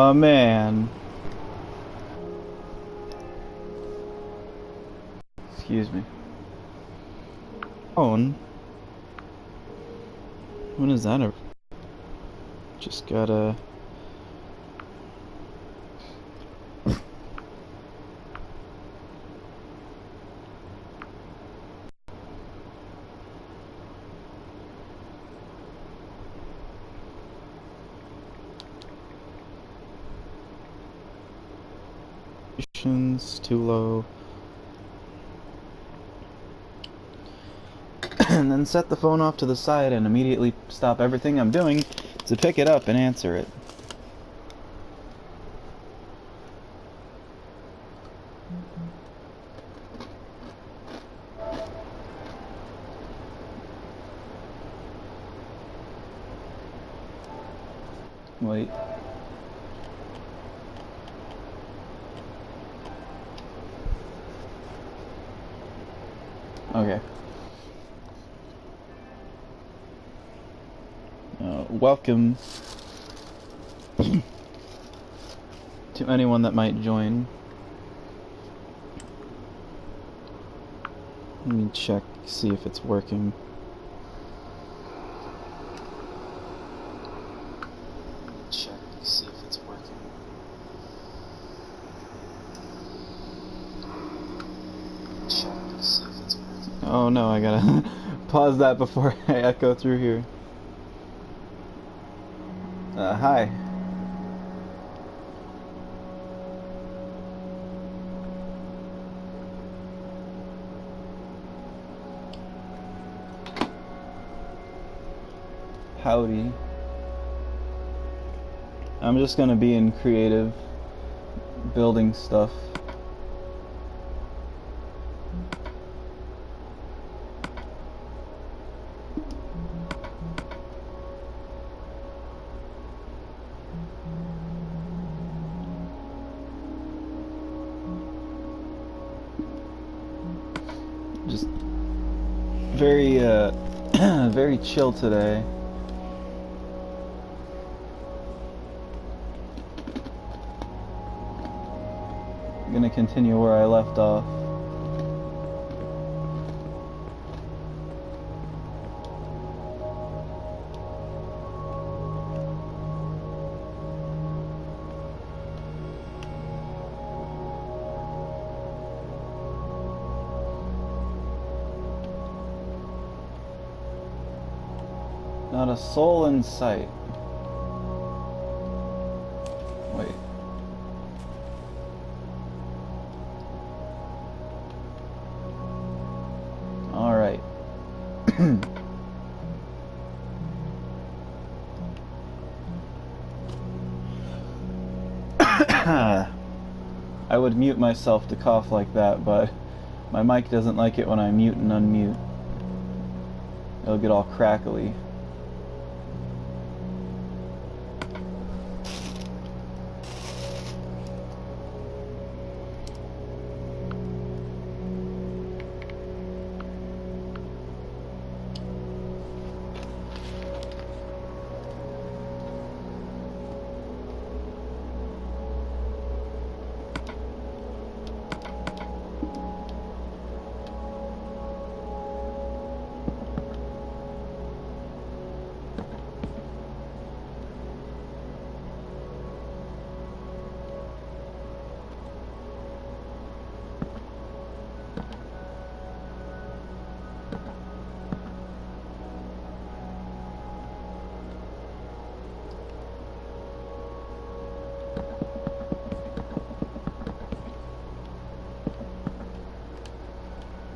Oh man. Excuse me. Phone? When is that? Just gotta. Too low. And then set the phone off to the side and immediately stop everything I'm doing to pick it up and answer it. Wait. Okay. Welcome to anyone that might join. Let me check, see if it's working. Oh no, I gotta pause that before I echo through here. Hi. Howdy. I'm just gonna be in creative, building stuff. Just very, very chill today. I'm gonna continue where I left off. Not a soul in sight. Wait. Alright. I would mute myself to cough like that, but my mic doesn't like it when I mute and unmute. It'll get all crackly.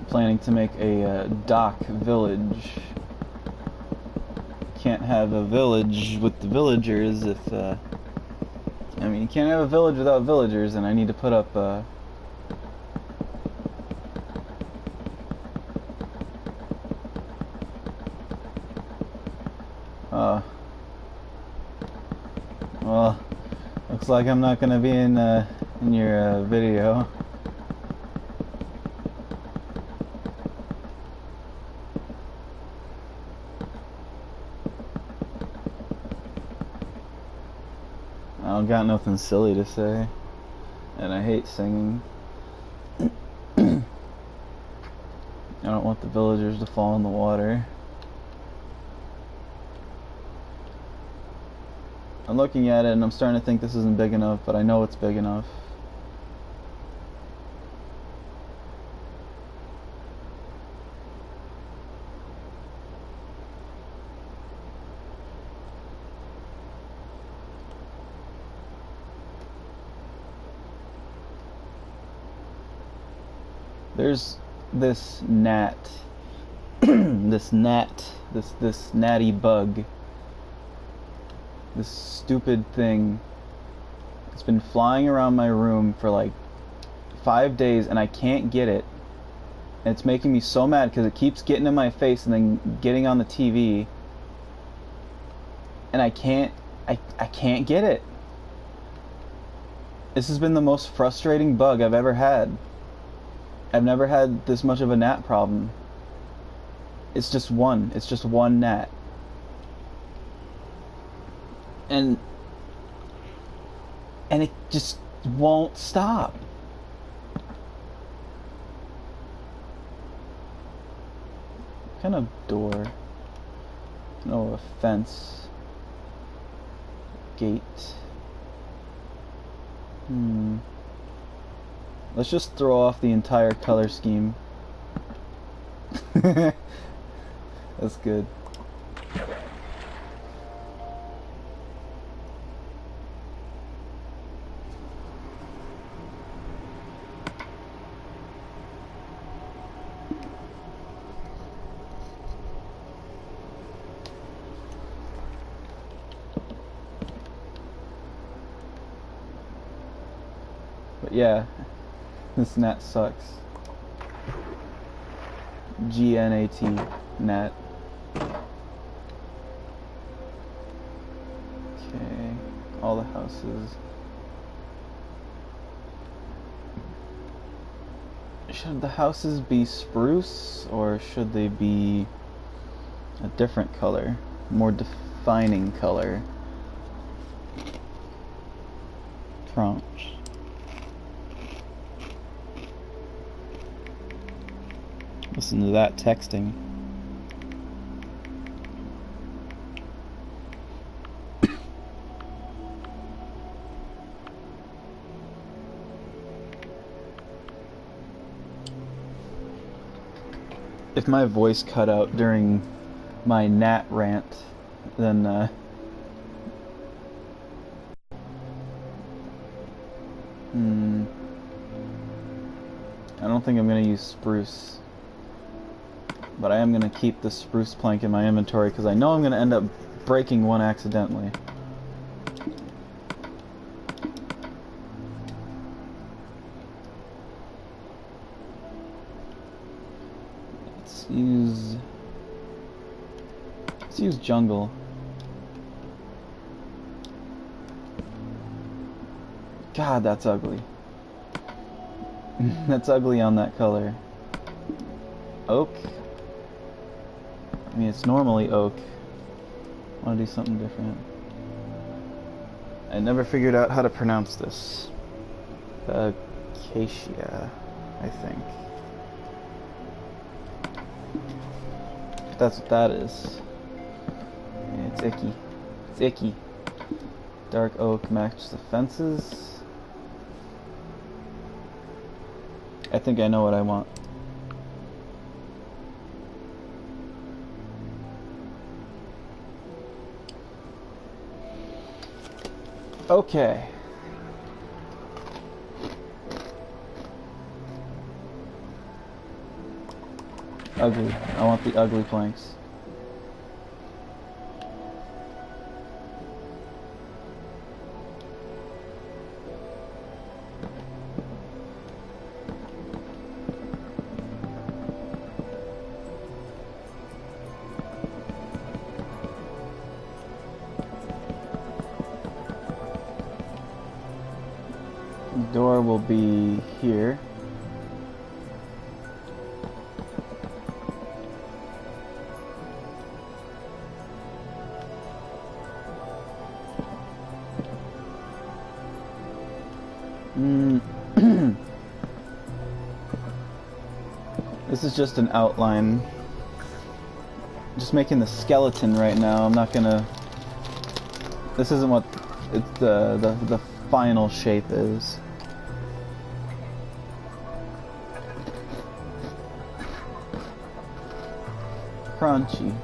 Planning to make a dock village. Can't have a village with the villagers if I mean, you can't have a village without villagers, and I need to put up well, looks like I'm not gonna be in your video. don't got nothing silly to say. And I hate singing. I don't want the villagers to fall in the water. I'm looking at it and I'm starting to think this isn't big enough, but I know it's big enough. There's this gnat, this natty bug, this stupid thing. It's been flying around my room for like 5 days and I can't get it. And it's making me so mad because it keeps getting in my face and then getting on the TV. And I can't get it. This has been the most frustrating bug I've ever had. I've never had this much of a gnat problem. It's just one gnat. And it just won't stop. What kind of door? No, a fence. Gate. Let's just throw off the entire color scheme. That's good. But yeah. This gnat sucks. G-N-A-T, gnat. Okay, all the houses. Should the houses be spruce or should they be a different color? More defining color? Prompt. Listen to that texting. If my voice cut out during my gnat rant, then I don't think I'm gonna use spruce. But I am going to keep the spruce plank in my inventory because I know I'm going to end up breaking one accidentally. Let's use jungle. God, that's ugly. That's ugly on that color. Oak. I mean, it's normally oak. I want to do something different. I never figured out how to pronounce this. Acacia, I think. If that's what that is. Yeah, it's icky. It's icky. Dark oak matches the fences. I think I know what I want. Okay. Ugly. I want the ugly planks. The door will be here. This is just an outline. Just making the skeleton right now. I'm not gonna... This isn't what the final shape is. Crunchy.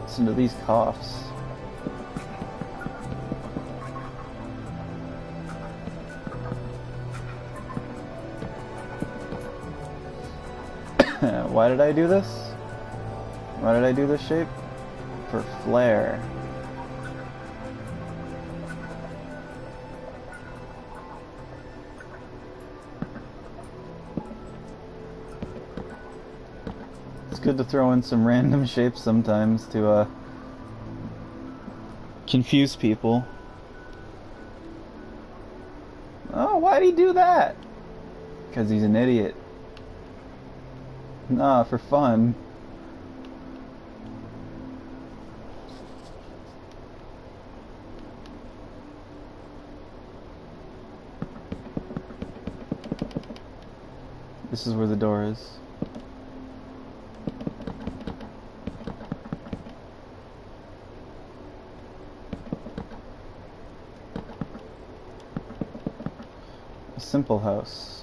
Listen to these coughs. Why did I do this? Why did I do this shape? For flair. It's good to throw in some random shapes sometimes to confuse people. Oh, why'd he do that? Because he's an idiot. Nah, for fun. This is where the door is. A simple house.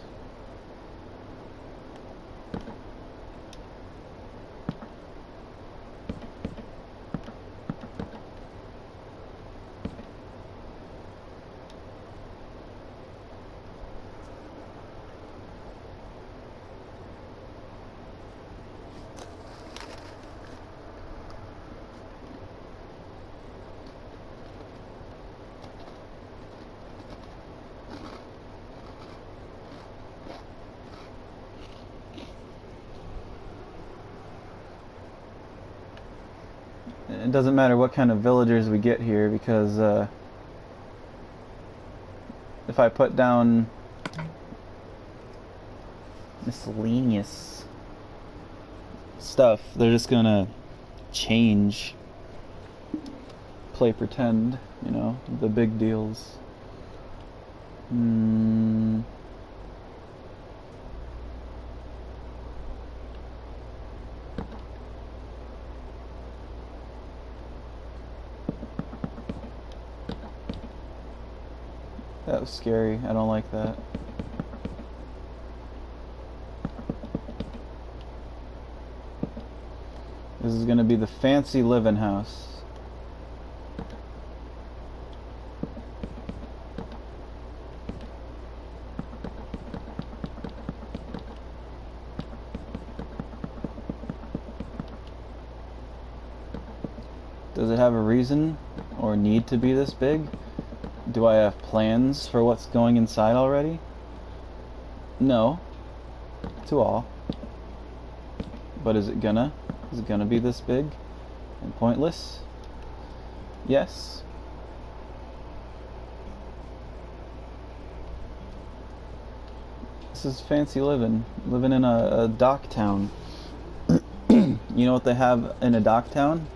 It doesn't matter what kind of villagers we get here, because if I put down miscellaneous stuff, they're just gonna change, play pretend, you know, the big deals. That was scary. I don't like that. This is gonna be the fancy living house. Does it have a reason or need to be this big? Do I have plans for what's going inside already? No. To all. But is it gonna? Is it gonna be this big and pointless? Yes. This is fancy living. Living in a dock town. You know what they have in a dock town?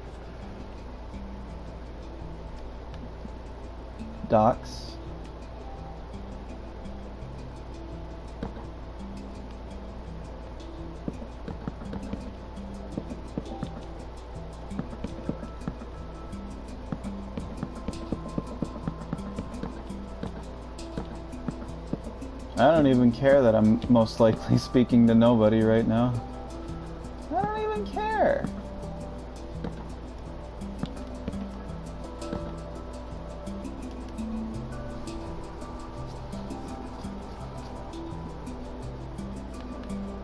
Docks. I don't even care that I'm most likely speaking to nobody right now. I don't even care.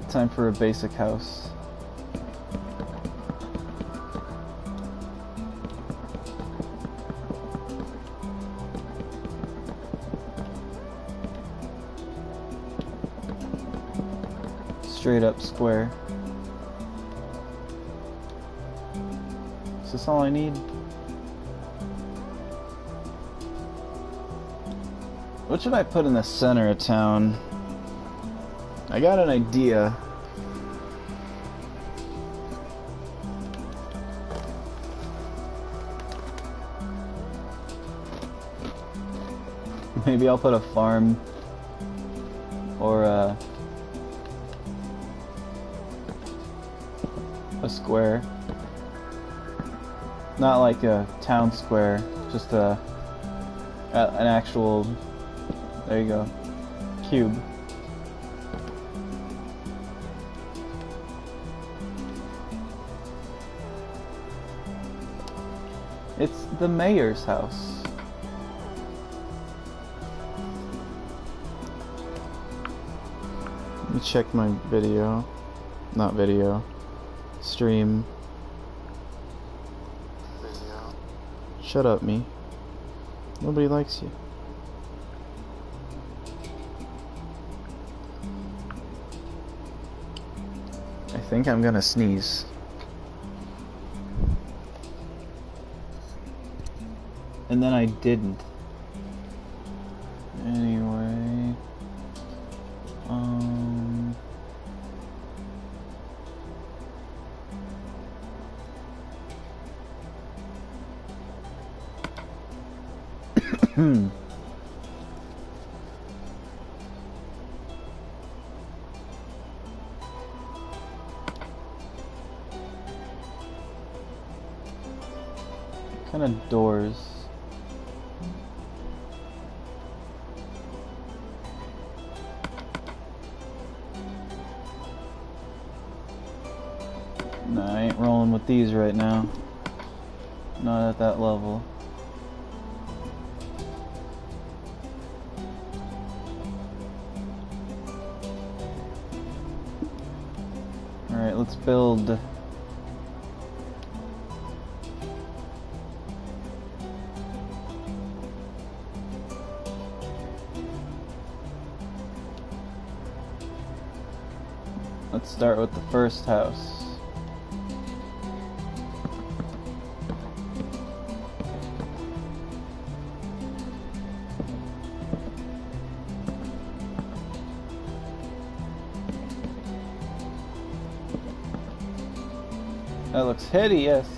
Time for a basic house. Straight up square. Is this all I need? What should I put in the center of town? I got an idea. Maybe I'll put a farm or a square. Not like a town square, just an actual, there you go, cube. It's the mayor's house. Let me check my video. Not video. Stream. Video. Shut up, me. Nobody likes you. I think I'm gonna sneeze. And then I didn't. Anyway, kind of doors. Nah, I ain't rolling with these right now. Not at that level. Alright, let's build. Let's start with the first house. That looks hideous.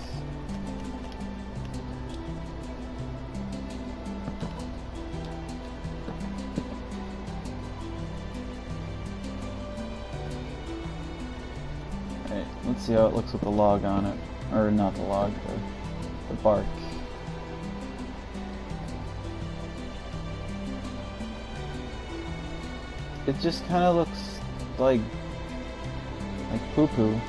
Alright, let's see how it looks with the log on it. Or not the log, the bark. It just kind of looks like poo-poo.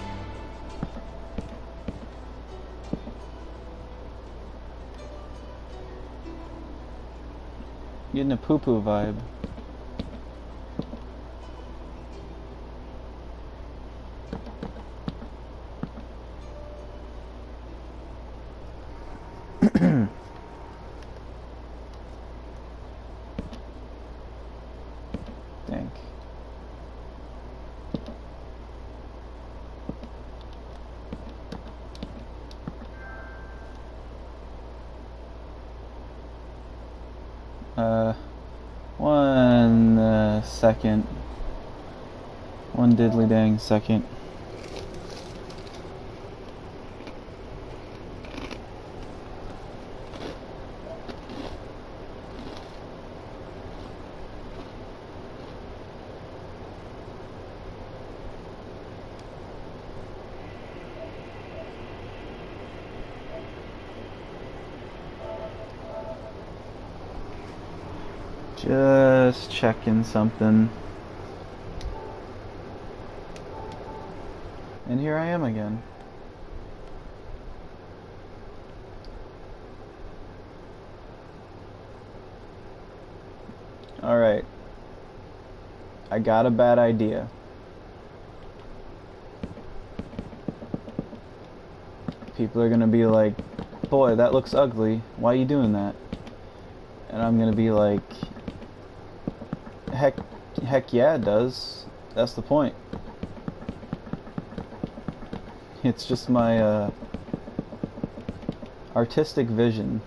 Getting a poo-poo vibe. Think. One second. One diddly dang second. Just checking something. And here I am again. Alright. I got a bad idea. People are gonna be like, boy, that looks ugly. Why are you doing that? And I'm gonna be like, heck yeah, it does. That's the point. It's just my artistic vision.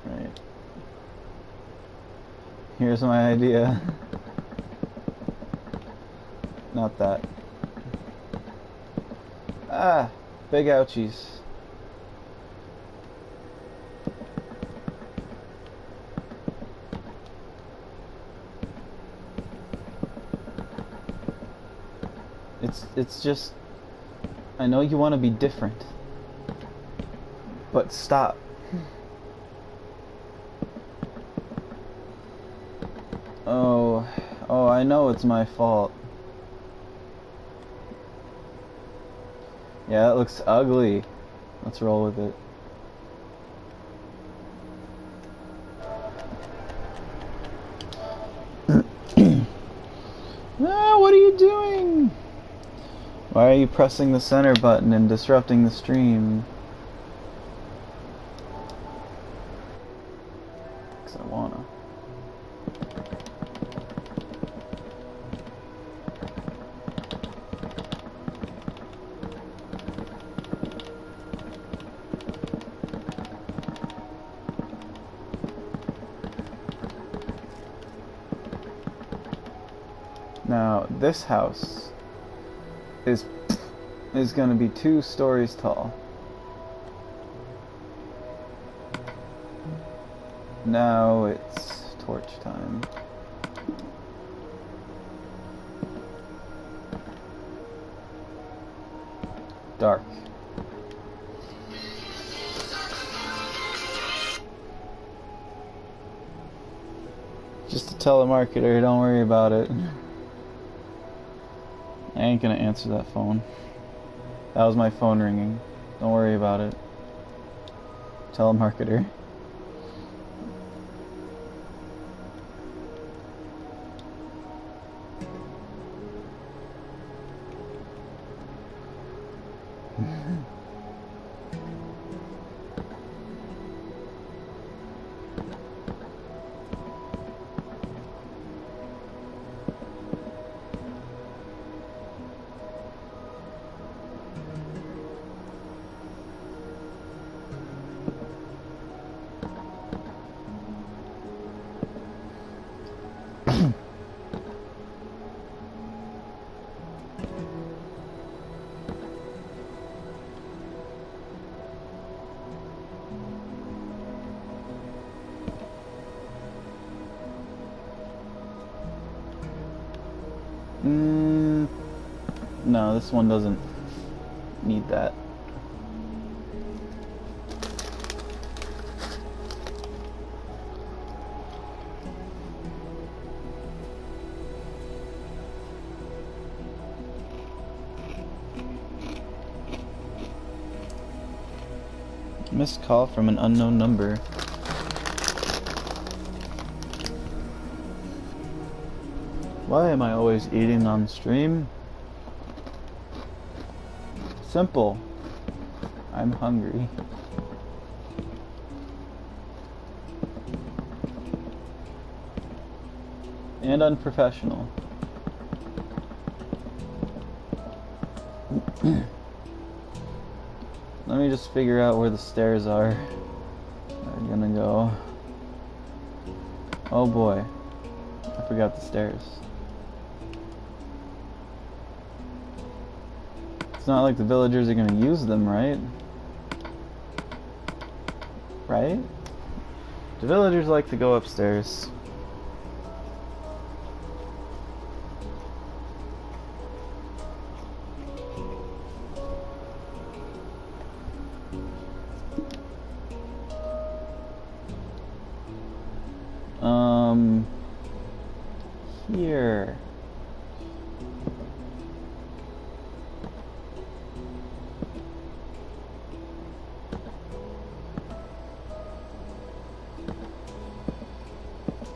Right. Here's my idea. Not that. Ah, big ouchies. It's just, I know you want to be different, but stop. Oh, I know it's my fault. Yeah, it looks ugly. Let's roll with it. Ah, what are you doing? Why are you pressing the center button and disrupting the stream? 'Cause I wanna. Now, this house is gonna be 2 stories tall. Now it's torch time. Dark. Just a telemarketer, don't worry about it. I ain't gonna answer that phone. That was my phone ringing. Don't worry about it. Telemarketer. No, this one doesn't need that. Missed call from an unknown number. Why am I always eating on stream? Simple. I'm hungry. And unprofessional. Let me just figure out where the stairs are. We're gonna go. Oh boy. I forgot the stairs. It's not like the villagers are gonna use them, right? Right? The villagers like to go upstairs. Here.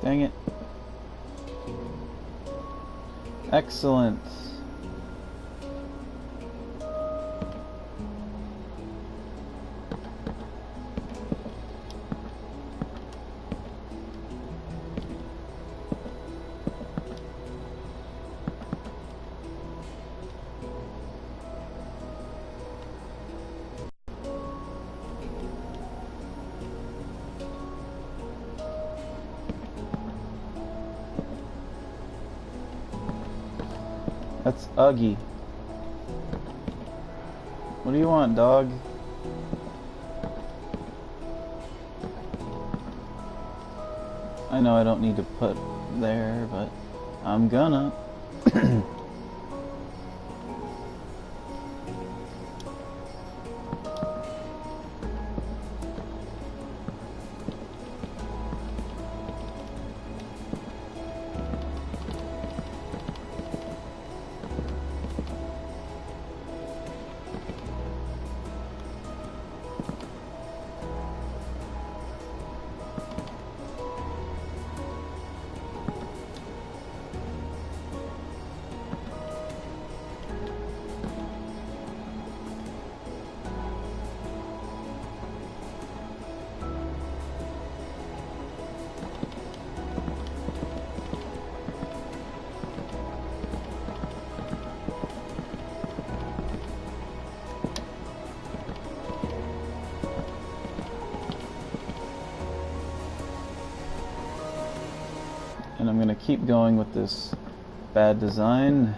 Dang it. Excellent. That's Uggy. What do you want, dog? I know I don't need to put there, but I'm gonna. keep going with this bad design.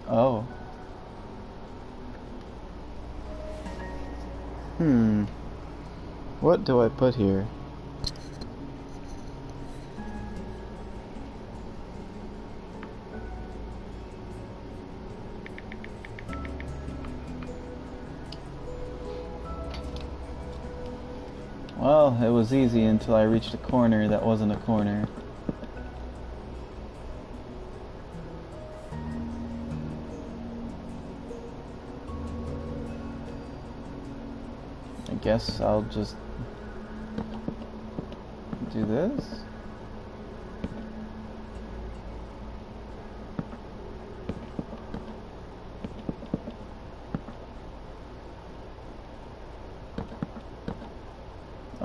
Oh. What do I put here? Well, it was easy until I reached a corner that wasn't a corner. I guess I'll just do this.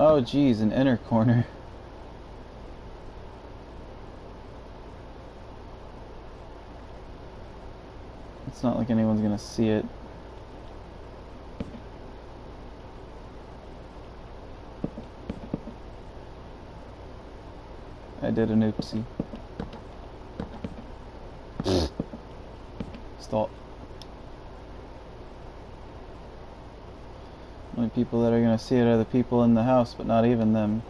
Oh geez, an inner corner. It's not like anyone's gonna see it. I did an oopsie. Stop. Only people that are gonna see it are the people in the house, but not even them.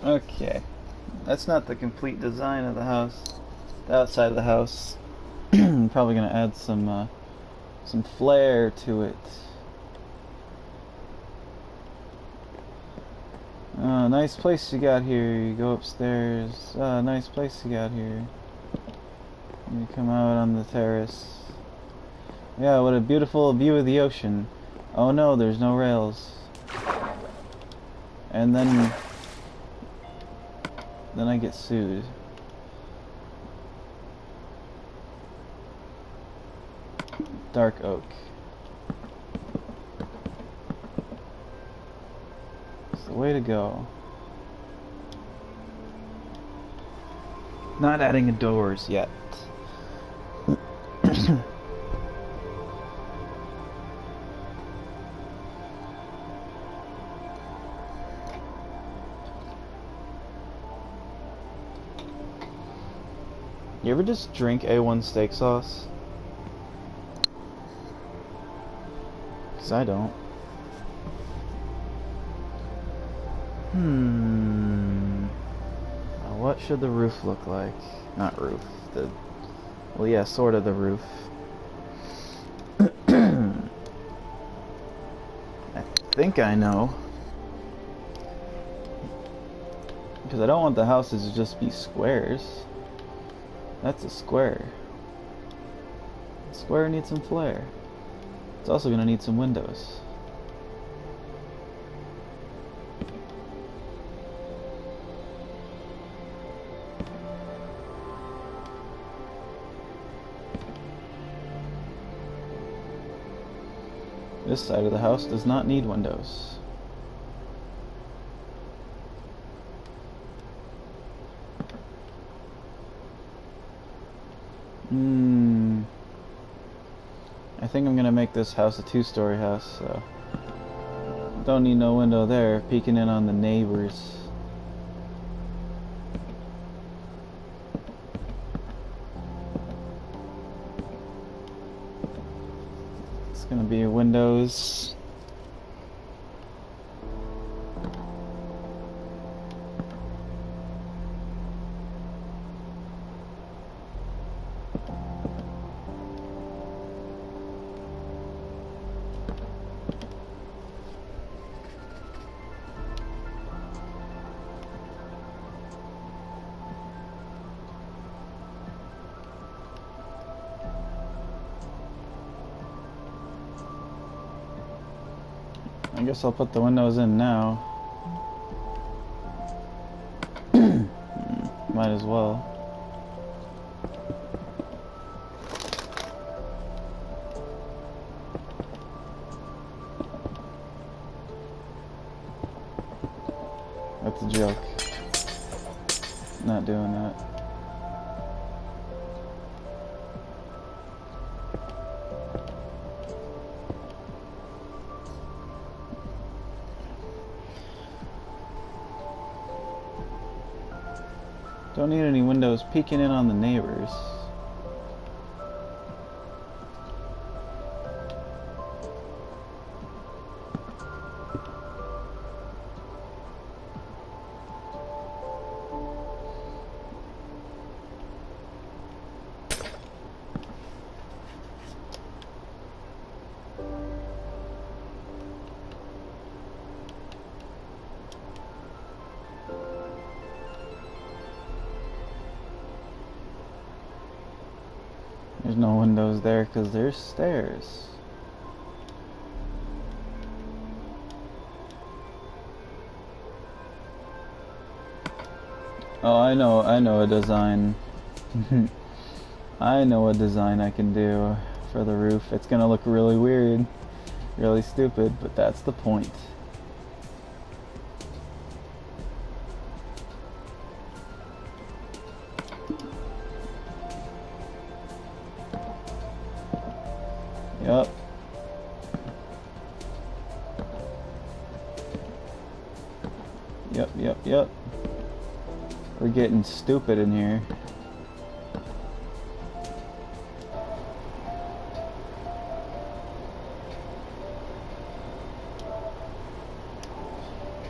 Okay, that's not the complete design of the house. The outside of the house. Probably gonna add some flair to it. Nice place you got here. You go upstairs. Nice place you got here. You come out on the terrace. Yeah, what a beautiful view of the ocean. Oh no, there's no rails. And then I get sued. Dark oak. It's the way to go. Not adding doors yet. You ever just drink A1 steak sauce? 'Cause I don't. What should the roof look like? Not roof. Well, yeah, sort of the roof. I think I know. Because I don't want the houses to just be squares. That's a square. A square needs some flair. It's also going to need some windows. This side of the house does not need windows. I think I'm gonna make this house a two-story house, so don't need no window there, peeking in on the neighbors. It's gonna be windows. I guess I'll put the windows in now. Might as well. That's a joke. Not doing that. Don't need any windows peeking in on the neighbors. There's no windows there because there's stairs. Oh, I know a design. I know a design I can do for the roof. It's gonna look really weird, really stupid, but that's the point. Yup. Yep. We're getting stupid in here.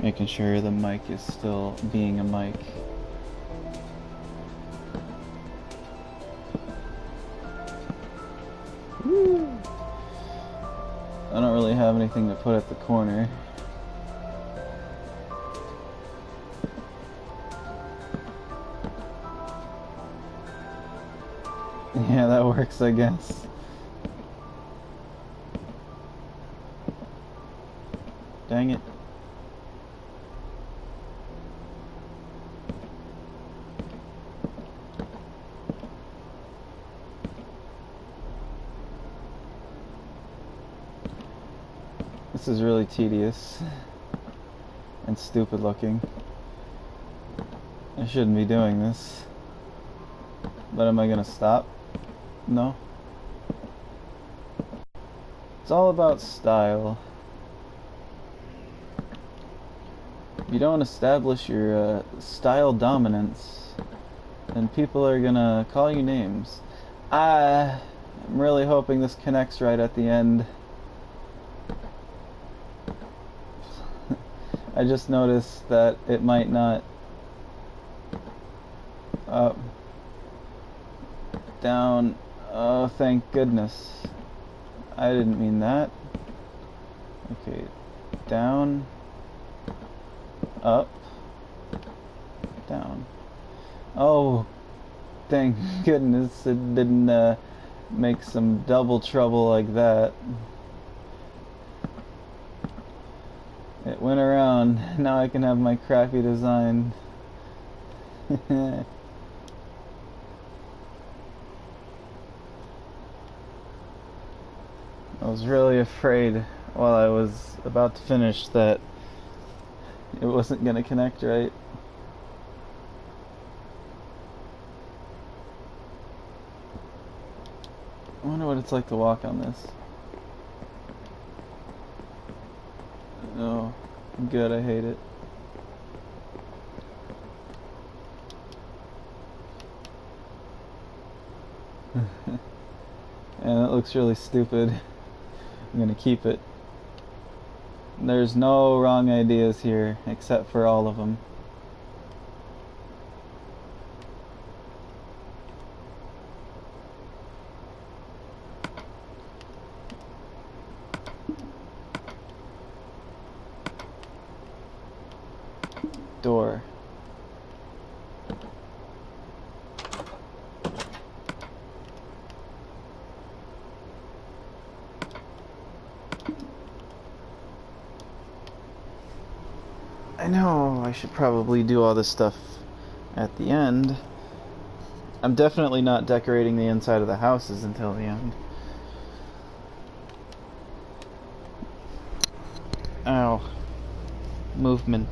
Making sure the mic is still being a mic. Woo. I don't really have anything to put at the corner. Yeah, that works, I guess. Dang it. This is really tedious and stupid looking. I shouldn't be doing this. But am I gonna stop? No. It's all about style. If you don't establish your style dominance, then people are gonna call you names. I'm really hoping this connects right at the end. I just noticed that it might not. Up, down. Oh, thank goodness. I didn't mean that. Okay, down, up, down. Oh, thank goodness it didn't make some double trouble like that. It went around. Now I can have my crappy design. I was really afraid while I was about to finish that it wasn't gonna connect right. I wonder what it's like to walk on this. Oh, good, I hate it. And it looks really stupid. I'm gonna keep it. There's no wrong ideas here, except for all of them. Door. I know I should probably do all this stuff at the end. I'm definitely not decorating the inside of the houses until the end. Ow. Movement.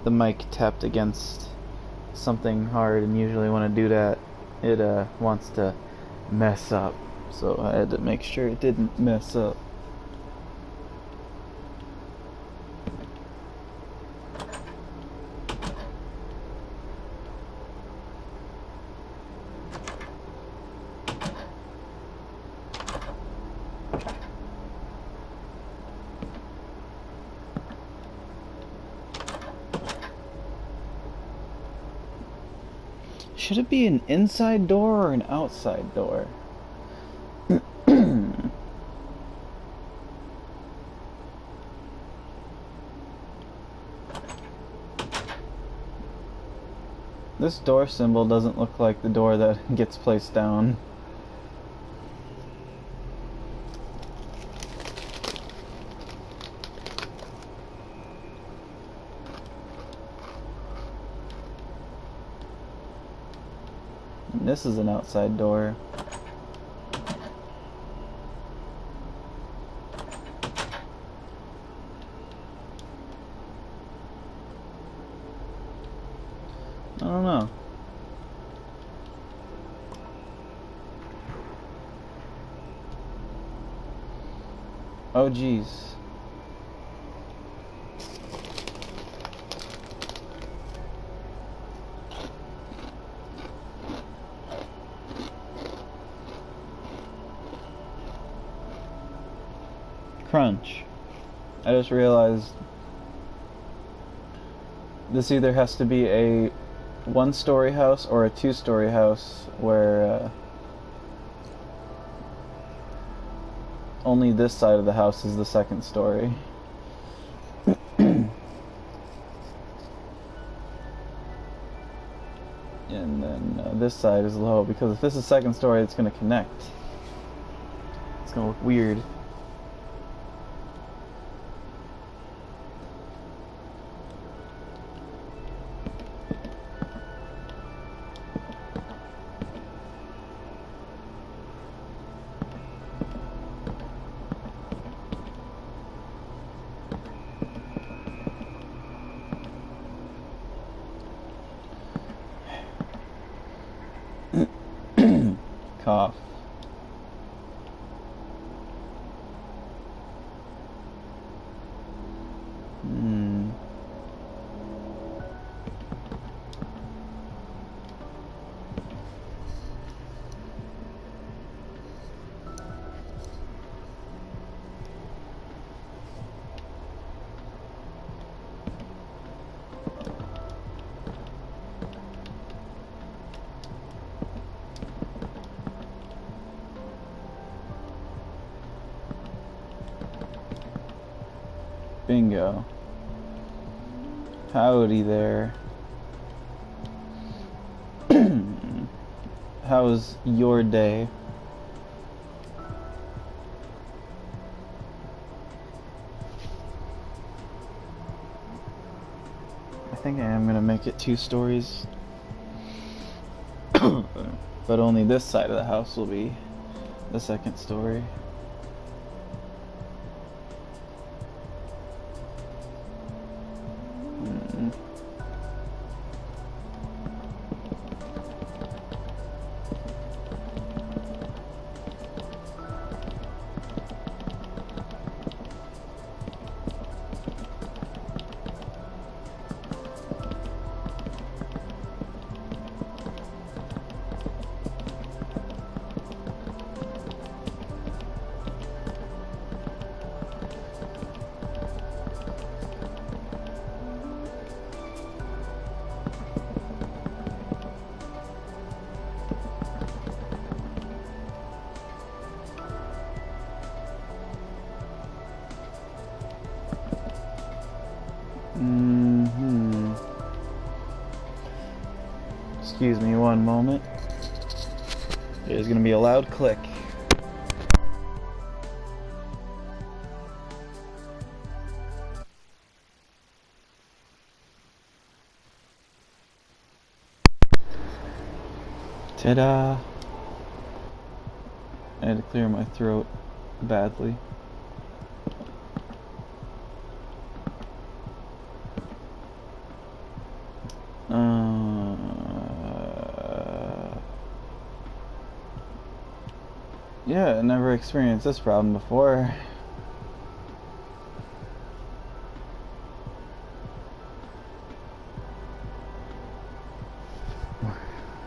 The mic tapped against something hard, and usually when I do that, it wants to mess up. So I had to make sure it didn't mess up. Should it be an inside door or an outside door? This door symbol doesn't look like the door that gets placed down. This is an outside door. I don't know. Oh geez. Crunch. I just realized this either has to be a one-story house or a two-story house where only this side of the house is the second story. And then this side is low, because if this is second story, it's going to connect. It's going to look weird. Cough. Bingo. Howdy there. How was your day? I think I am gonna make it 2 stories. But only this side of the house will be the second story. Excuse me one moment. There's gonna be a loud click. Ta-da! I had to clear my throat badly. Yeah, I never experienced this problem before.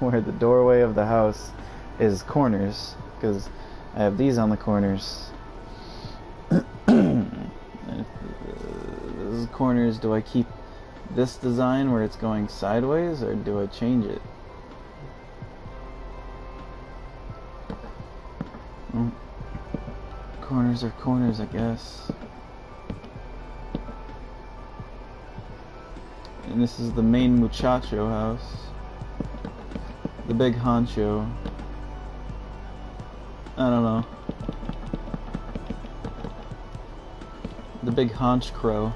Where the doorway of the house is corners, because I have these on the corners. If this is corners, do I keep this design where it's going sideways, or do I change it? Corners are corners, I guess. And this is the main muchacho house. The big honcho. I don't know. The big haunch crow.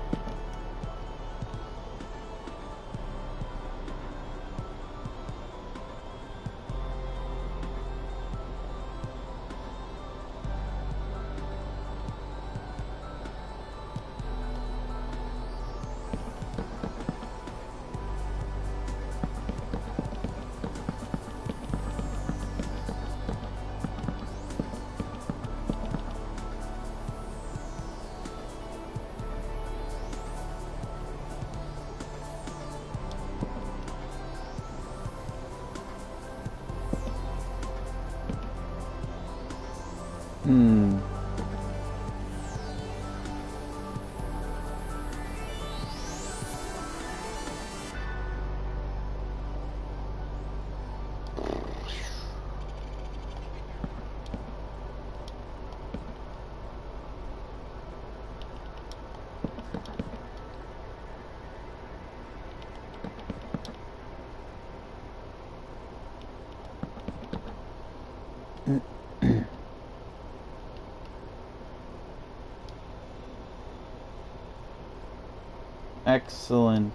Excellent.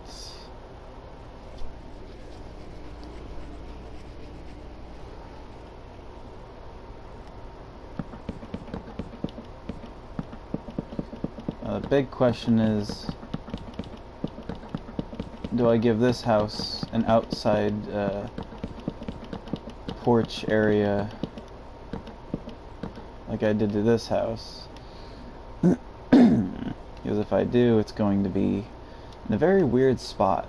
The big question is, do I give this house an outside porch area like I did to this house? Because if I do, it's going to be in a very weird spot.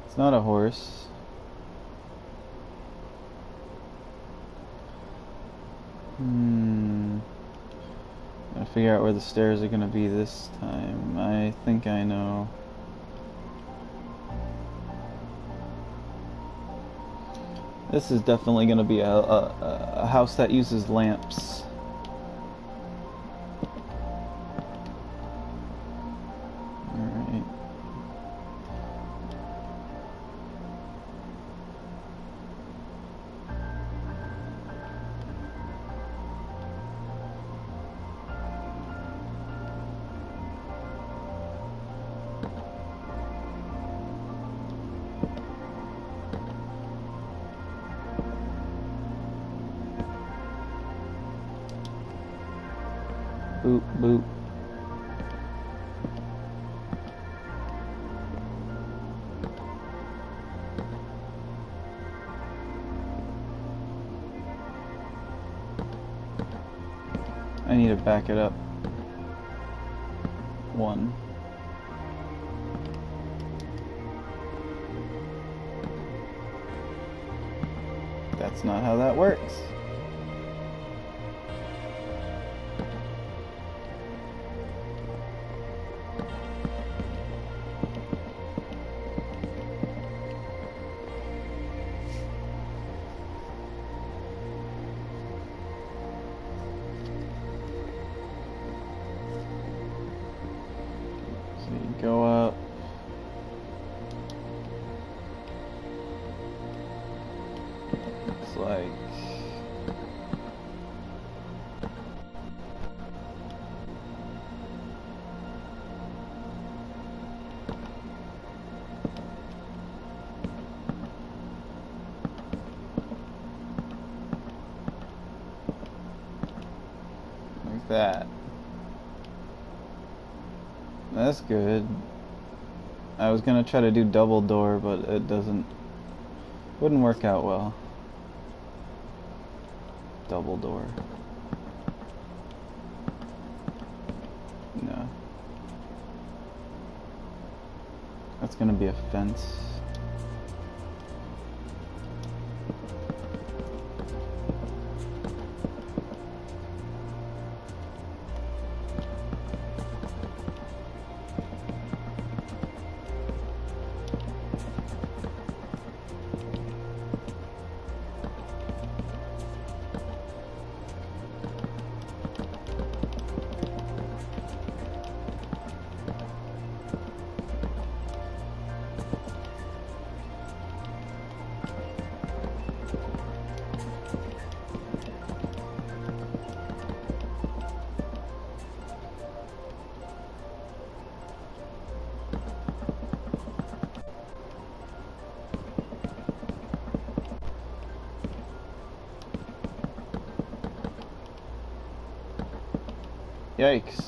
It's not a horse. Gotta figure out where the stairs are gonna be this time. I think I know. This is definitely gonna be a house that uses lamps. Alright. Boop, boop. I need to back it up. One. That's not how that works. Go up. Looks like... like that. That's good. I was gonna try to do double door, but it wouldn't work out well. Double door. No. That's gonna be a fence. Yikes.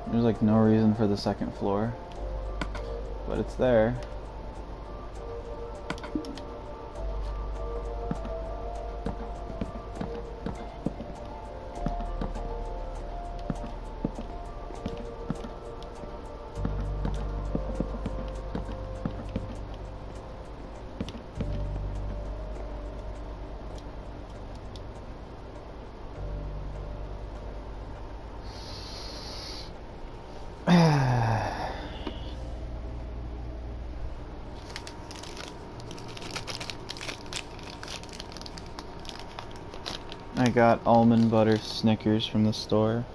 There's like no reason for the second floor, but it's there. I got almond butter Snickers from the store.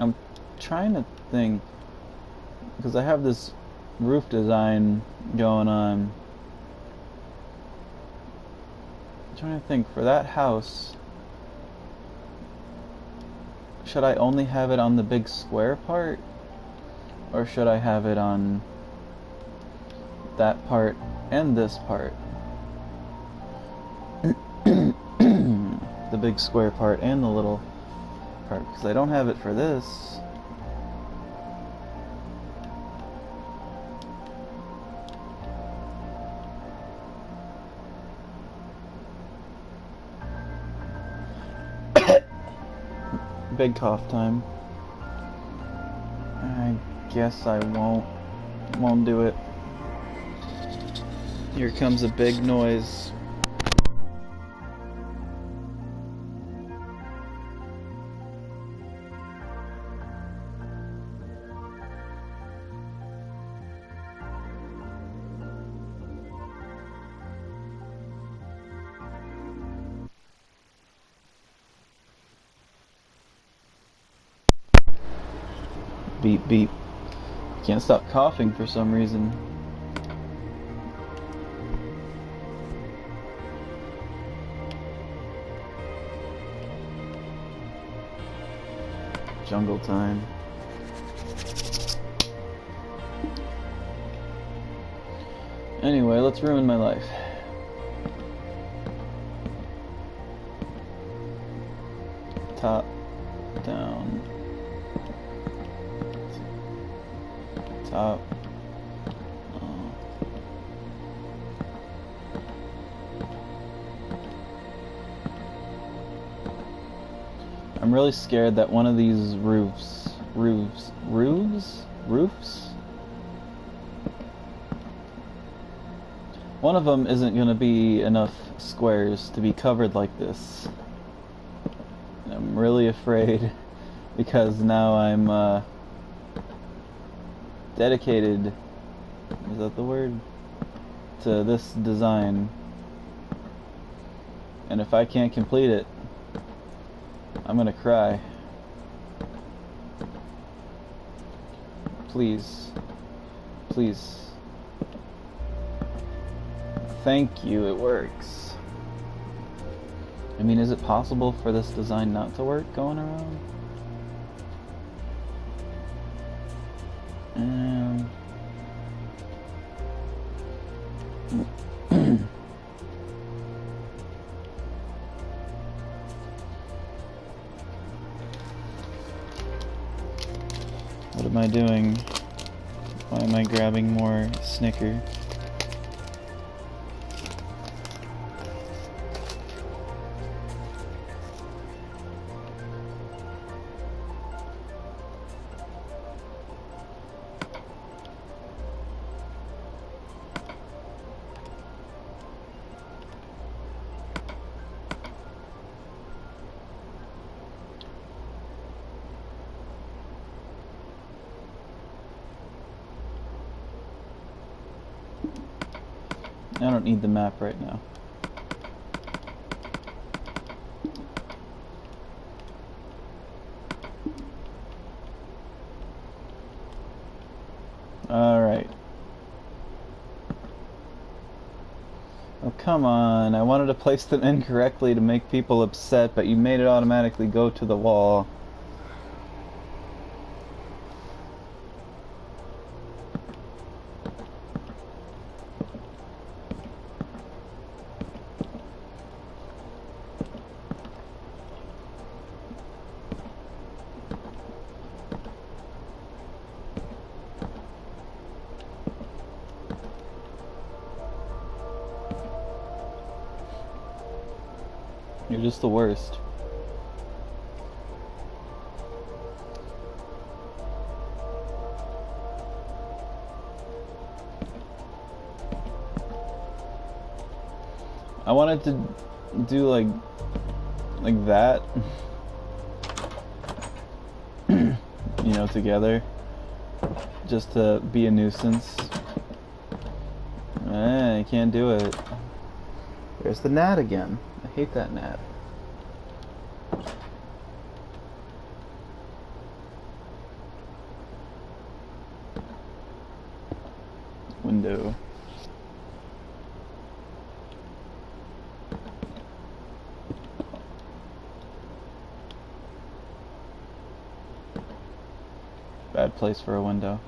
I'm trying to think, because I have this roof design going on. I'm trying to think, for that house, should I only have it on the big square part? Or should I have it on that part and this part? The big square part and the little part, because I don't have it for this. Big cough time. guess I won't do it. Here comes a big noise. Beep beep. Can't stop coughing for some reason. Jungle time. Anyway, let's ruin my life. Top, down, top. I'm really scared that one of these roofs, one of them isn't going to be enough squares to be covered like this. I'm really afraid because now I'm dedicated, is that the word? To this design. And if I can't complete it, I'm gonna cry. Please. Please. Thank you, it works. I mean, is it possible for this design not to work going around? What am I doing? Why am I grabbing more Snicker? I don't need the map right now. Alright. Oh, come on. I wanted to place them incorrectly to make people upset, but you made it automatically go to the wall. You're just the worst. I wanted to do like that. You know, together. Just to be a nuisance. I can't do it. There's the gnat again. I hate that gnat. Window. Bad place for a window.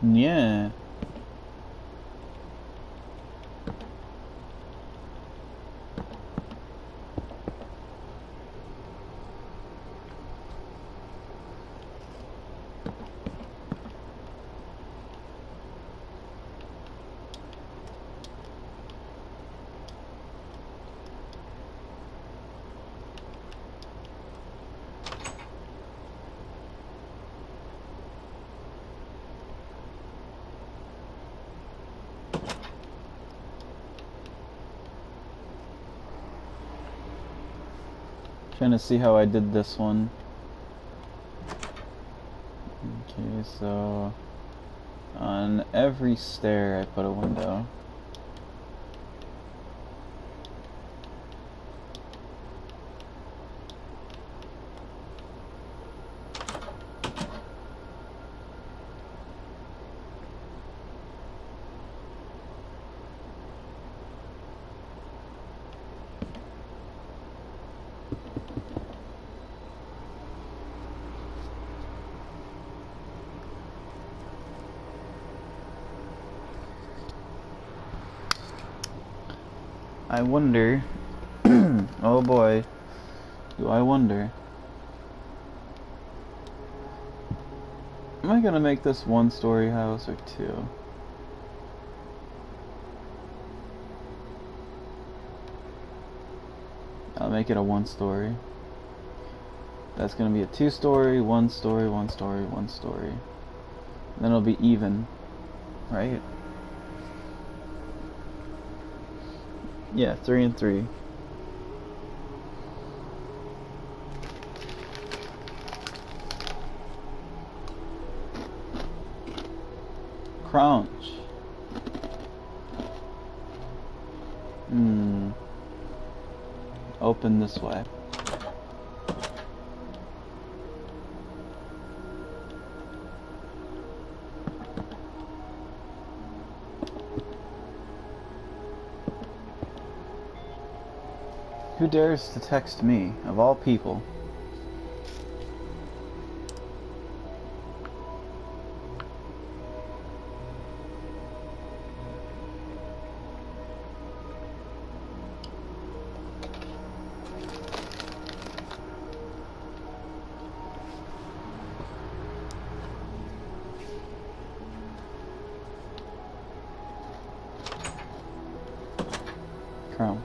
Yeah. Trying to see how I did this one. Okay, so on every stair I put a window. I wonder, oh boy, do I wonder, am I gonna make this one-story house or two? I'll make it a one-story. That's gonna be a two-story, one-story, one-story, one-story. Then it'll be even, right? Yeah, 3 and 3. Crunch. Open this way. Who dares to text me, of all people? Chrome.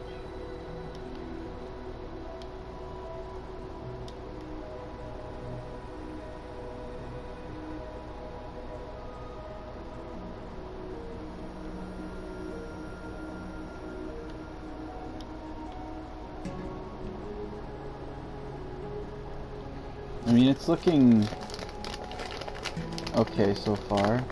I mean, it's looking okay so far.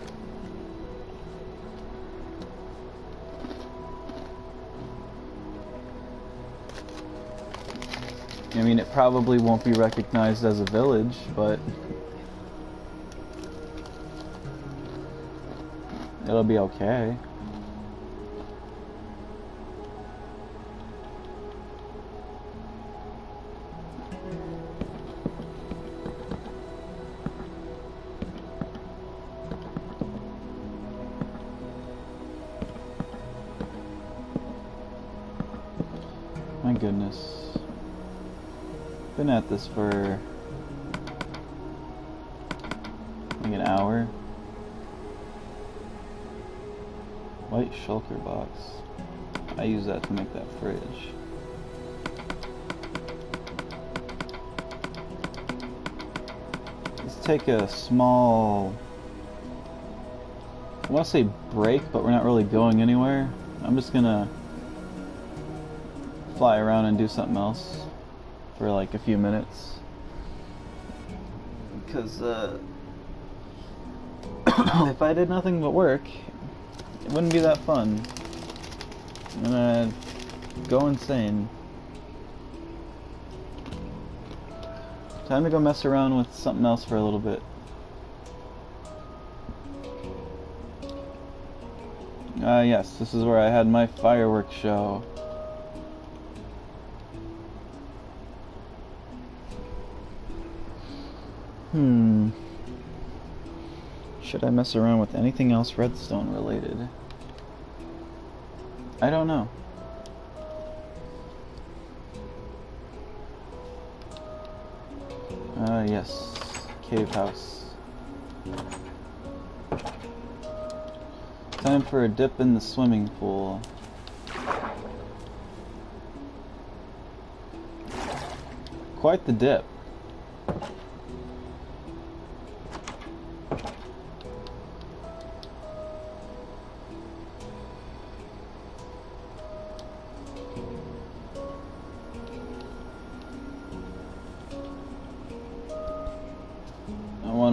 I mean, it probably won't be recognized as a village, but it'll be okay. My goodness. Been at this for like an hour. White shulker box. I use that to make that fridge. Let's take a small, I want to say break, but we're not really going anywhere. I'm just gonna fly around and do something else for like a few minutes, because if I did nothing but work, it wouldn't be that fun. I'm gonna go insane. Time to go mess around with something else for a little bit. Yes, this is where I had my fireworks show. Should I mess around with anything else redstone related? I don't know. Yes. Cave house. Time for a dip in the swimming pool. Quite the dip.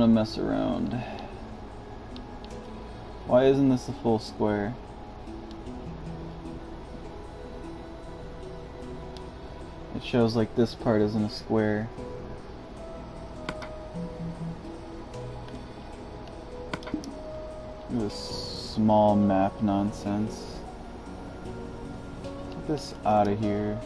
want to mess around. Why isn't this a full square? It shows like this part isn't a square. This small map nonsense. Get this out of here.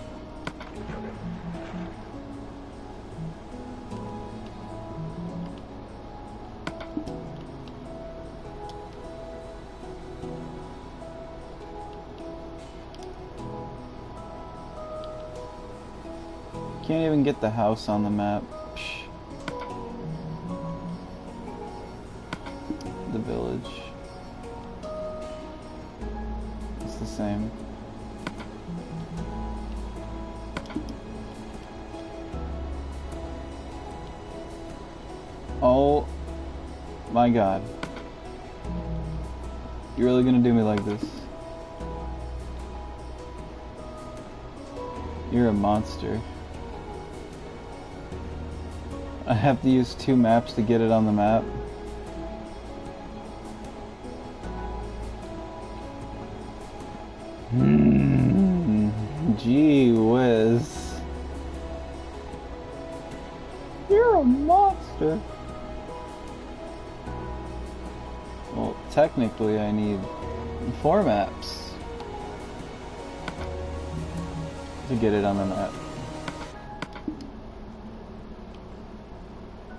Can't even get the house on the map. Psh. The village. It's the same. Oh my god. You're really gonna do me like this? You're a monster. I have to use 2 maps to get it on the map. Gee whiz. You're a monster. Well, technically I need 4 maps to get it on the map.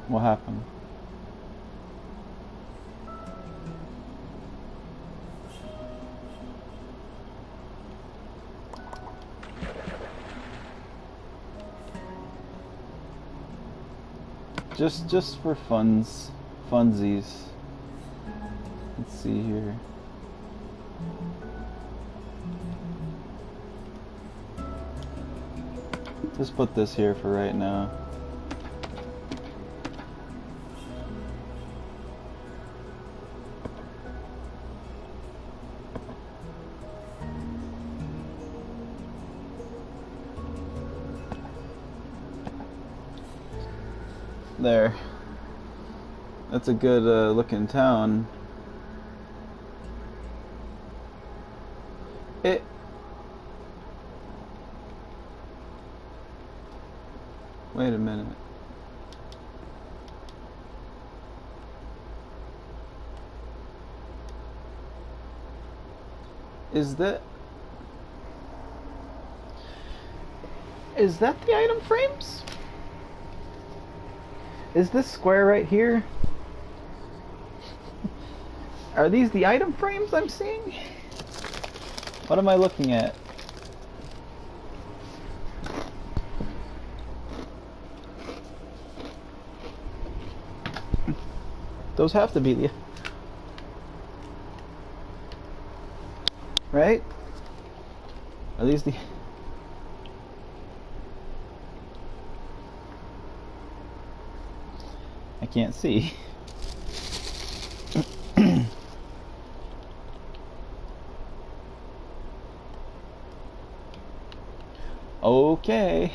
What happened? Just for funsies. Let's see here. Just put this here for right now. There. That's a good looking town. Wait a minute. Is that the item frames? Is this square right here? Are these the item frames I'm seeing? What am I looking at? Those have to be the... Right? Are these the... I can't see. Okay.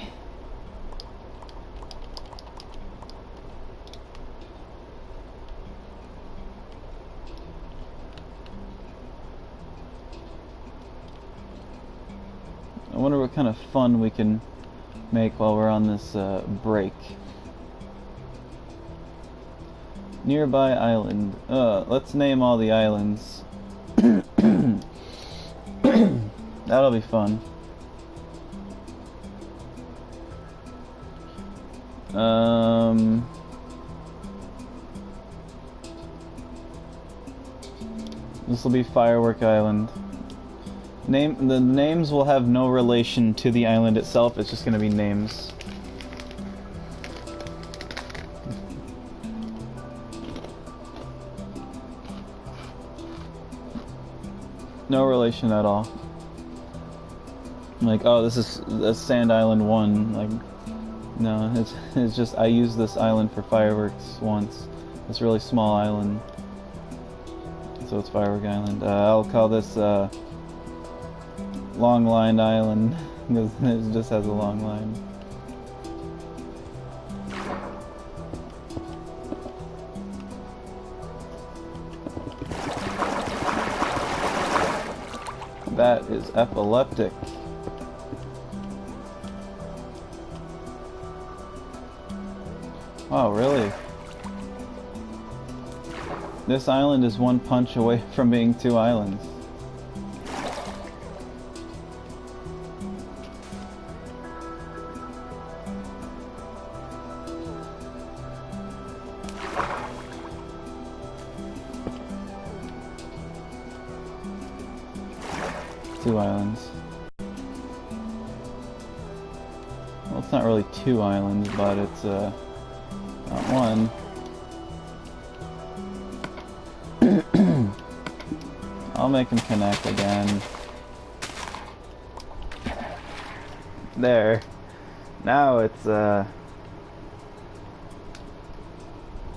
I wonder what kind of fun we can make while we're on this break. Nearby island. Let's name all the islands. That'll be fun. This will be Firework Island. The names will have no relation to the island itself. It's just going to be names. No relation at all. Like, oh, this is Sand Island 1. Like, no, it's just I used this island for fireworks once. This really small island. So it's Firework Island. I'll call this Long Line Island because it just has a long line. That is epileptic. Oh, really? This island is one punch away from being 2 islands. Two islands. Well, it's not really 2 islands, but it's not one. I'll make them connect again. There. Now it's what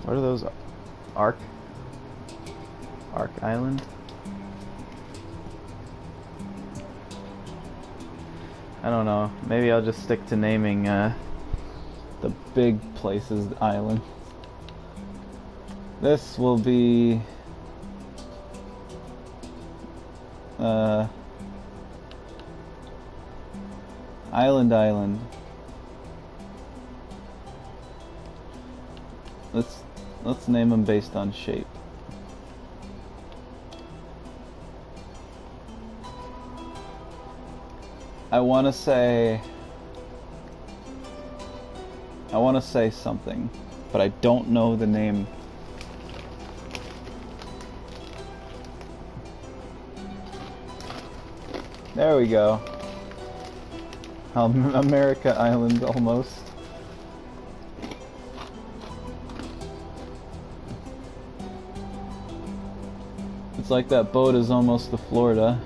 are those? Ark Island? I don't know. Maybe I'll just stick to naming the big places island. This will be Island. Let's name them based on shape. I want to say something, but I don't know the name. There we go. America Island, almost. It's like that boat is almost the Florida.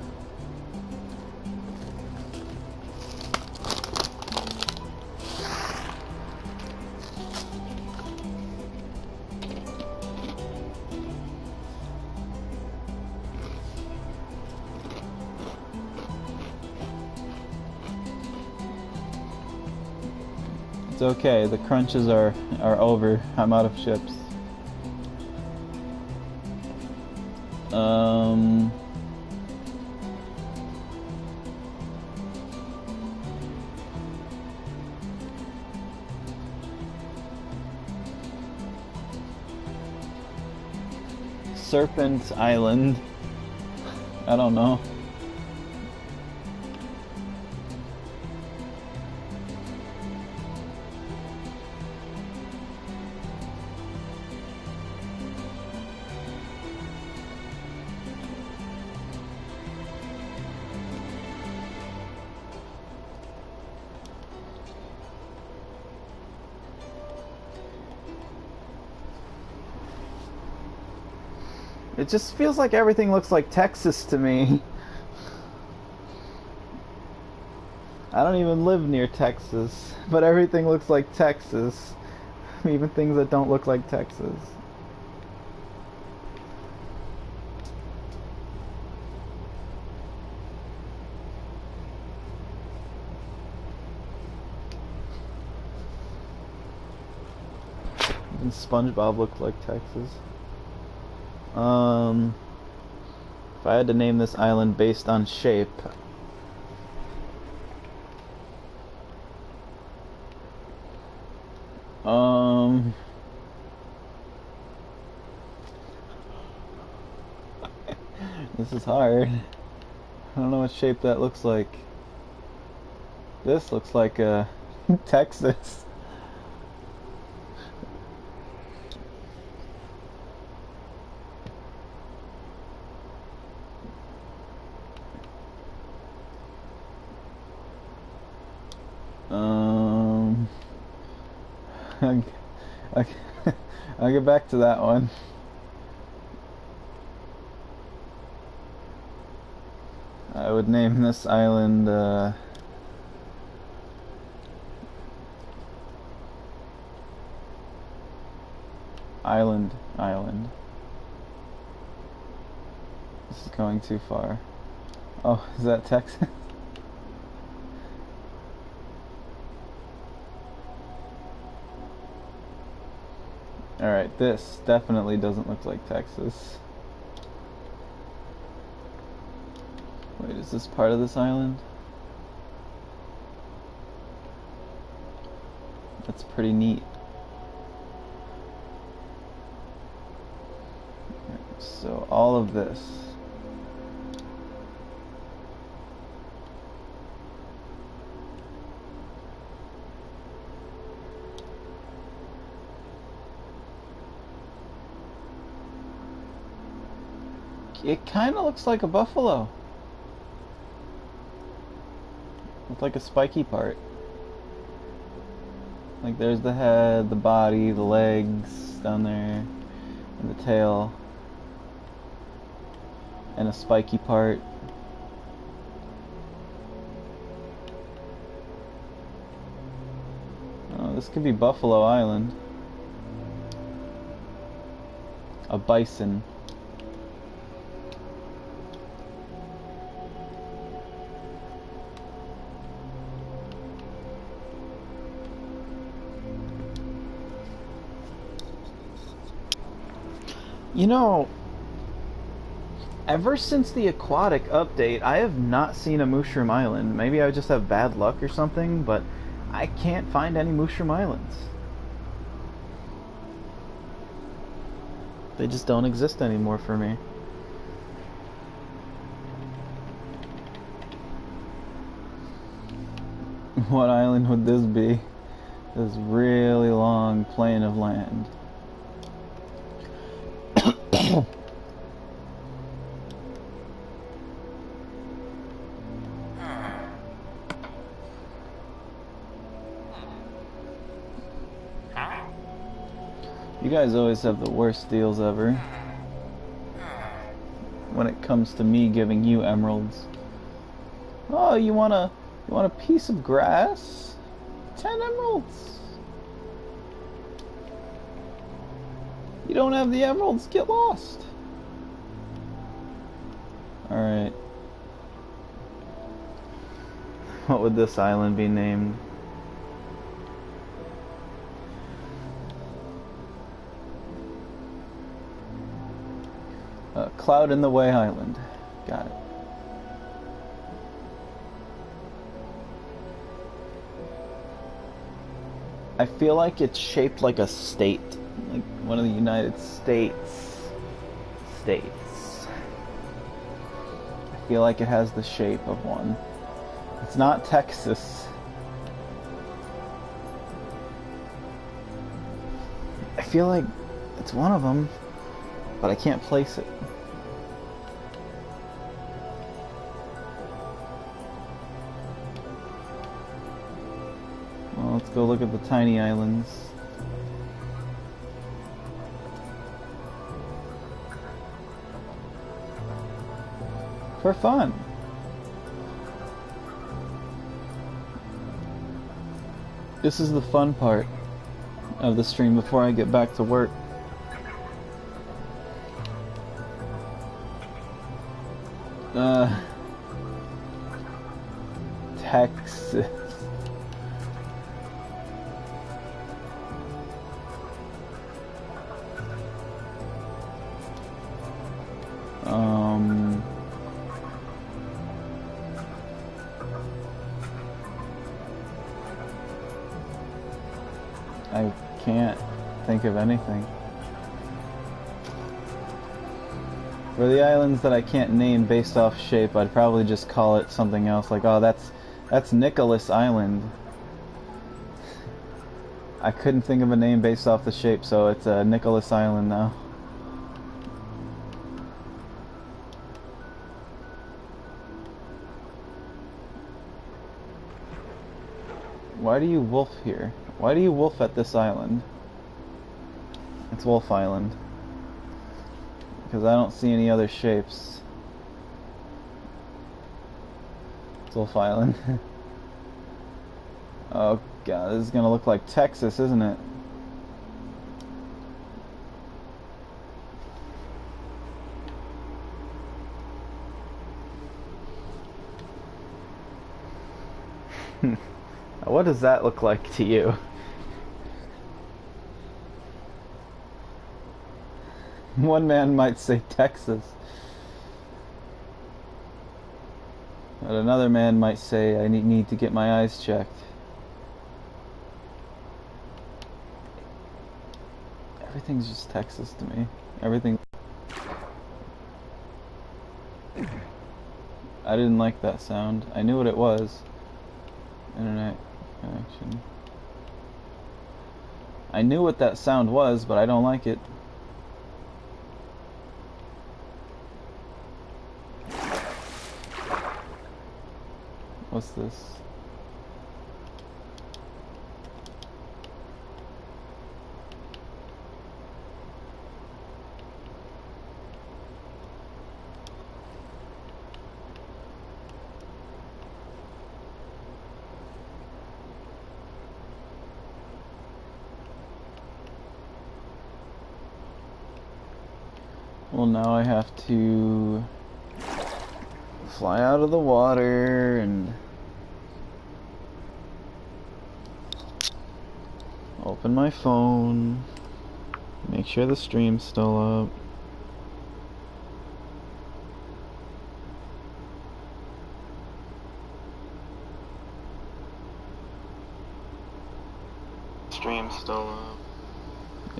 It's okay, the crunches are over. I'm out of ships. Serpent Island. I don't know. It just feels like everything looks like Texas to me. I don't even live near Texas, but everything looks like Texas. Even things that don't look like Texas. Even SpongeBob looked like Texas. If I had to name this island based on shape, this is hard. I don't know what shape that looks like. This looks like Texas. I'll get back to that one. I would name this island Island. This is going too far. Oh, is that Texas? Alright, this definitely doesn't look like Texas. Wait, is this part of this island? That's pretty neat. So all of this. It kind of looks like a buffalo. With like a spiky part. Like there's the head, the body, the legs down there, and the tail. And a spiky part. Oh, this could be Buffalo Island. A bison. You know, ever since the aquatic update, I have not seen a Mushroom Island. Maybe I just have bad luck or something, but I can't find any Mushroom Islands. They just don't exist anymore for me. What island would this be? This really long plain of land. You guys always have the worst deals ever when it comes to me giving you emeralds. Oh, you want a piece of grass? 10 emeralds. You don't have the emeralds, get lost. Alright. What would this island be named? Cloud in the Way Island. Got it. I feel like it's shaped like a state. Like one of the United States. States. I feel like it has the shape of one. It's not Texas. I feel like it's one of them, but I can't place it. Well, let's go look at the tiny islands. For fun. This is the fun part of the stream before I get back to work. Texas. I can't think of anything. For the islands that I can't name based off shape, I'd probably just call it something else, like, oh, that's Nicholas Island. I couldn't think of a name based off the shape, so it's Nicholas Island now. Why do you wolf here? Why do you wolf at this island? It's Wolf Island. Because I don't see any other shapes. It's Wolf Island. Oh god, this is gonna look like Texas, isn't it? What does that look like to you? One man might say Texas. But another man might say I need to get my eyes checked. Everything's just Texas to me. Everything. I didn't like that sound. I knew what it was. Internet connection. I knew what that sound was, but I don't like it. What's this? Well, now I have to fly out of the water and open my phone, make sure the stream's still up. Stream's still up.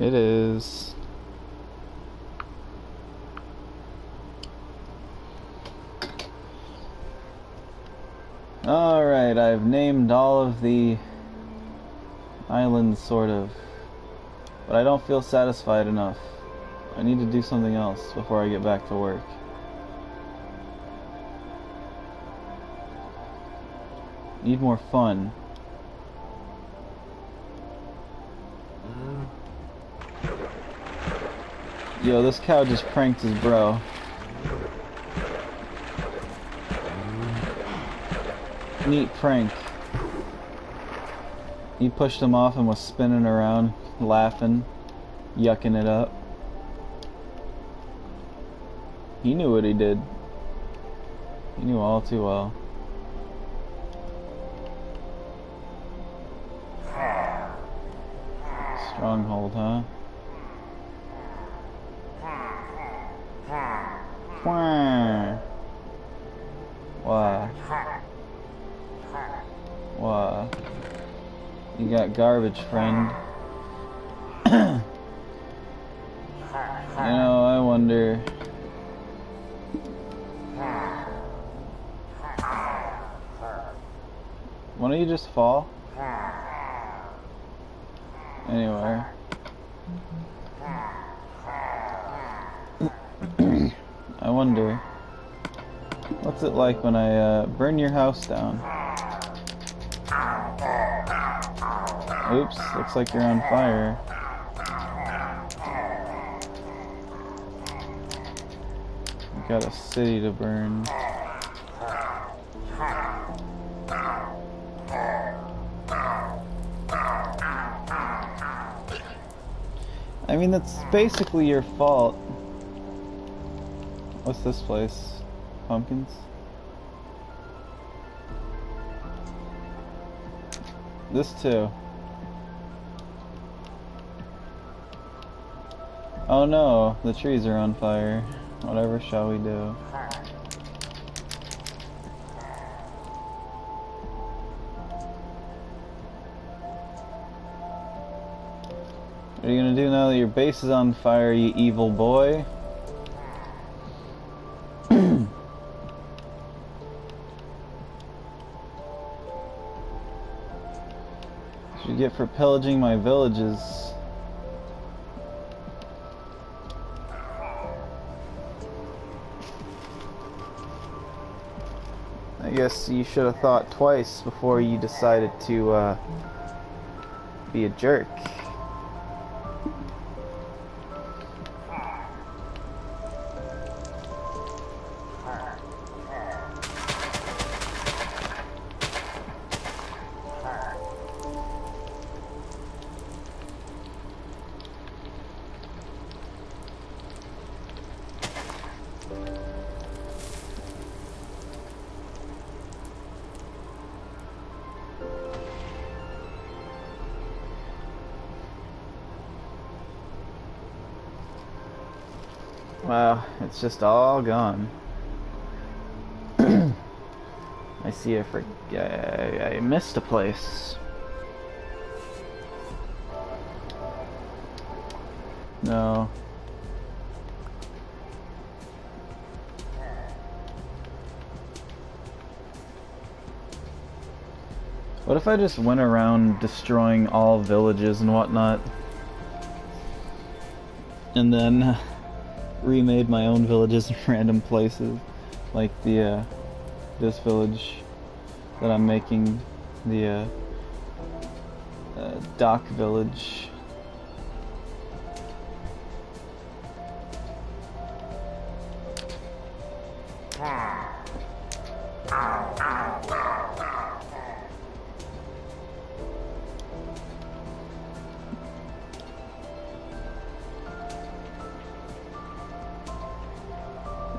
It is. Alright, I've named all of the islands, sort of. But I don't feel satisfied enough. I need to do something else before I get back to work. Need more fun. Yo, this cow just pranked his bro. Neat prank. He pushed him off and was spinning around, laughing, yucking it up. He knew what he did. He knew all too well. Stronghold, huh? Why? Why? You got garbage, friend. You know, I wonder. Why don't you just fall? Anyway. I wonder. What's it like when I burn your house down? Oops, looks like you're on fire. We got a city to burn. I mean, that's basically your fault. What's this place? Pumpkins? This too. Oh no, the trees are on fire. Whatever shall we do? What are you gonna do now that your base is on fire, you evil boy? What you get for pillaging my villages? I guess you should have thought twice before you decided to be a jerk. Wow, it's just all gone. I see. I missed a place. No. What if I just went around destroying all villages and whatnot, and then remade my own villages in random places, like the this village that I'm making, the dock village.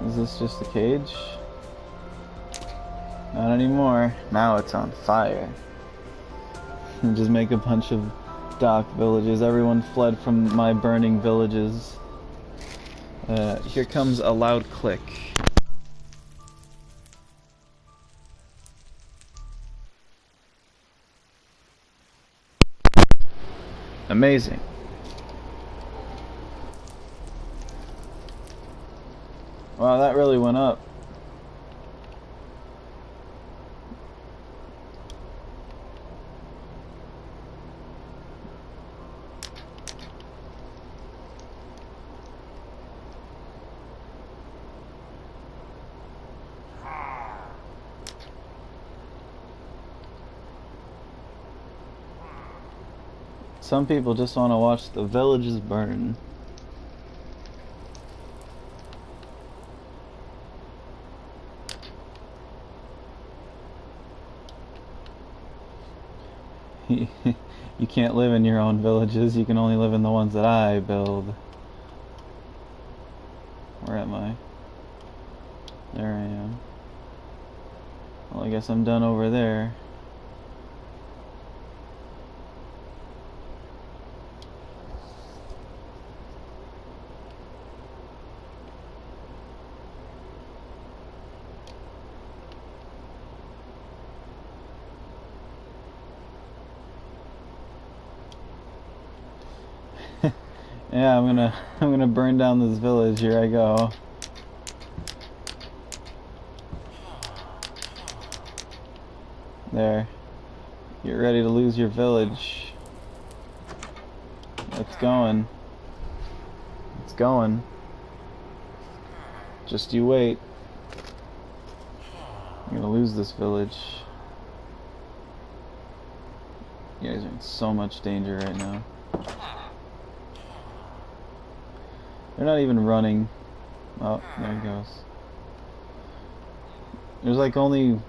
Is this just a cage? Not anymore. Now it's on fire. And just make a bunch of dock villages. Everyone fled from my burning villages. Here comes a loud click. Amazing. Wow, that really went up. Some people just want to watch the villages burn. You can't live in your own villages, you can only live in the ones that I build. Where am I? There I am. Well, I guess I'm done over there. Yeah, I'm gonna burn down this village. Here I go. There. Get ready to lose your village. It's going. It's going. Just you wait. I'm gonna lose this village. You guys are in so much danger right now. They're not even running. Oh, there he goes. There's like only...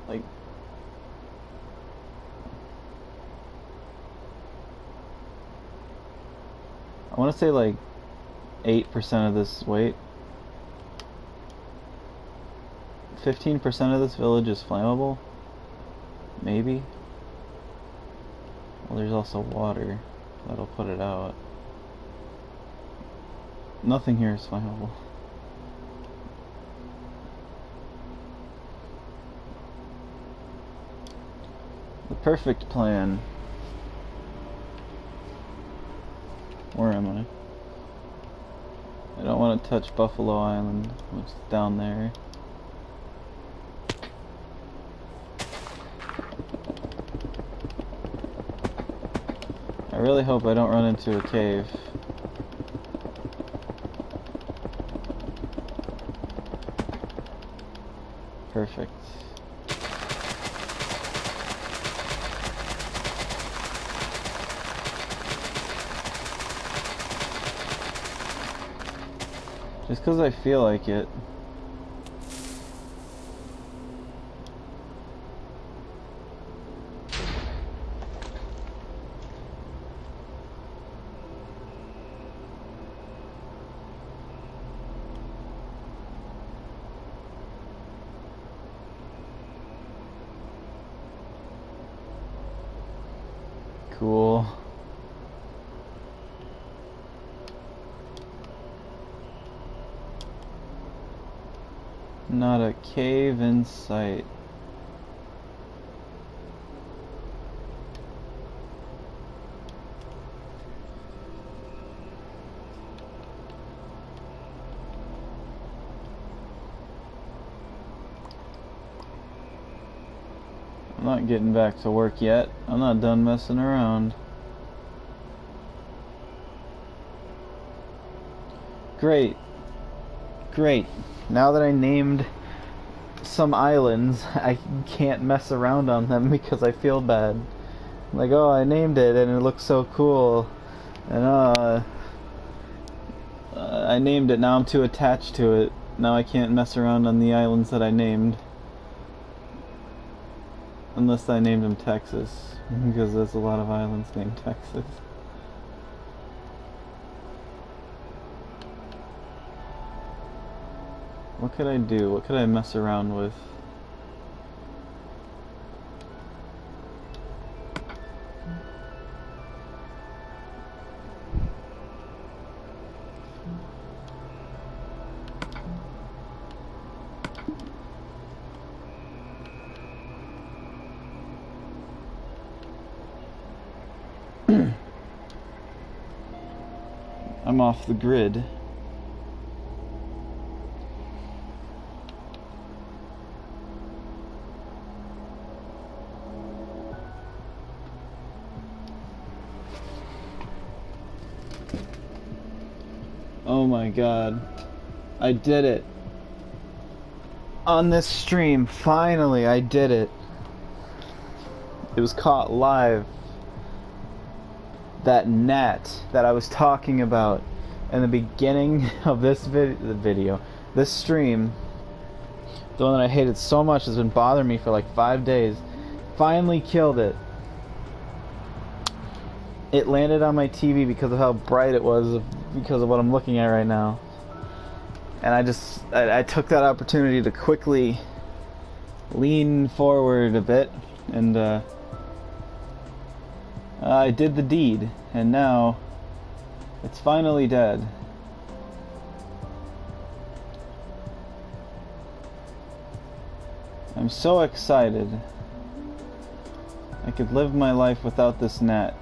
like... I want to say like 8% of this weight. 15% of this village is flammable? Maybe? Well, there's also water. That'll put it out. Nothing here is flammable. The perfect plan. Where am I? I don't want to touch Buffalo Island, which is down there. I really hope I don't run into a cave. Perfect. Just 'cause I feel like it. Cool. Not a cave in sight. I'm not getting back to work yet. I'm not done messing around. Great. Great. Now that I named some islands, I can't mess around on them because I feel bad. Like, oh, I named it and it looks so cool. And I named it, now I'm too attached to it. Now I can't mess around on the islands that I named. Unless I named them Texas, because there's a lot of islands named Texas. What could I do? What could I mess around with? I'm off the grid. Oh my god. I did it. On this stream, finally I did it. It was caught live. That gnat that I was talking about in the beginning of this this stream, the one that I hated so much has been bothering me for like 5 days, finally killed it. It landed on my TV because of how bright it was, because of what I'm looking at right now. And I took that opportunity to quickly lean forward a bit, and I did the deed, and now it's finally dead. I'm so excited. I could live my life without this gnat.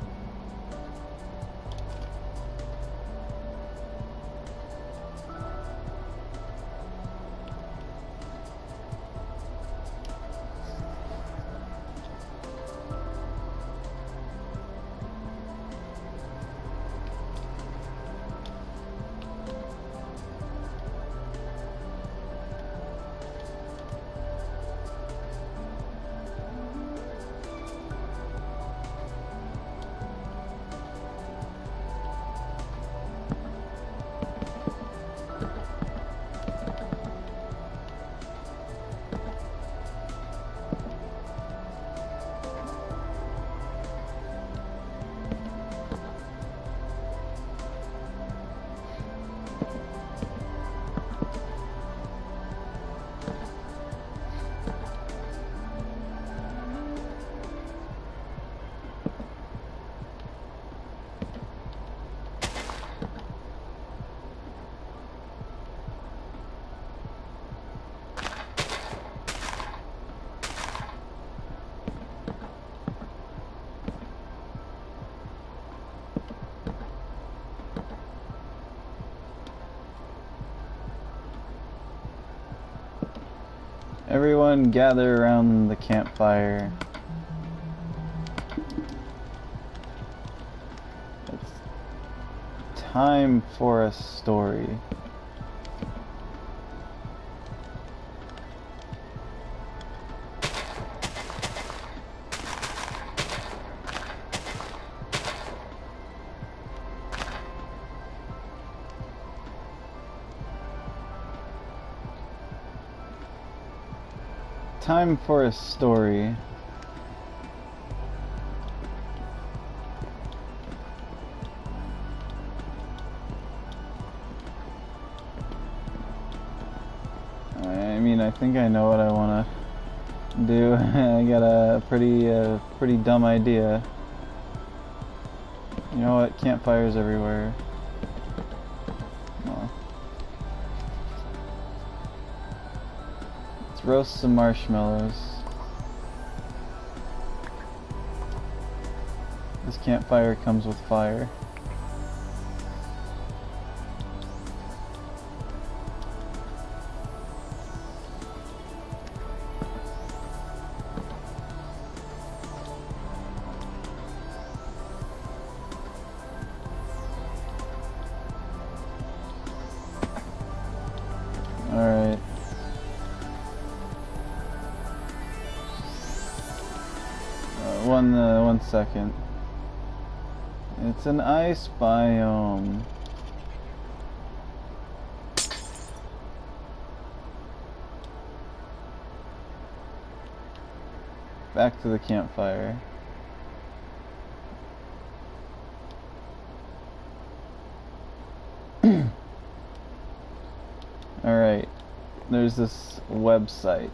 Everyone gather around the campfire. It's time for a story. Time for a story. I mean, I think I know what I want to do. I got a pretty dumb idea. You know what? Campfires everywhere. roast some marshmallows. This campfire comes with fire. Alright. One second. It's an ice biome. Back to the campfire. Alright, there's this website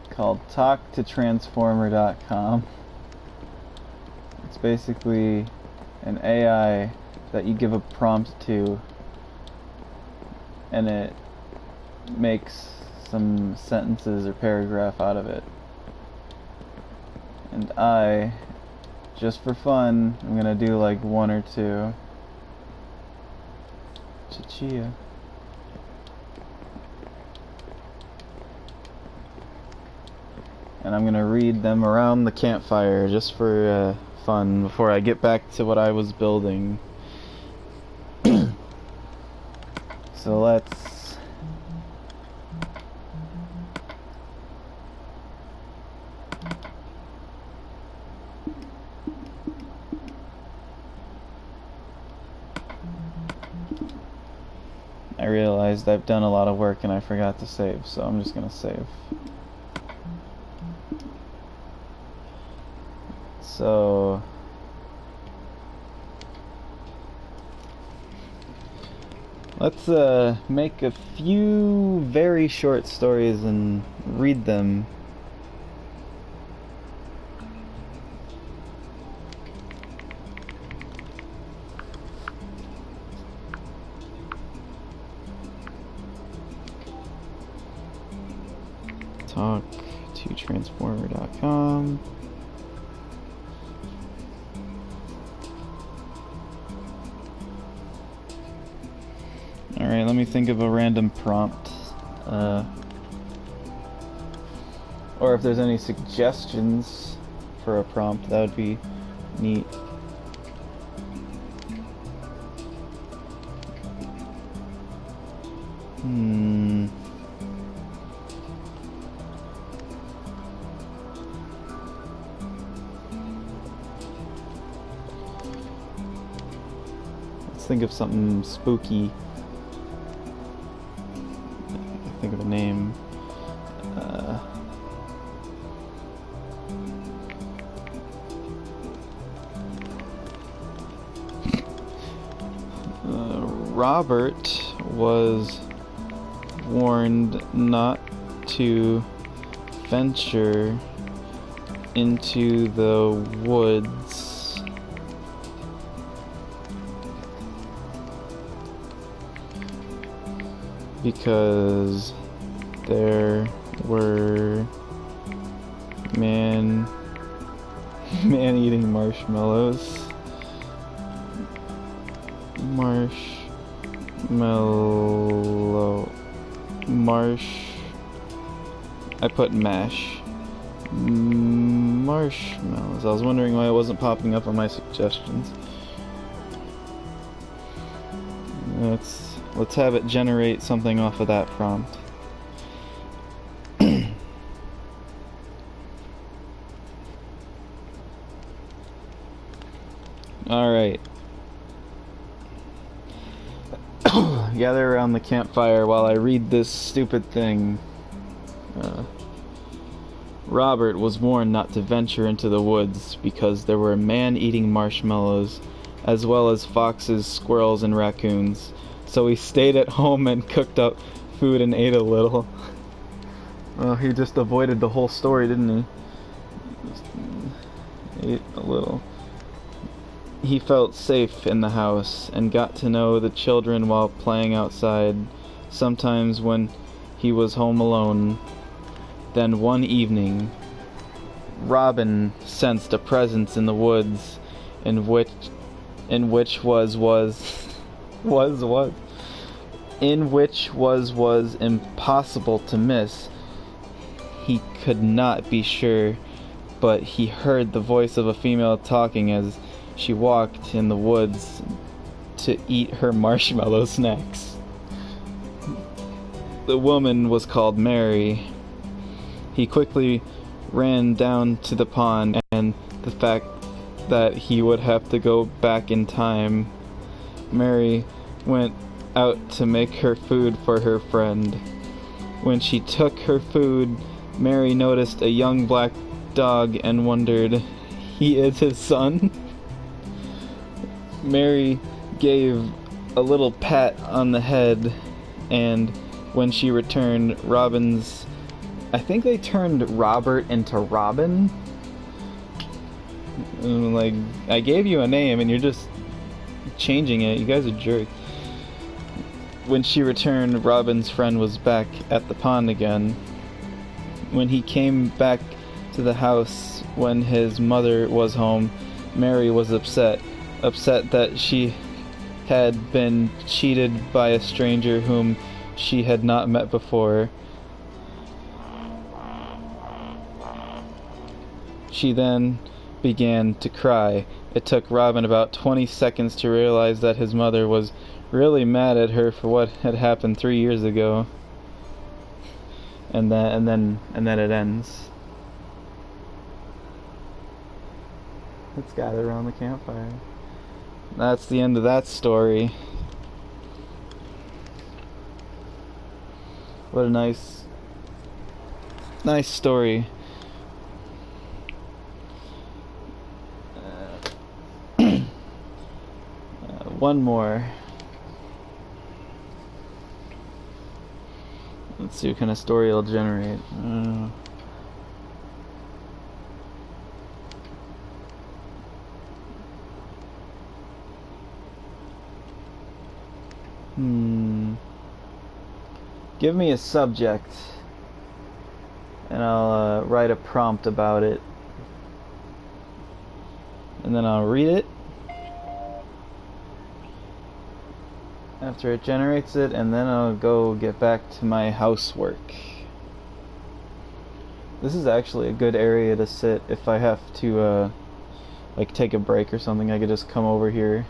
called talktotransformer.com. It's basically an AI that you give a prompt to, and it makes some sentences or paragraph out of it. And I, just for fun, I'm gonna do like one or two. Cha-chia. And I'm gonna read them around the campfire just for fun before I get back to what I was building. So let's I realized I've done a lot of work and I forgot to save, so I'm just gonna save. So let's make a few very short stories and read them. Talk to transformer.com. Alright, let me think of a random prompt. Or if there's any suggestions for a prompt, that would be neat. Let's think of something spooky. Think of a name. Robert was warned not to venture into the woods because there were man-eating marshmallows. I put mash. Marshmallows. I was wondering why it wasn't popping up on my suggestions. Let's have it generate something off of that prompt. Alright. Gather around the campfire while I read this stupid thing. Robert was warned not to venture into the woods because there were man-eating marshmallows, as well as foxes, squirrels, and raccoons. So he stayed at home and cooked up food and ate a little. Well, he just avoided the whole story, didn't he? Just ate a little. He felt safe in the house and got to know the children while playing outside. Sometimes when he was home alone. Then one evening, Robin sensed a presence in the woods, in which was impossible to miss. He could not be sure, but he heard the voice of a female talking as she walked in the woods to eat her marshmallow snacks. The woman was called Mary. He quickly ran down to the pond, and the fact that he would have to go back in time. Mary went out to make her food for her friend. When she took her food, Mary noticed a young black dog and wondered, "He is his son?" Mary gave a little pat on the head, and when she returned, I think they turned Robert into Robin. Like, I gave you a name and you're just changing it. You guys are jerks. When she returned, Robin's friend was back at the pond again. When he came back to the house when his mother was home, Mary was upset that she had been cheated by a stranger whom she had not met before. She then began to cry. It took Robin about 20 seconds to realize that his mother was really mad at her for what had happened 3 years ago. And then it ends. Let's gather around the campfire. That's the end of that story. What a nice story. One more. Let's see what kind of story it'll generate. Give me a subject, and I'll write a prompt about it, and then I'll read it after it generates it, and then I'll go get back to my housework. This is actually a good area to sit if I have to like take a break or something. I could just come over here.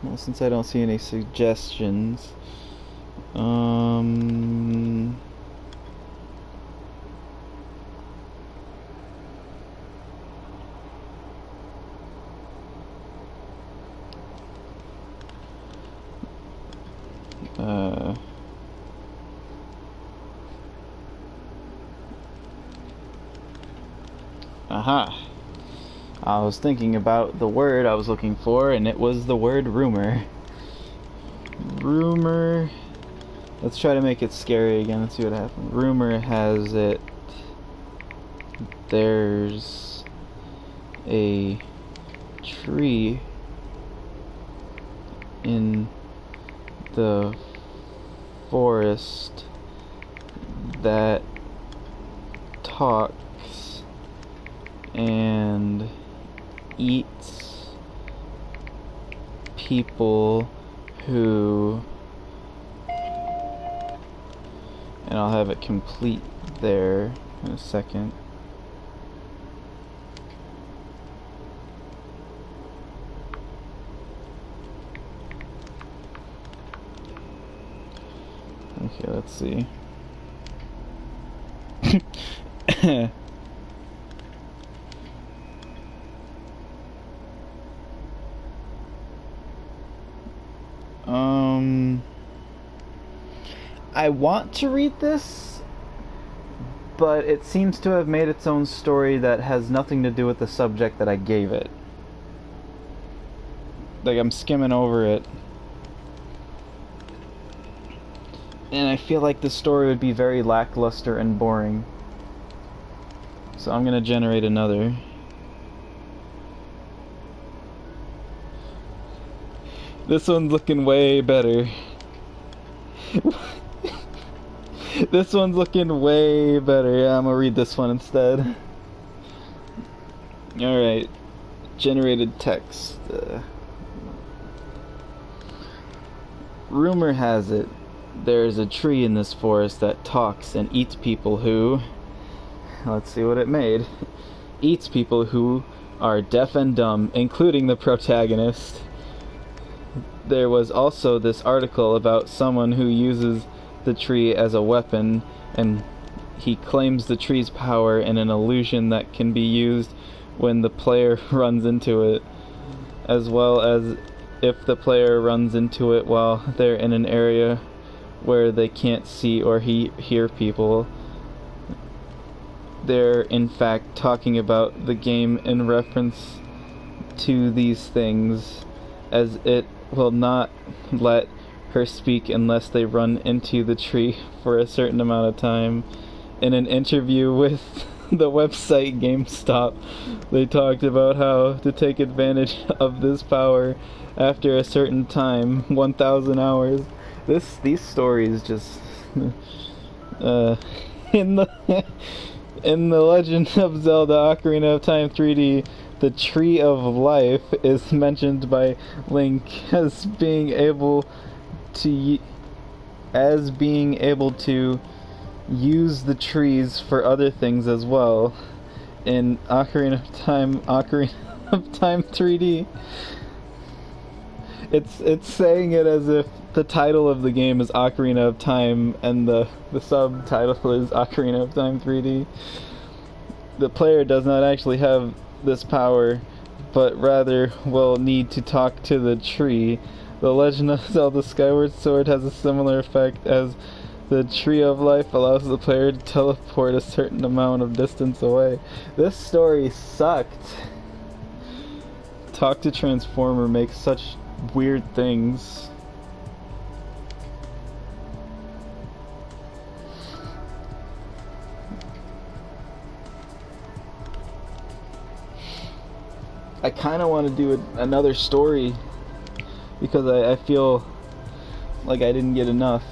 Well, since I don't see any suggestions, aha. I was thinking about the word I was looking for, and it was the word rumor. Rumor. Let's try to make it scary again. Let's see what happens. Rumor has it there's a tree in the forest that talks and eats people who, and I'll have it complete there in a second. Okay, let's see. I want to read this, but it seems to have made its own story that has nothing to do with the subject that I gave it. Like, I'm skimming over it, and I feel like the story would be very lackluster and boring. So I'm gonna generate another. This one's looking way better. This one's looking way better. Yeah, I'm gonna read this one instead. Alright. Generated text. Rumor has it, there is a tree in this forest that talks and eats people who... Let's see what it made. Eats people who are deaf and dumb, including the protagonist. There was also this article about someone who uses the tree as a weapon, and he claims the tree's power in an illusion that can be used when the player runs into it, as well as if the player runs into it while they're in an area where they can't see or hear people. They're in fact talking about the game in reference to these things, as it will not let her speak unless they run into the tree for a certain amount of time. In an interview with the website GameStop, they talked about how to take advantage of this power after a certain time, 1,000 hours. These stories just in the Legend of Zelda Ocarina of Time 3D, the Tree of Life is mentioned by Link as being able to use the trees for other things as well in Ocarina of Time 3D. It's saying it as if the title of the game is Ocarina of Time and the subtitle is Ocarina of Time 3D. The player does not actually have this power, but rather will need to talk to the tree. The Legend of Zelda Skyward Sword has a similar effect, as the Tree of Life allows the player to teleport a certain amount of distance away. This story sucked. Talk to Transformer makes such weird things. I kind of want to do another story because I feel like I didn't get enough.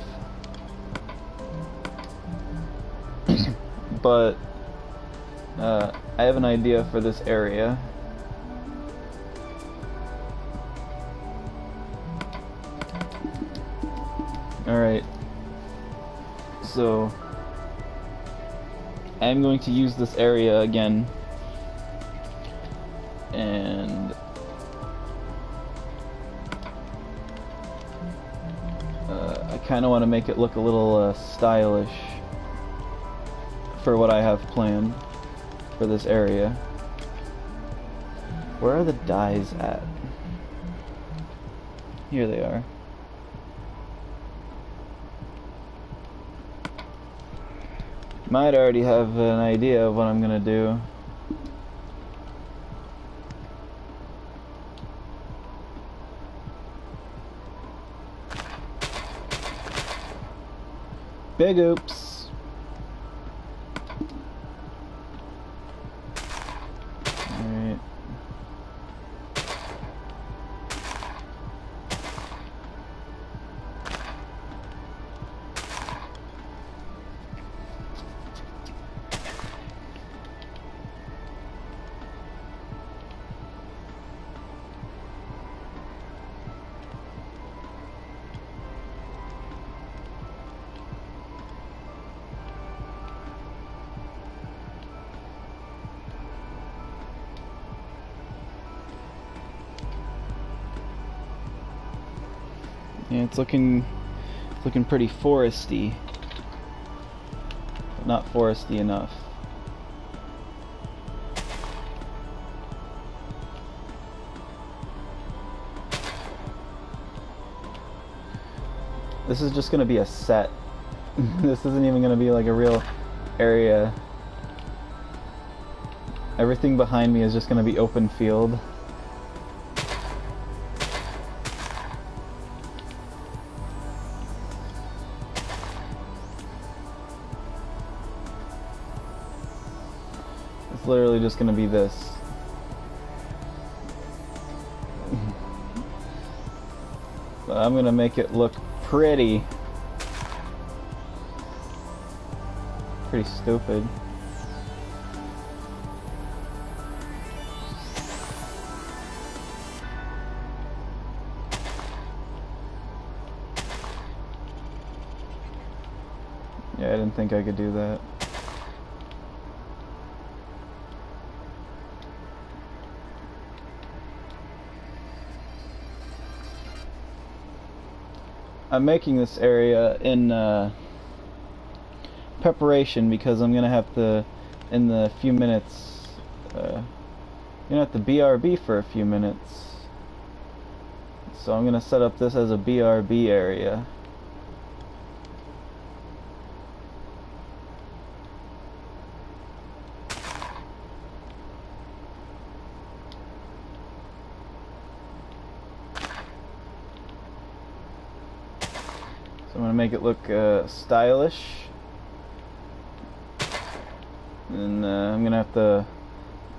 But I have an idea for this area. Alright, so I'm going to use this area again, and I kind of want to make it look a little stylish for what I have planned for this area. Where are the dyes at? Here they are. Might already have an idea of what I'm gonna do. Big oops. Alright. Yeah, it's looking pretty foresty, but not foresty enough. This is just gonna be a set. This isn't even gonna be like a real area. Everything behind me is just gonna be open field. It's literally just gonna be this. But I'm gonna make it look pretty. Pretty stupid. Yeah, I didn't think I could do that. I'm making this area in preparation because I'm gonna have to, in the few minutes, gonna have to BRB for a few minutes. So I'm gonna set up this as a BRB area. I'm gonna make it look stylish, and I'm gonna have to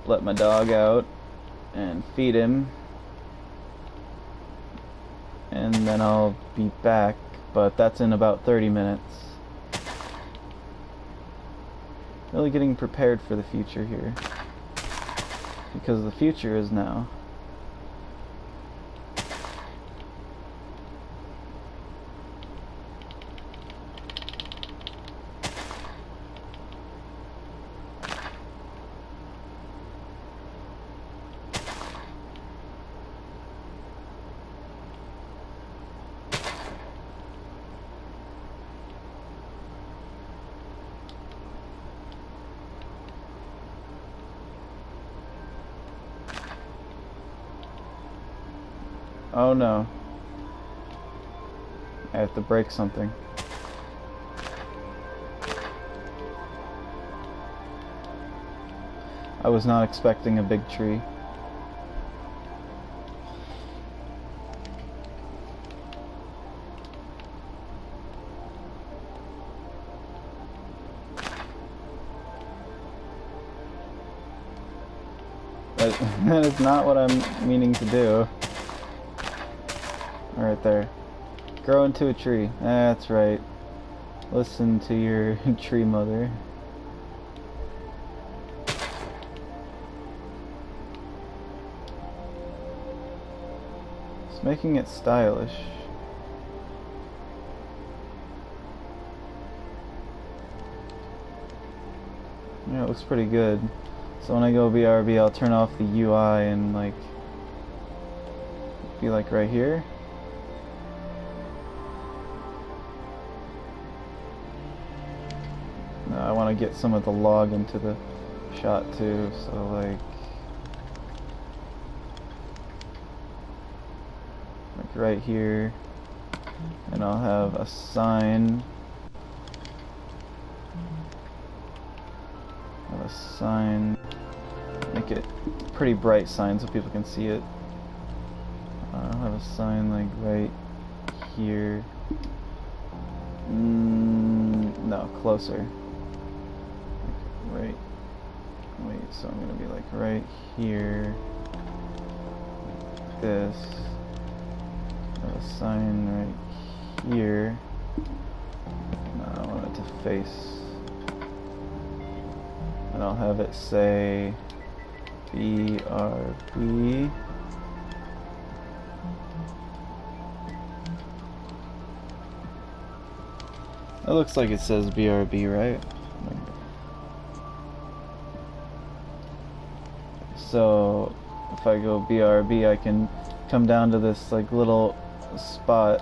let my dog out and feed him, and then I'll be back, but that's in about 30 minutes. Really getting prepared for the future here, because the future is now. Oh no. I have to break something. I was not expecting a big tree. That is not what I'm meaning to do. Right there. Grow into a tree. That's right. Listen to your tree mother. It's making it stylish. Yeah, it looks pretty good. So when I go BRB, I'll turn off the UI and like be like right here. I want to get some of the log into the shot too, so like right here, and I'll have a sign. Make it a pretty bright sign so people can see it. I'll have a sign like right here. No, closer. Right. Wait, so I'm gonna be like right here. Like this. Have a sign right here. No, I want it to face. And I'll have it say BRB. That looks like it says BRB, right? So if I go BRB, I can come down to this like little spot.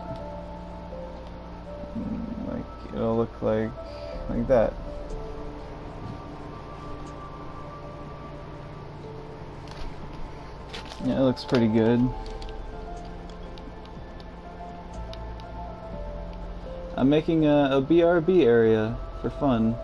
Like it'll look like that. Yeah, it looks pretty good. I'm making a BRB area for fun.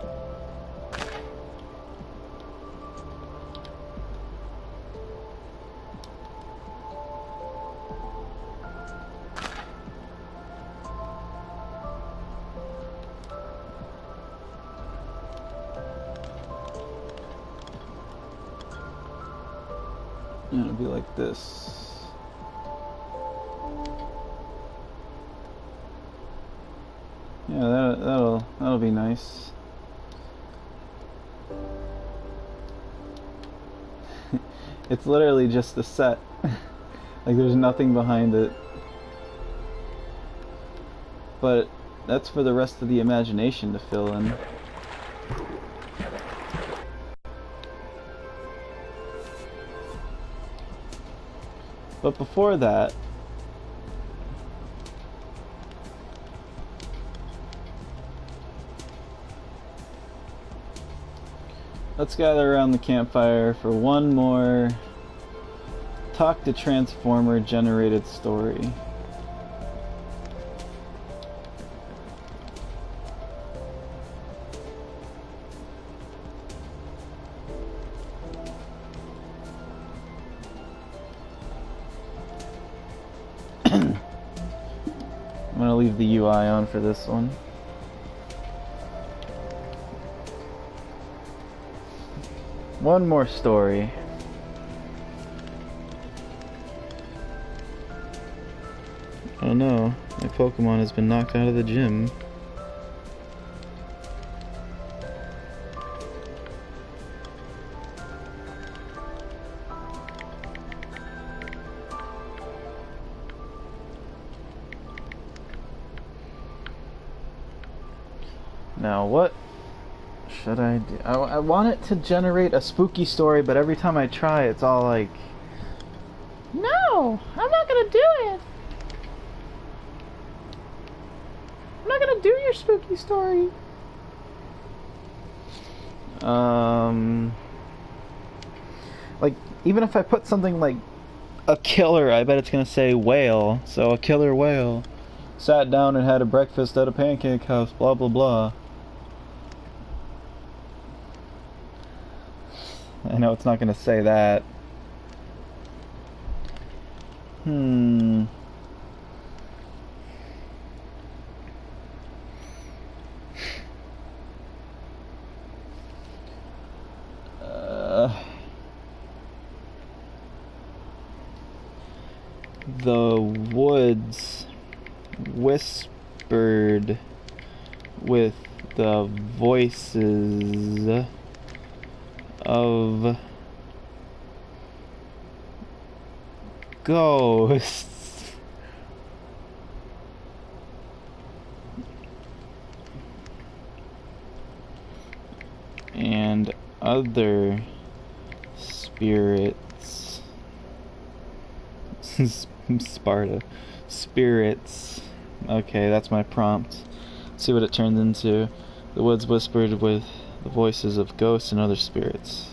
And it'll be like this. Yeah, that'll be nice. It's literally just the set. Like there's nothing behind it. But that's for the rest of the imagination to fill in. But before that, let's gather around the campfire for one more Talk to Transformer generated story. I'm gonna leave the UI on for this one. One more story. Oh no, my Pokemon has been knocked out of the gym. Now what should I do? I want it to generate a spooky story, but every time I try, it's all like, no, I'm not gonna do it. I'm not gonna do your spooky story. Like, even if I put something like a killer, I bet it's gonna say whale. So a killer whale sat down and had a breakfast at a pancake house, blah blah blah. I know it's not gonna say that. The woods whispered with the voices of ghosts. And other spirits. Sparta. Spirits. Okay, that's my prompt. See what it turns into. The woods whispered with the voices of ghosts and other spirits.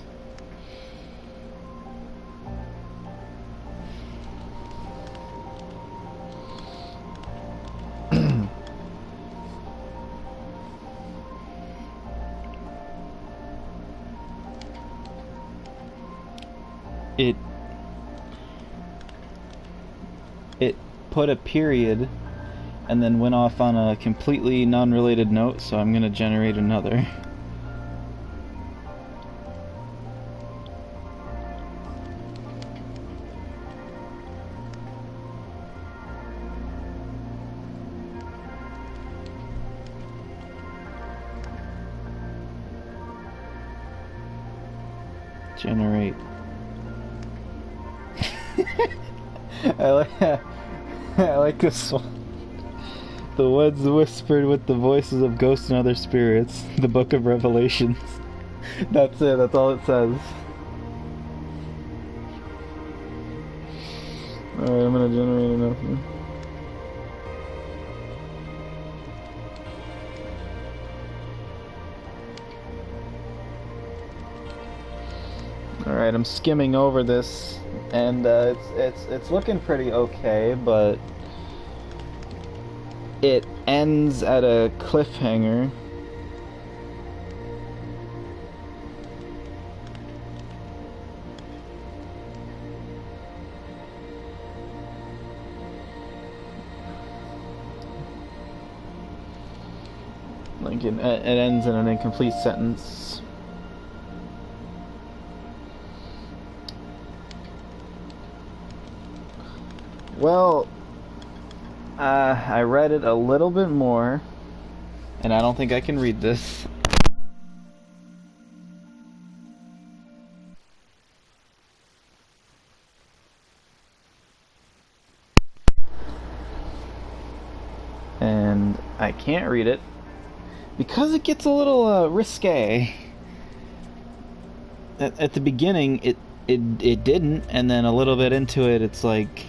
It put a period and then went off on a completely non-related note, so I'm gonna generate another. Generate. I like this one. The woods whispered with the voices of ghosts and other spirits. The Book of Revelations. That's it, that's all it says. Alright, I'm gonna generate another one. Alright, I'm skimming over this, and it's looking pretty okay, but it ends at a cliffhanger. Like it ends in an incomplete sentence. Well, I read it a little bit more, and I don't think I can read this. And I can't read it because it gets a little risque. At the beginning, it didn't, and then a little bit into it, it's like,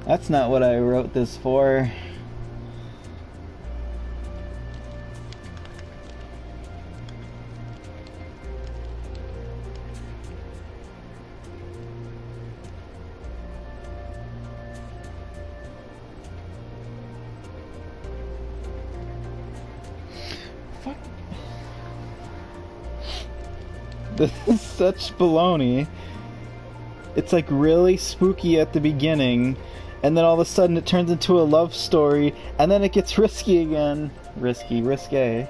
that's not what I wrote this for. Fuck. This is such baloney. It's like really spooky at the beginning, and then all of a sudden it turns into a love story, and then it gets risky again. Risque.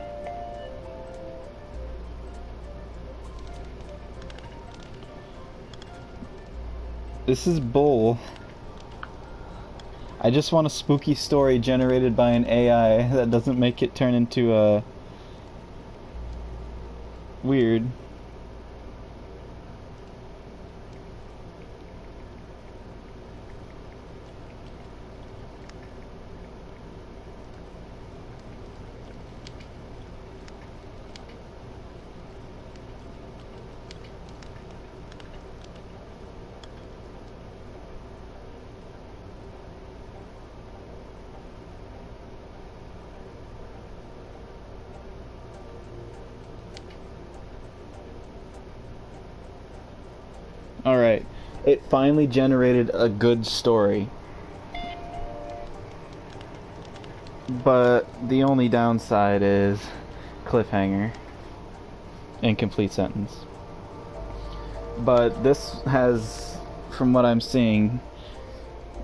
This is bull. I just want a spooky story generated by an AI that doesn't make it turn into a weird. Alright, it finally generated a good story. But the only downside is cliffhanger. Incomplete sentence. But this has, from what I'm seeing,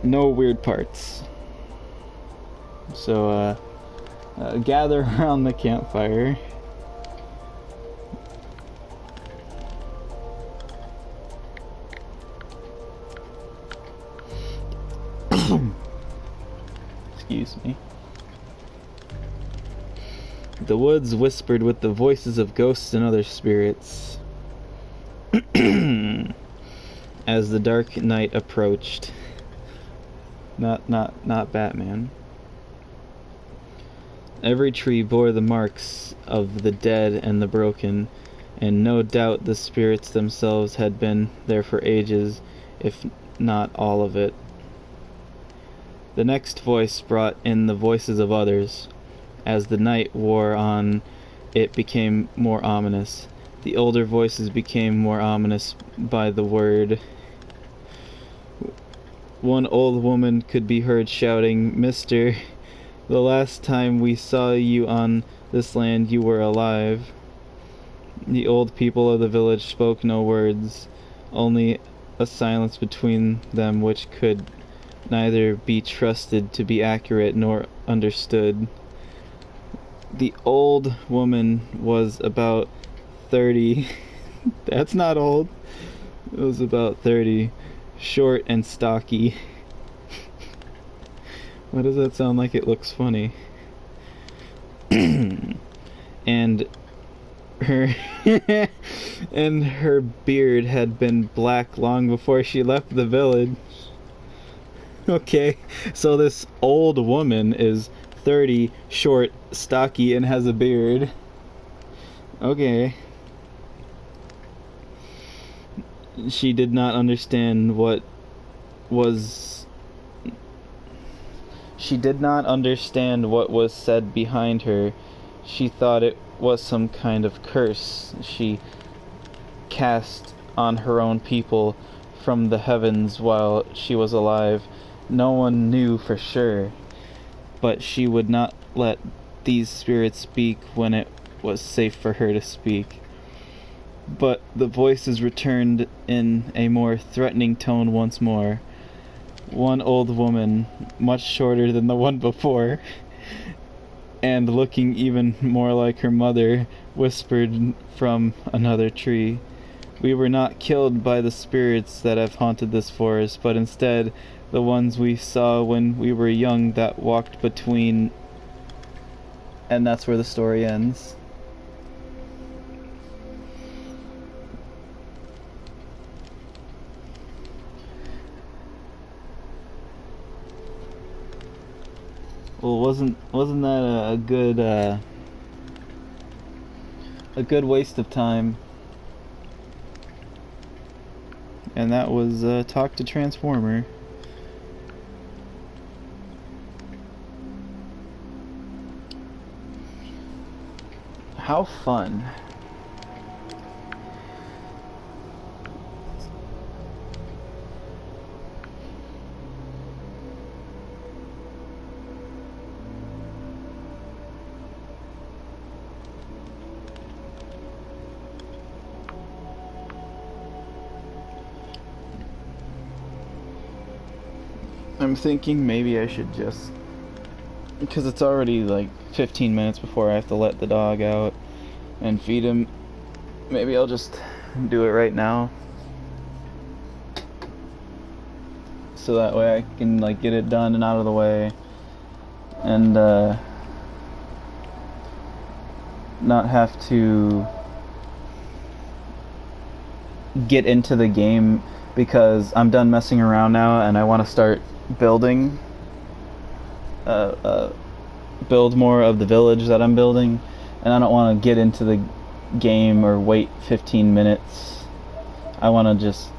no weird parts. So, gather around the campfire. Excuse me. The woods whispered with the voices of ghosts and other spirits. As the dark night approached. Not Batman. Every tree bore the marks of the dead and the broken, and no doubt the spirits themselves had been there for ages, if not all of it. The next voice brought in the voices of others. As the night wore on, it became more ominous. The older voices became more ominous by the word. One old woman could be heard shouting, "Mister, the last time we saw you on this land you were alive." The old people of the village spoke no words, only a silence between them which could neither be trusted to be accurate nor understood. The old woman was about 30. That's not old. It was about 30. Short and stocky. Why does that sound like it looks funny? And her and her beard had been black long before she left the village. Okay, so this old woman is 30, short, stocky, and has a beard. Okay. She did not understand what was... She did not understand what was said behind her. She thought it was some kind of curse she cast on her own people from the heavens while she was alive. No one knew for sure, but she would not let these spirits speak when it was safe for her to speak. But the voices returned in a more threatening tone once more. One old woman, much shorter than the one before, and looking even more like her mother, whispered from another tree, We were not killed by the spirits that have haunted this forest, but instead the ones we saw when we were young that walked between... And that's where the story ends. Well, wasn't that a good waste of time? And that was Talk to Transformer. How fun. I'm thinking maybe I should just, because it's already like 15 minutes before I have to let the dog out and feed him, maybe I'll just do it right now, so that way I can like get it done and out of the way, and not have to get into the game, because I'm done messing around now and I want to start building, build more of the village that I'm building, and I don't want to get into the game or wait 15 minutes. I want to just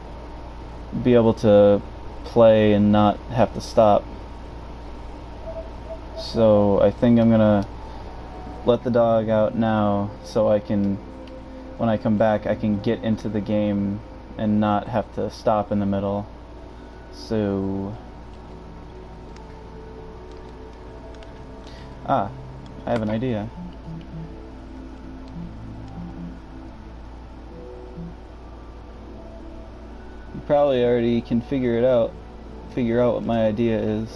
be able to play and not have to stop. So I think I'm gonna let the dog out now, so I can, when I come back, I can get into the game and not have to stop in the middle. So I have an idea. You probably already can figure out what my idea is.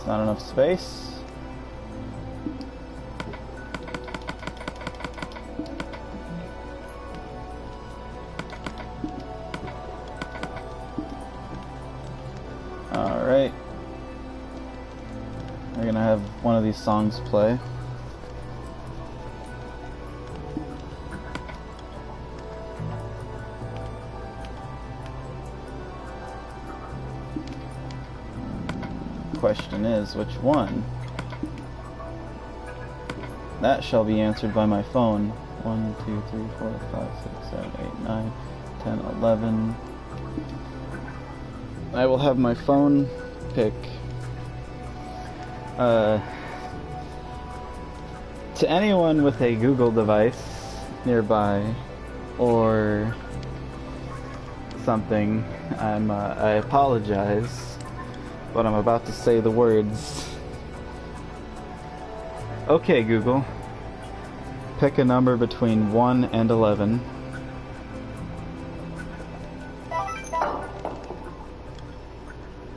Not enough space. Alright. We're gonna have one of these songs play. Question is, which one? That shall be answered by my phone. 1, 2, 3, 4, 5, 6, 7, 8, 9, 10, 11. I will have my phone pick. To anyone with a Google device nearby or something, I apologize. But I'm about to say the words. Okay, Google. Pick a number between 1 and 11.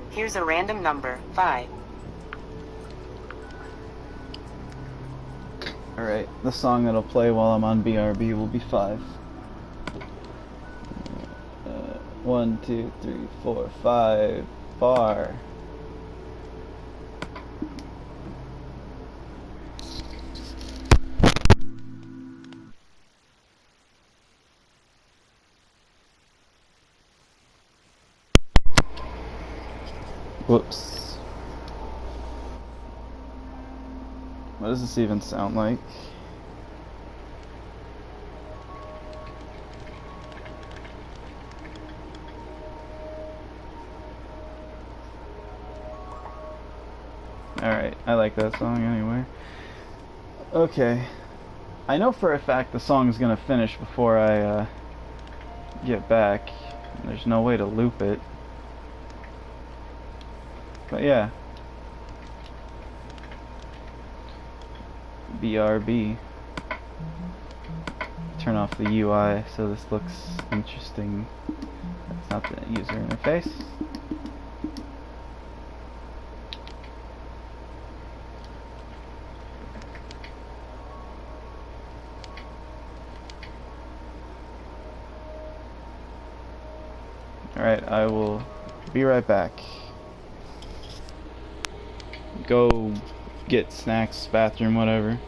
Here's a random number, 5. Alright, the song that'll play while I'm on BRB will be 5. 1, 2, 3, 4, 5. Bar. Whoops. What does this even sound like? Alright, I like that song anyway. Okay. I know for a fact the song's gonna finish before I get back. There's no way to loop it. But yeah. BRB. Turn off the UI so this looks interesting. That's not the user interface. Alright, I will be right back. Go get snacks, bathroom, whatever.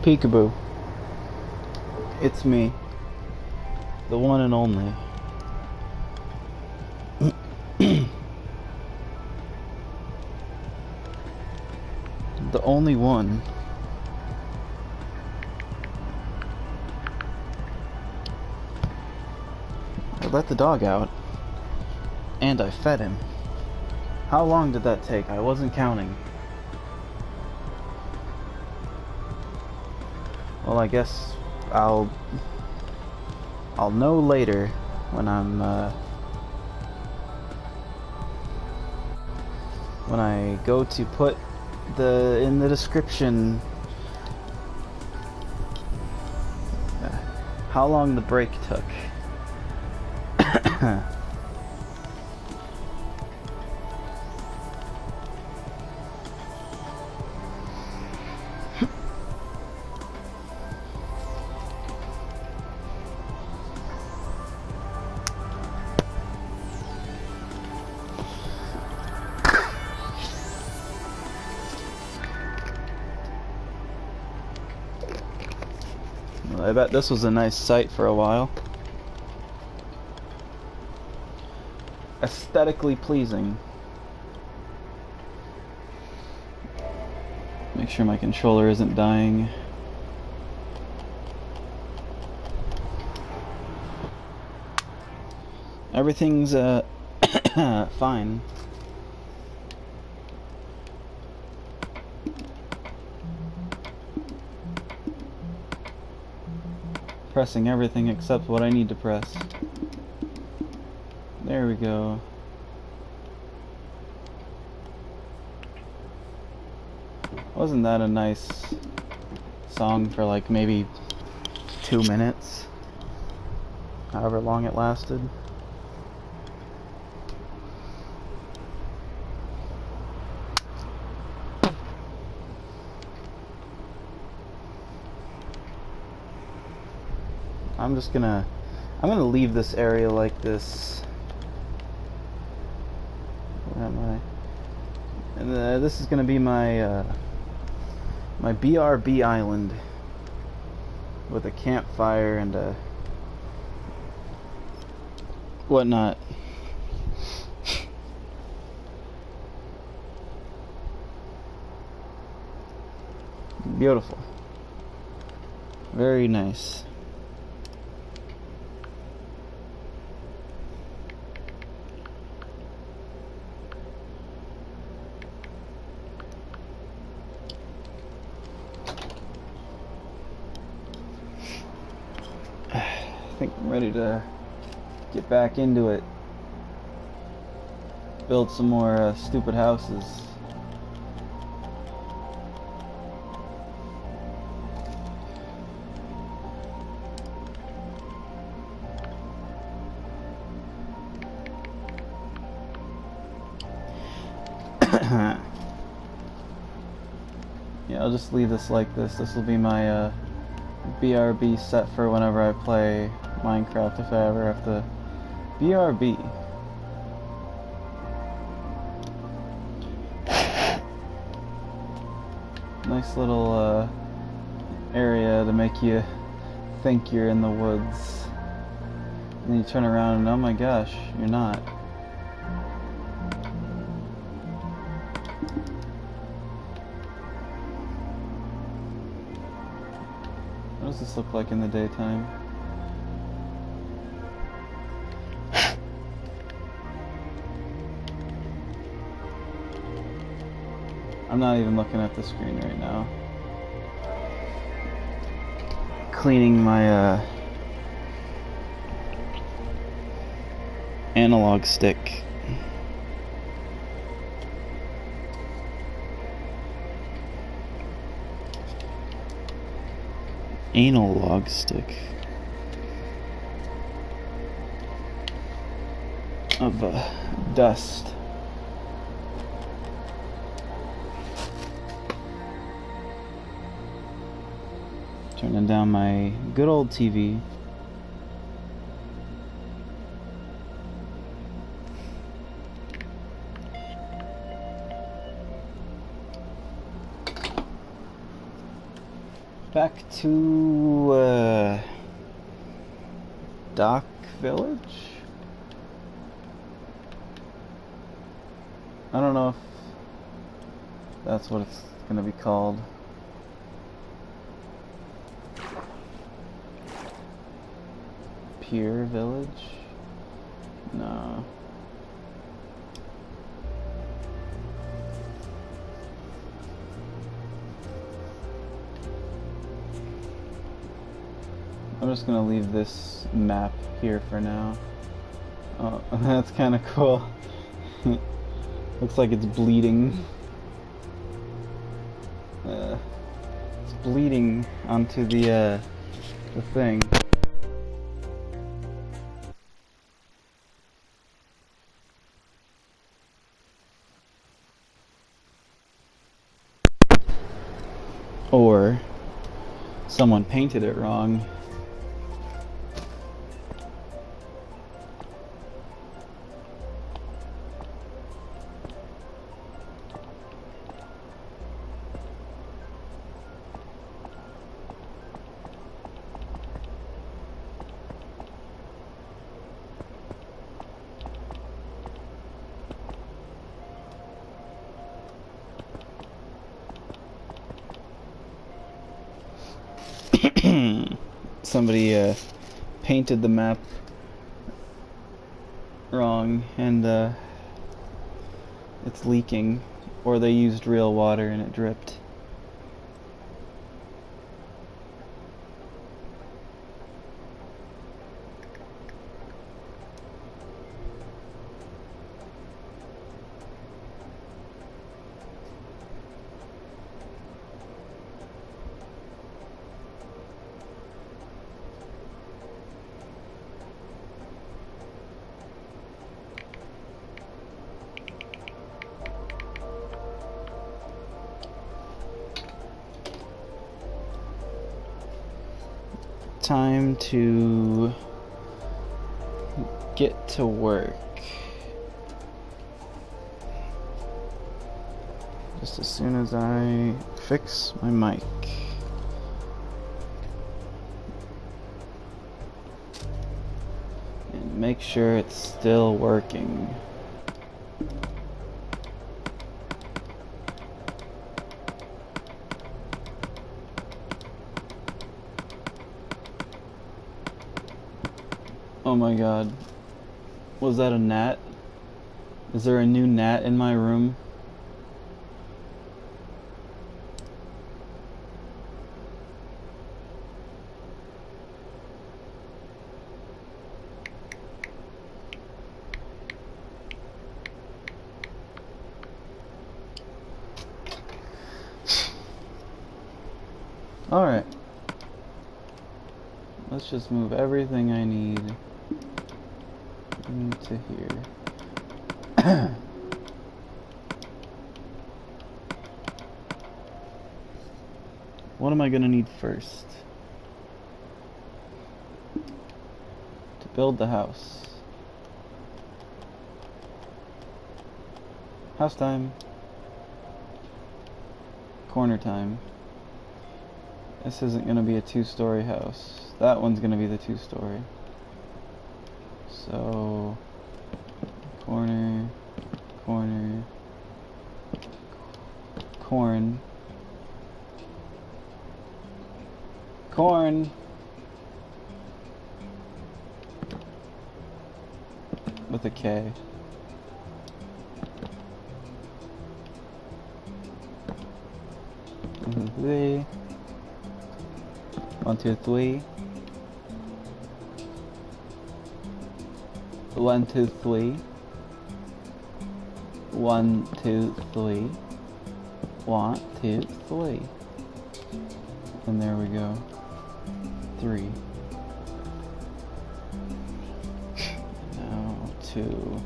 Peekaboo. It's me. The one and only. The only one. I let the dog out. And I fed him. How long did that take? I wasn't counting. Well, I guess I'll know later when when I go to put in the description how long the break took. I bet this was a nice sight for a while. Aesthetically pleasing. Make sure my controller isn't dying. Everything's fine. Pressing everything except what I need to press. There we go. Wasn't that a nice song for like maybe 2 minutes? However long it lasted. I'm gonna leave this area like this. Where am I? And this is gonna be my my BRB island with a campfire and a whatnot. Beautiful. Very nice. I think I'm ready to get back into it. Build some more stupid houses. Yeah, I'll just leave this like this. This will be my BRB set for whenever I play Minecraft, if I ever have to. BRB. Nice little area to make you think you're in the woods. And then you turn around and oh my gosh, you're not. What does this look like in the daytime? I'm not even looking at the screen right now. Cleaning my analog stick. Analog stick of dust. Turning down my good old TV. Back to Dock Village? I don't know if that's what it's gonna be called. Pier Village? No. I'm just gonna leave this map here for now. Oh, that's kind of cool. Looks like it's bleeding. It's bleeding onto the thing. Or someone painted it wrong. Somebody painted the map wrong and it's leaking, or they used real water and it dripped. Time to get to work. Just as soon as I fix my mic. And make sure it's still working. Oh my god. Was that a gnat? Is there a new gnat in my room? Alright. Let's just move everything I need into here. What am I gonna need first? To build the house. House time. Corner time. This isn't gonna be a 2-story house. That one's gonna be the 2-story. So, corner, corner, corn, corn, with a K. Three. 1, 2, 3. 1, 2, 3. 1, 2, 3. 1, 2, 3. And there we go. 3. Now 2.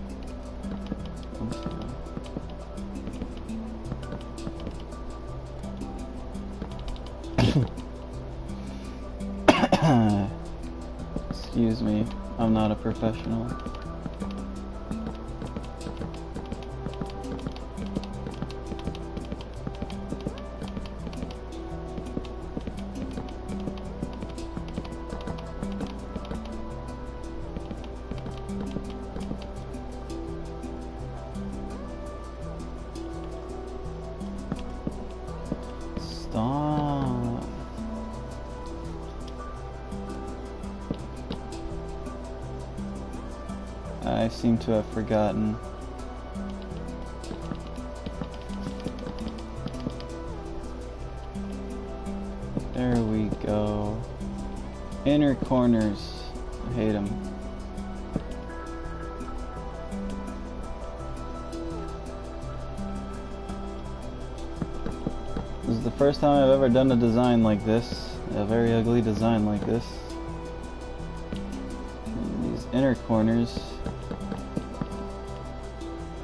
Excuse me, I'm not a professional. Stop. I seem to have forgotten. There we go. Inner corners. I hate them. This is the first time I've ever done a design like this. A very ugly design like this. And these inner corners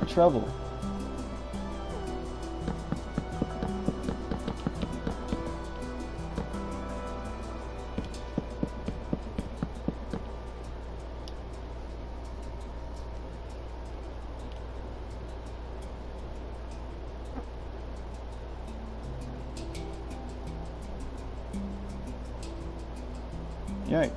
are trouble. Yikes.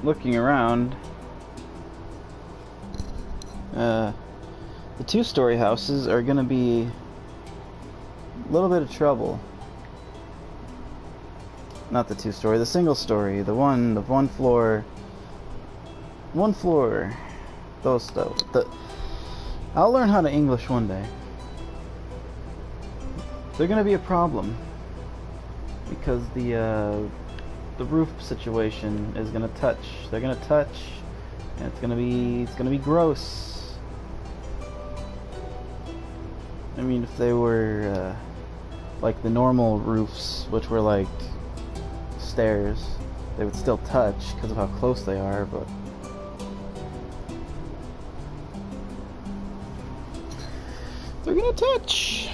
Looking around, the two-story houses are gonna be a little bit of trouble. Not the two-story, the single-story, the one floor, those stuff. I'll learn how to English one day. They're gonna be a problem because the roof situation is gonna touch. They're gonna touch, and it's gonna be gross. I mean, if they were like the normal roofs, which were like stairs, they would still touch because of how close they are, but they're gonna touch.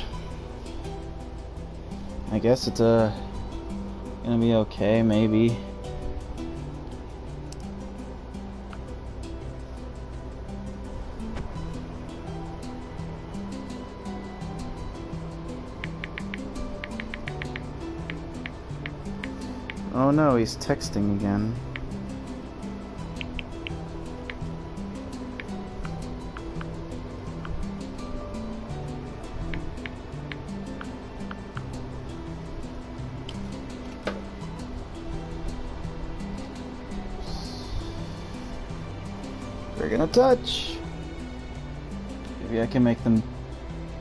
I guess it's gonna be okay, maybe. Oh no, he's texting again. They're gonna touch. Maybe I can make them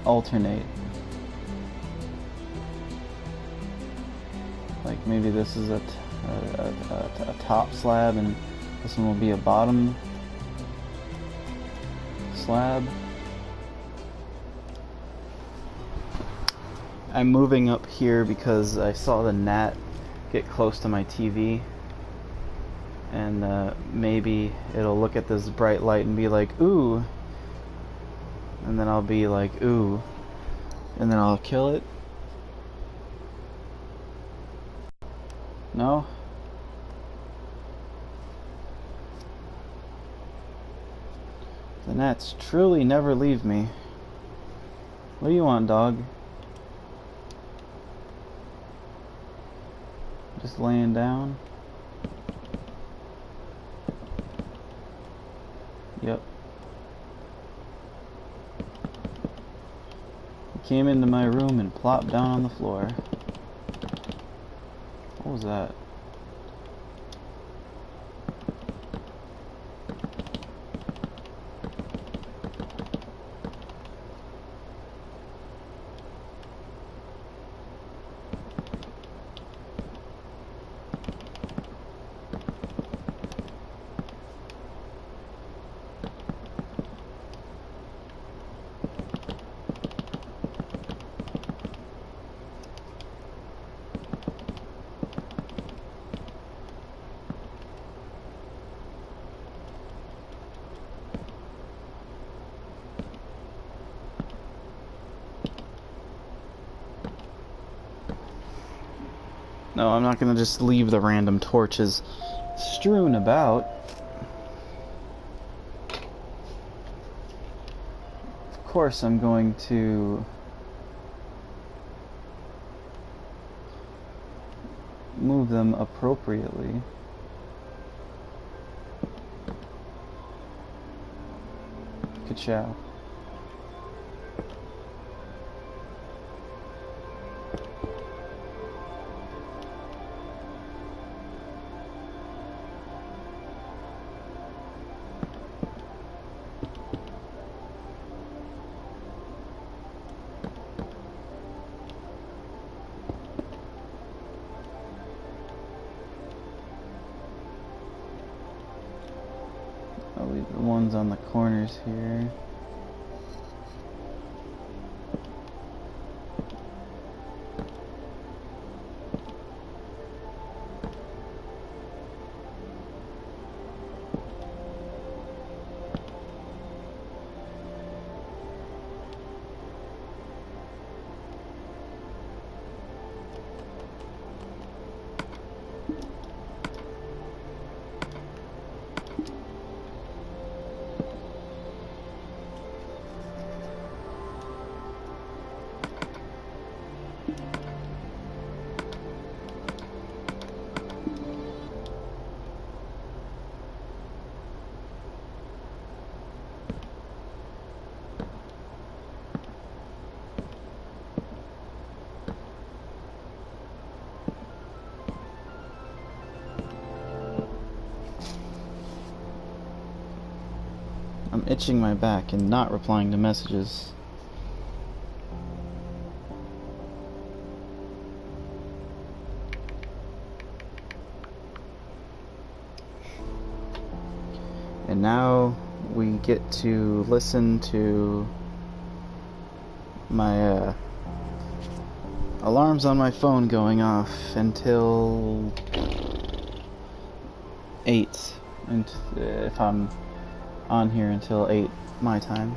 alternate. Like maybe this is a top slab and this one will be a bottom slab. I'm moving up here because I saw the gnat get close to my TV, and maybe it'll look at this bright light and be like, ooh, and then I'll be like, ooh, and then I'll kill it. No? The gnats truly never leave me. What do you want, dog? Just laying down? Yep. He came into my room and plopped down on the floor. What was that? No, I'm not gonna just leave the random torches strewn about. Of course I'm going to move them appropriately. ciao. I'll leave the ones on the corners here. I'm itching my back and not replying to messages. And now we get to listen to my alarms on my phone going off until 8, and if I'm on here until 8 my time.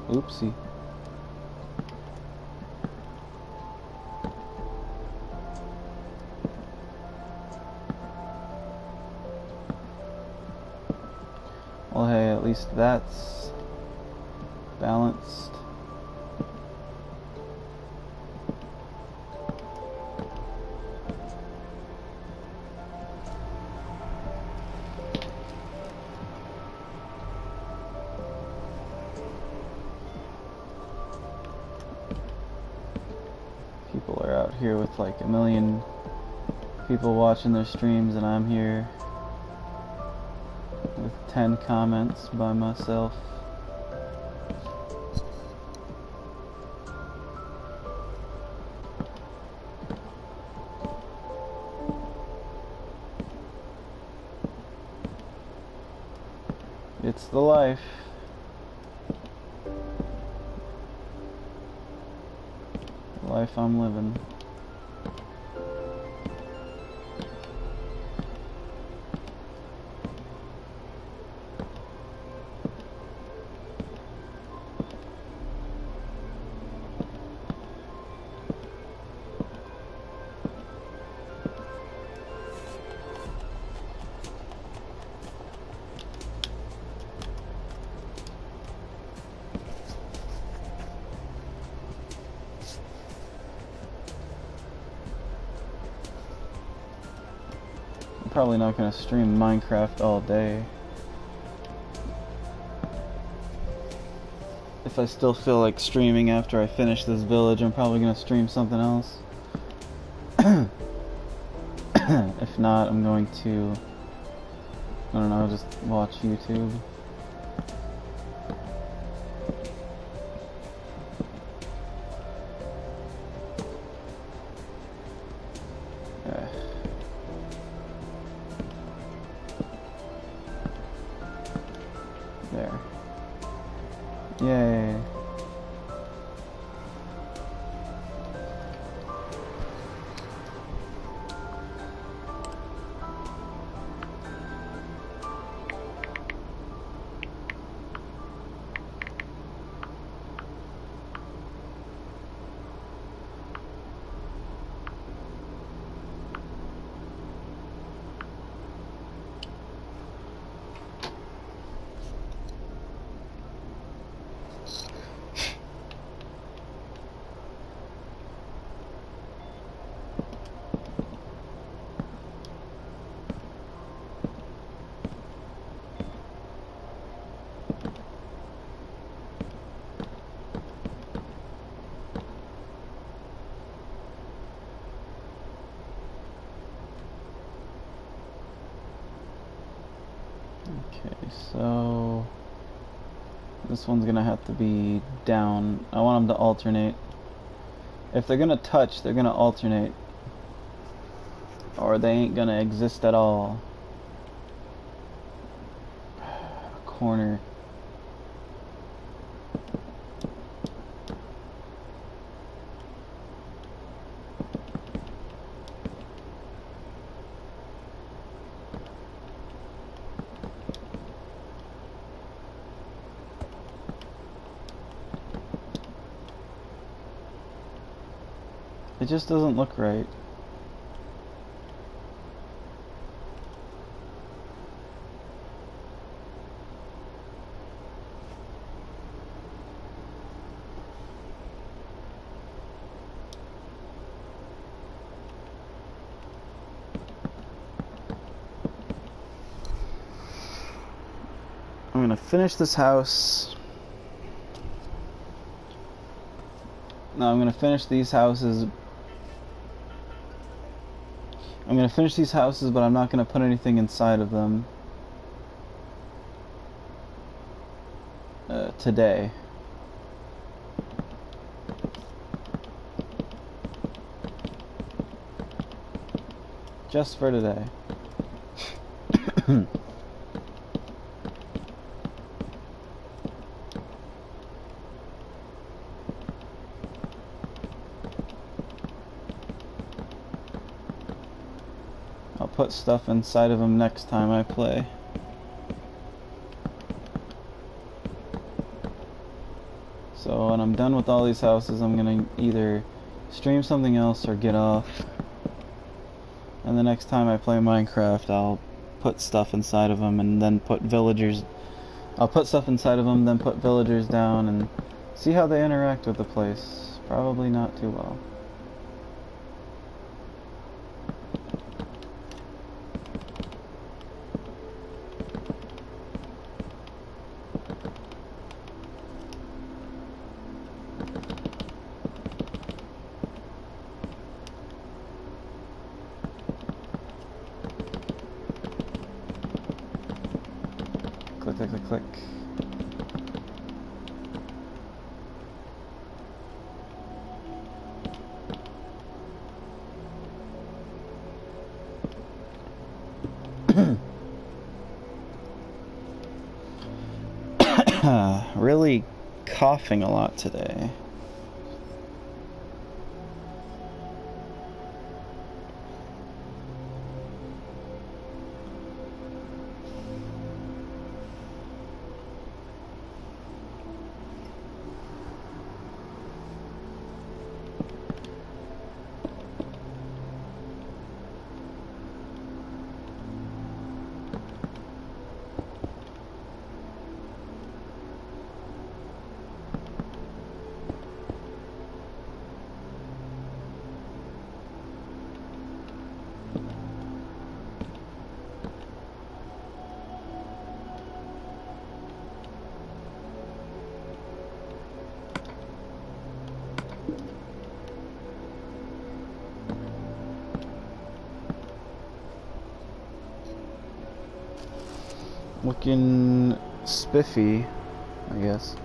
Oopsie. Well, hey, at least that's balanced. People are out here with like a million people watching their streams, and I'm here with 10 comments by myself. It's the life. The life I'm living. Probably not gonna stream Minecraft all day. If I still feel like streaming after I finish this village, I'm probably gonna stream something else. If not, I'm going to, I don't know, just watch YouTube. There. Yay. So this one's gonna have to be down. I want them to alternate. If they're gonna touch, they're gonna alternate, or they ain't gonna exist at all. Corner. It just doesn't look right. I'm gonna finish this house. No, I'm gonna finish these houses. I'm gonna finish these houses, but I'm not gonna put anything inside of them today. Just for today. I'll put stuff inside of them next time I play. So when I'm done with all these houses, I'm gonna either stream something else or get off. And the next time I play Minecraft, I'll put stuff inside of them and then put villagers. I'll put stuff inside of them, then put villagers down and see how they interact with the place. Probably not too well. Click, click, click, click. Really coughing a lot today. Looking spiffy, I guess.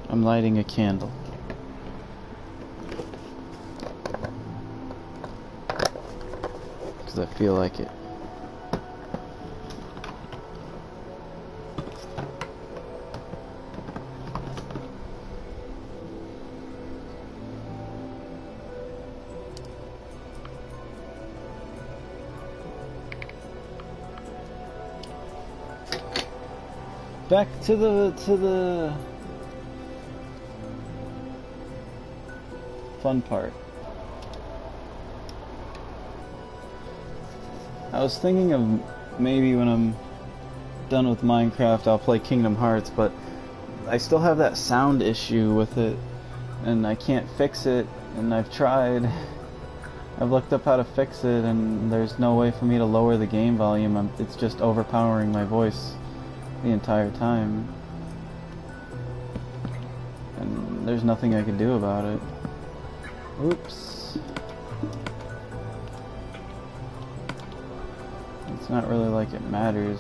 I'm lighting a candle. Because I feel like it. Back to the fun part. I was thinking of maybe when I'm done with Minecraft I'll play Kingdom Hearts, but I still have that sound issue with it and I can't fix it, and I've tried. I've looked up how to fix it, and there's no way for me to lower the game volume. It's just overpowering my voice the entire time. And there's nothing I can do about it. Oops. It's not really like it matters.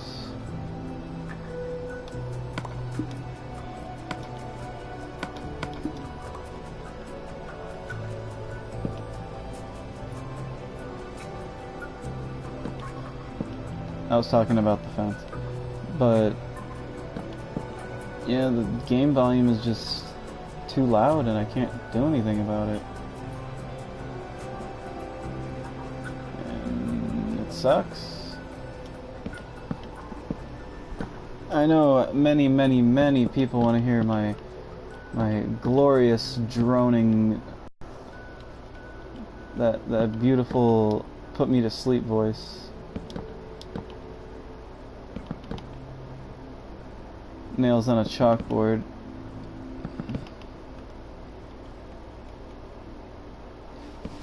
I was talking about the fence. But yeah, the game volume is just too loud and I can't do anything about it. And it sucks. I know many people want to hear my glorious droning, that beautiful put me to sleep voice. Nails on a chalkboard.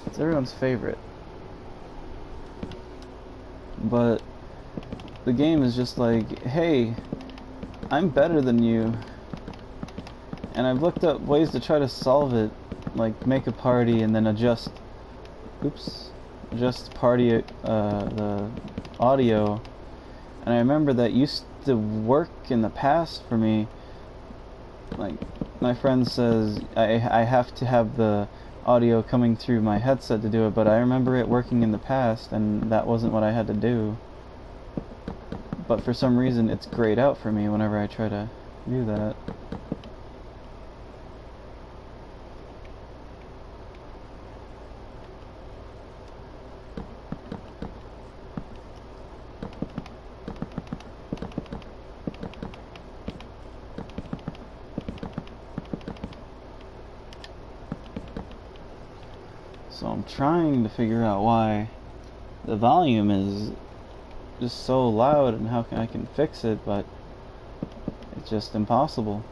It's everyone's favorite. But the game is just like, hey, I'm better than you. And I've looked up ways to try to solve it, like make a party and then adjust party the audio. And I remember that used to work in the past for me. Like, my friend says I have to have the audio coming through my headset to do it, but I remember it working in the past, and that wasn't what I had to do. But for some reason, it's grayed out for me whenever I try to do that. So I'm trying to figure out why the volume is just so loud and how I can fix it, but it's just impossible.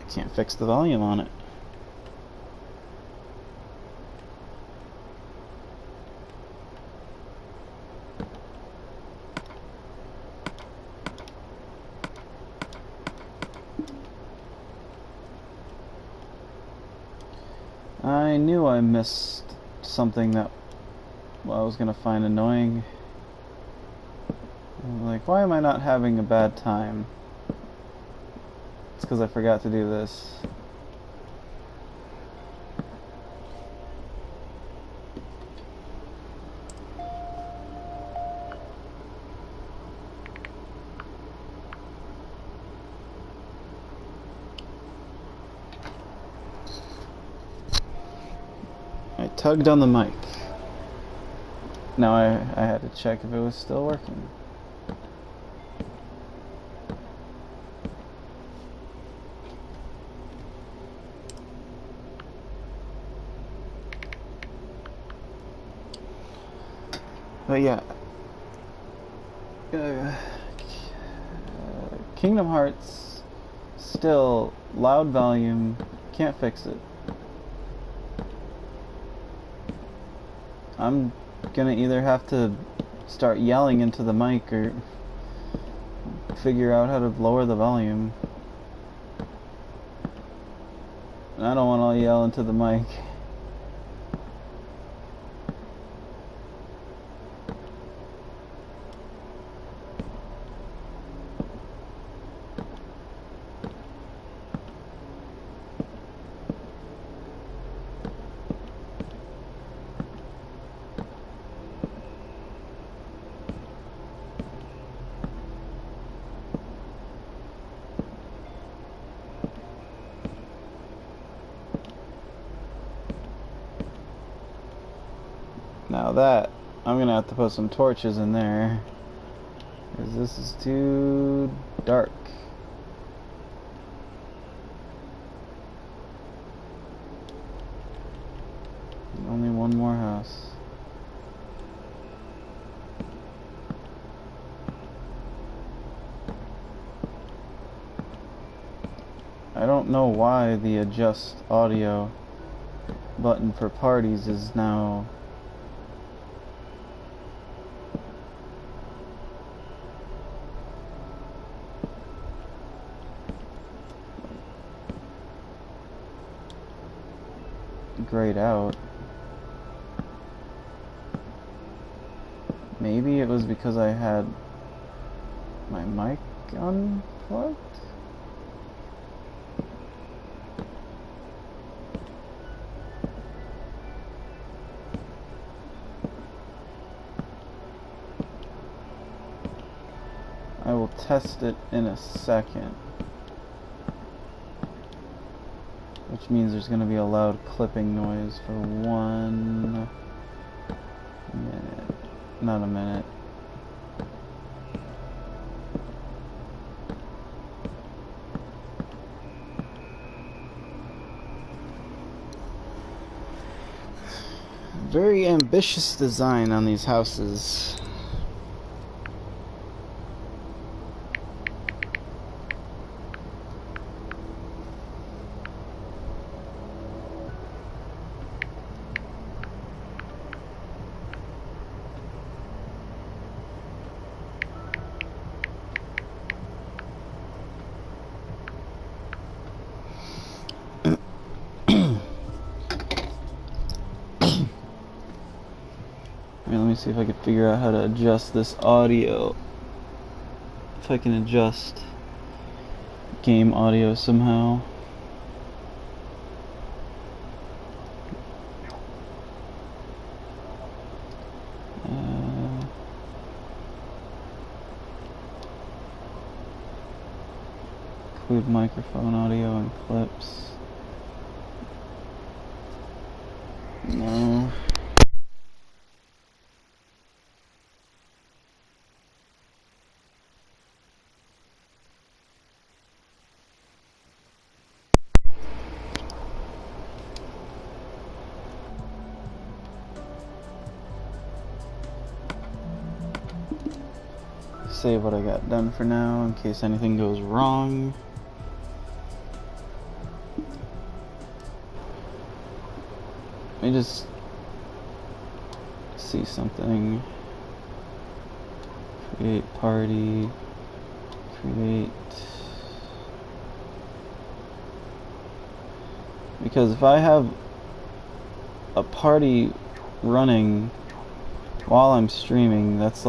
Can't fix the volume on it. I knew I missed something that I was gonna find annoying. Like, why am I not having a bad time? It's because I forgot to do this. I tugged on the mic. Now I had to check if it was still working. But yeah, Kingdom Hearts, still loud volume, can't fix it. I'm gonna either have to start yelling into the mic or figure out how to lower the volume. I don't want to yell into the mic. Now that, I'm gonna have to put some torches in there, because this is too dark. Only one more house. I don't know why the adjust audio button for parties is now grayed out. Maybe it was because I had my mic unplugged? I will test it in a second. Which means there's going to be a loud clipping noise for 1 minute. Not a minute. Very ambitious design on these houses. Let me see if I can figure out how to adjust this audio. If I can adjust game audio somehow. Include microphone audio and clips. No. Save what I got done for now in case anything goes wrong. Let me just see something. Create party. Create. Because if I have a party running while I'm streaming, that's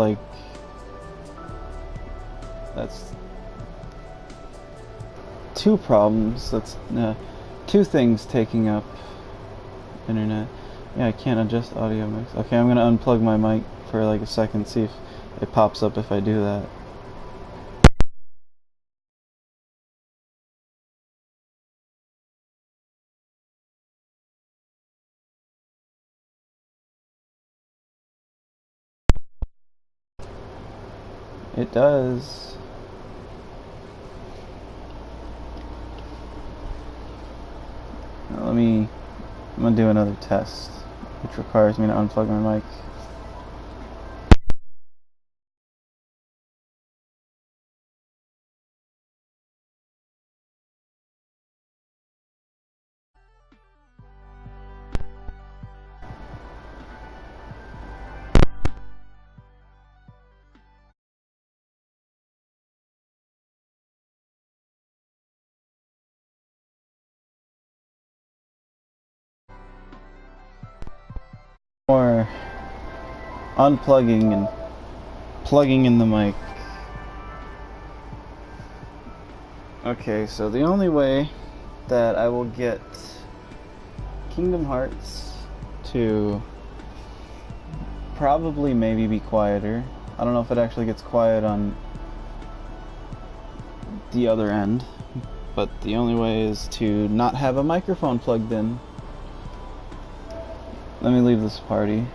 two problems. That's two things taking up internet. Yeah, I can't adjust audio mix. Okay, I'm gonna unplug my mic for like a second, see if it pops up if I do that. It does. Now I'm gonna do another test, which requires me to unplug my mic. Or unplugging and plugging in the mic. Okay, so the only way that I will get Kingdom Hearts to probably maybe be quieter. I don't know if it actually gets quiet on the other end, but the only way is to not have a microphone plugged in. Let me leave this party.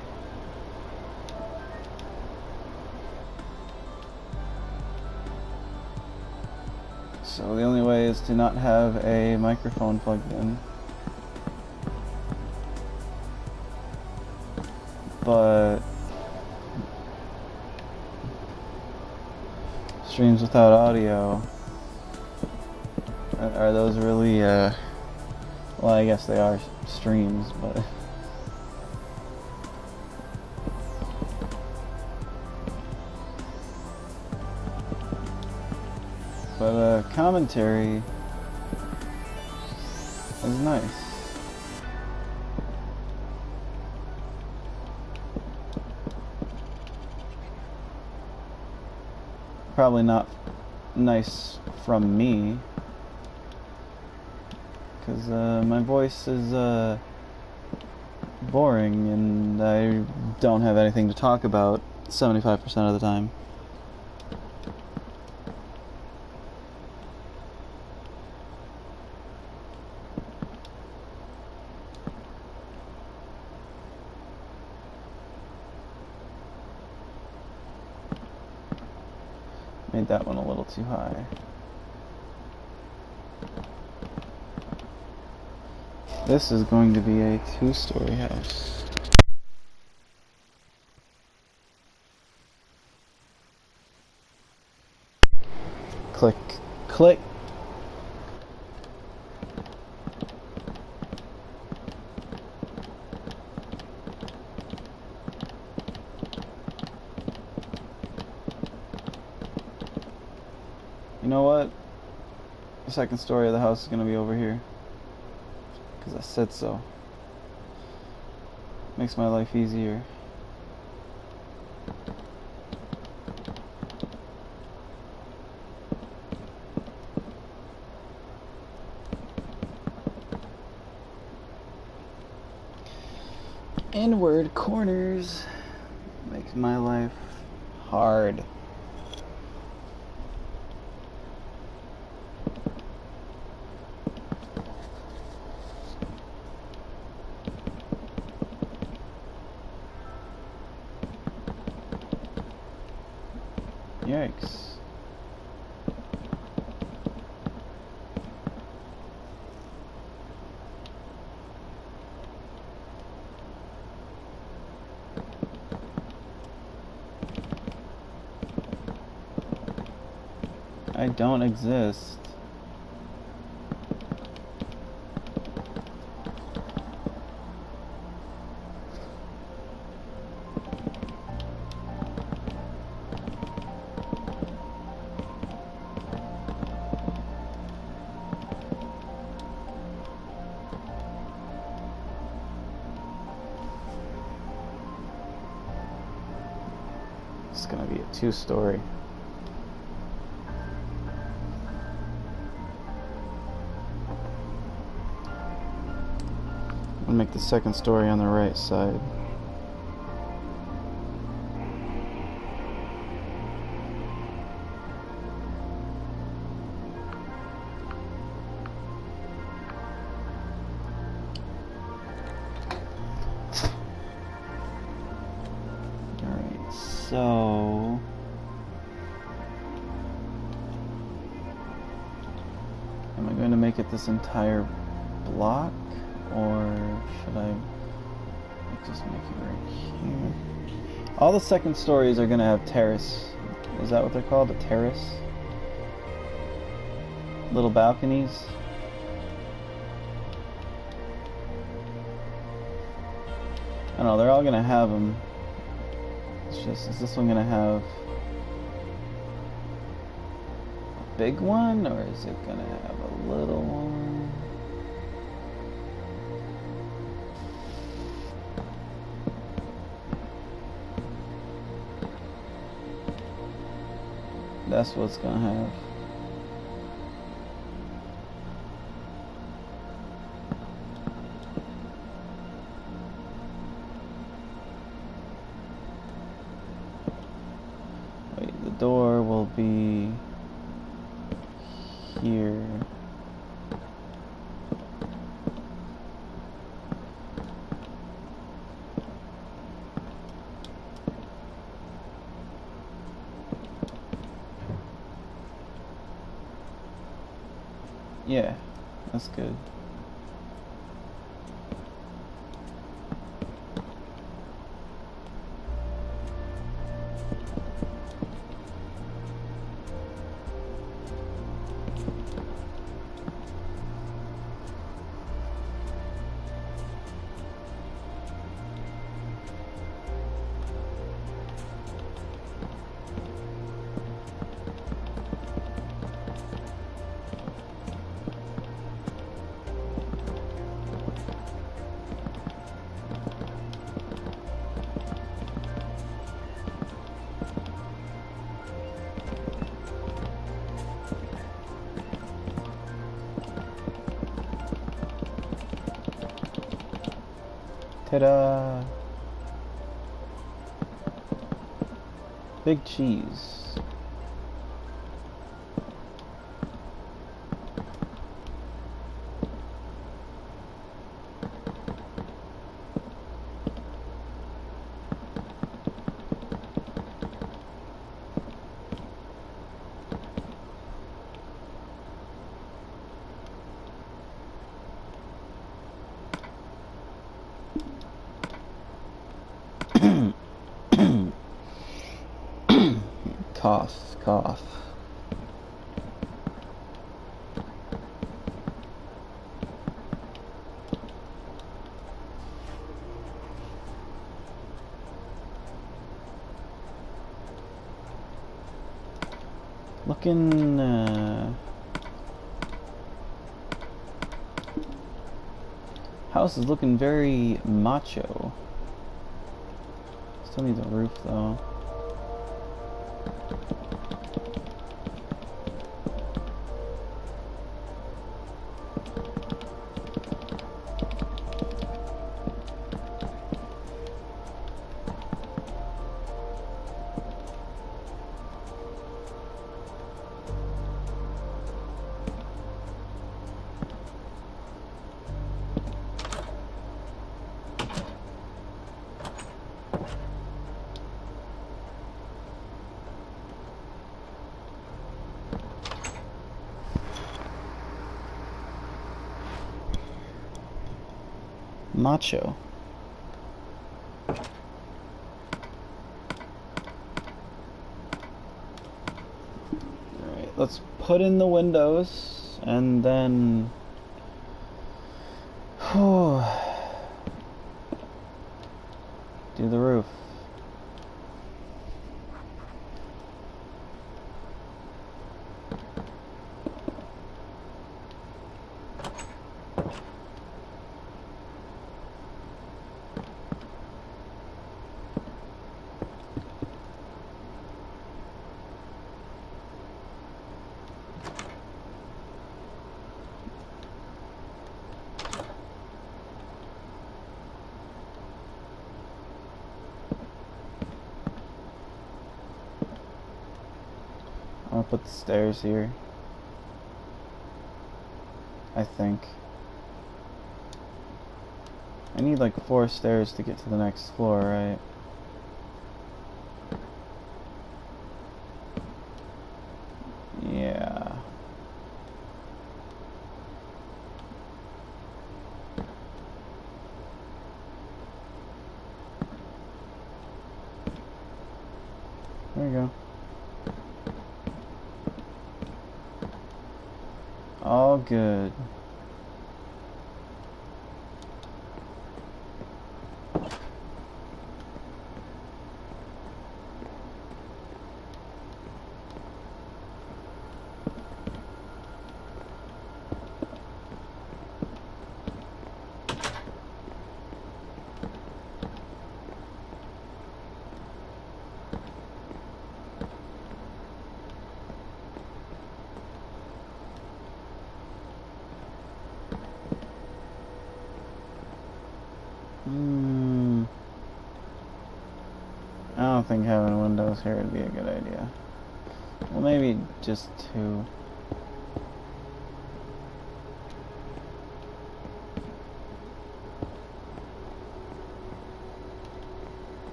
So the only way is to not have a microphone plugged in. But streams without audio, are those really, well, I guess they are streams, but commentary is nice. Probably not nice from me, because my voice is boring and I don't have anything to talk about 75% of the time. Made that one a little too high. This is going to be a 2-story house. Click, click. You know what? The second story of the house is going to be over here. Because I said so. Makes my life easier. Inward corners make my life hard. Yikes. I don't exist. It's gonna be a 2-story. I'll make the second story on the right side. Alright, so am I going to make it this entire block? Or should I just make it right here? All the second stories are going to have terrace. Is that what they're called? A terrace? Little balconies? I don't know, they're all going to have them. It's just, is this one going to have a big one? Or is it going to have a little one? That's what it's gonna have. Wait, the door will be here. Yeah, that's good. Ta-da! Big cheese. Cough, cough. Looking, house is looking very macho. Still needs a roof though. Macho. Alright, let's put in the windows and then do the roof. I'll put the stairs here. I think. I need like 4 stairs to get to the next floor, right? Yeah. There you go. All good. I don't think having windows here would be a good idea. Well, maybe just 2.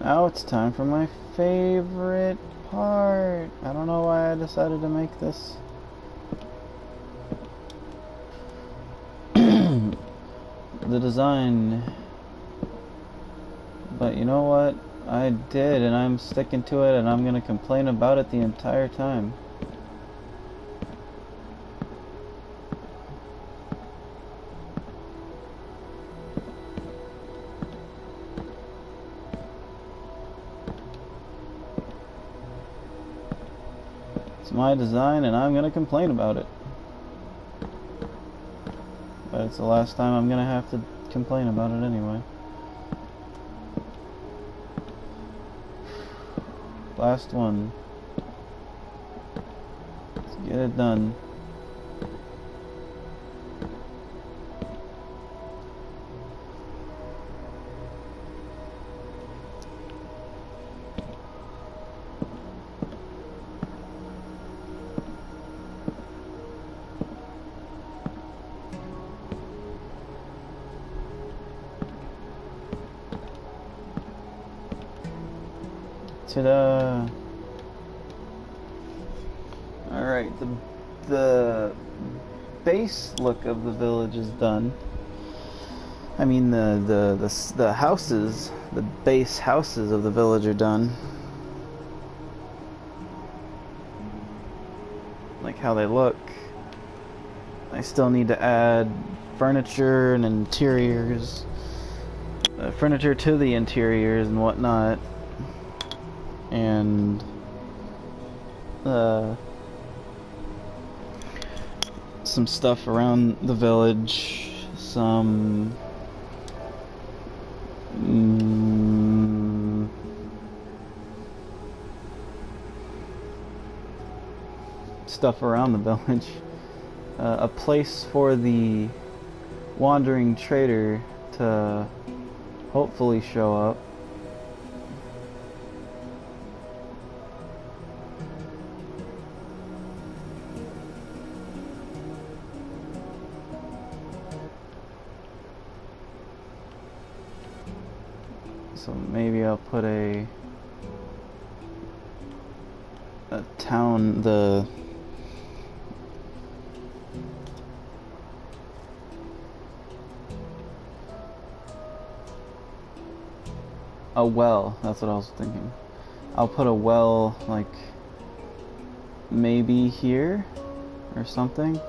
Now it's time for my favorite part. I don't know why I decided to make this. The design. But you know what? I did, and I'm sticking to it, and I'm gonna complain about it the entire time. It's my design, and I'm gonna complain about it. But it's the last time I'm gonna have to complain about it anyway. Last one. Let's get it done. Ta-da! Alright, the base look of the village is done. I mean the houses, the base houses of the village are done. Like how they look. I still need to add furniture and interiors. Furniture to the interiors and whatnot. And some stuff around the village, some stuff around the village, a place for the wandering trader to hopefully show up. So maybe I'll put a town, a well, that's what I was thinking. I'll put a well, like, maybe here, or something,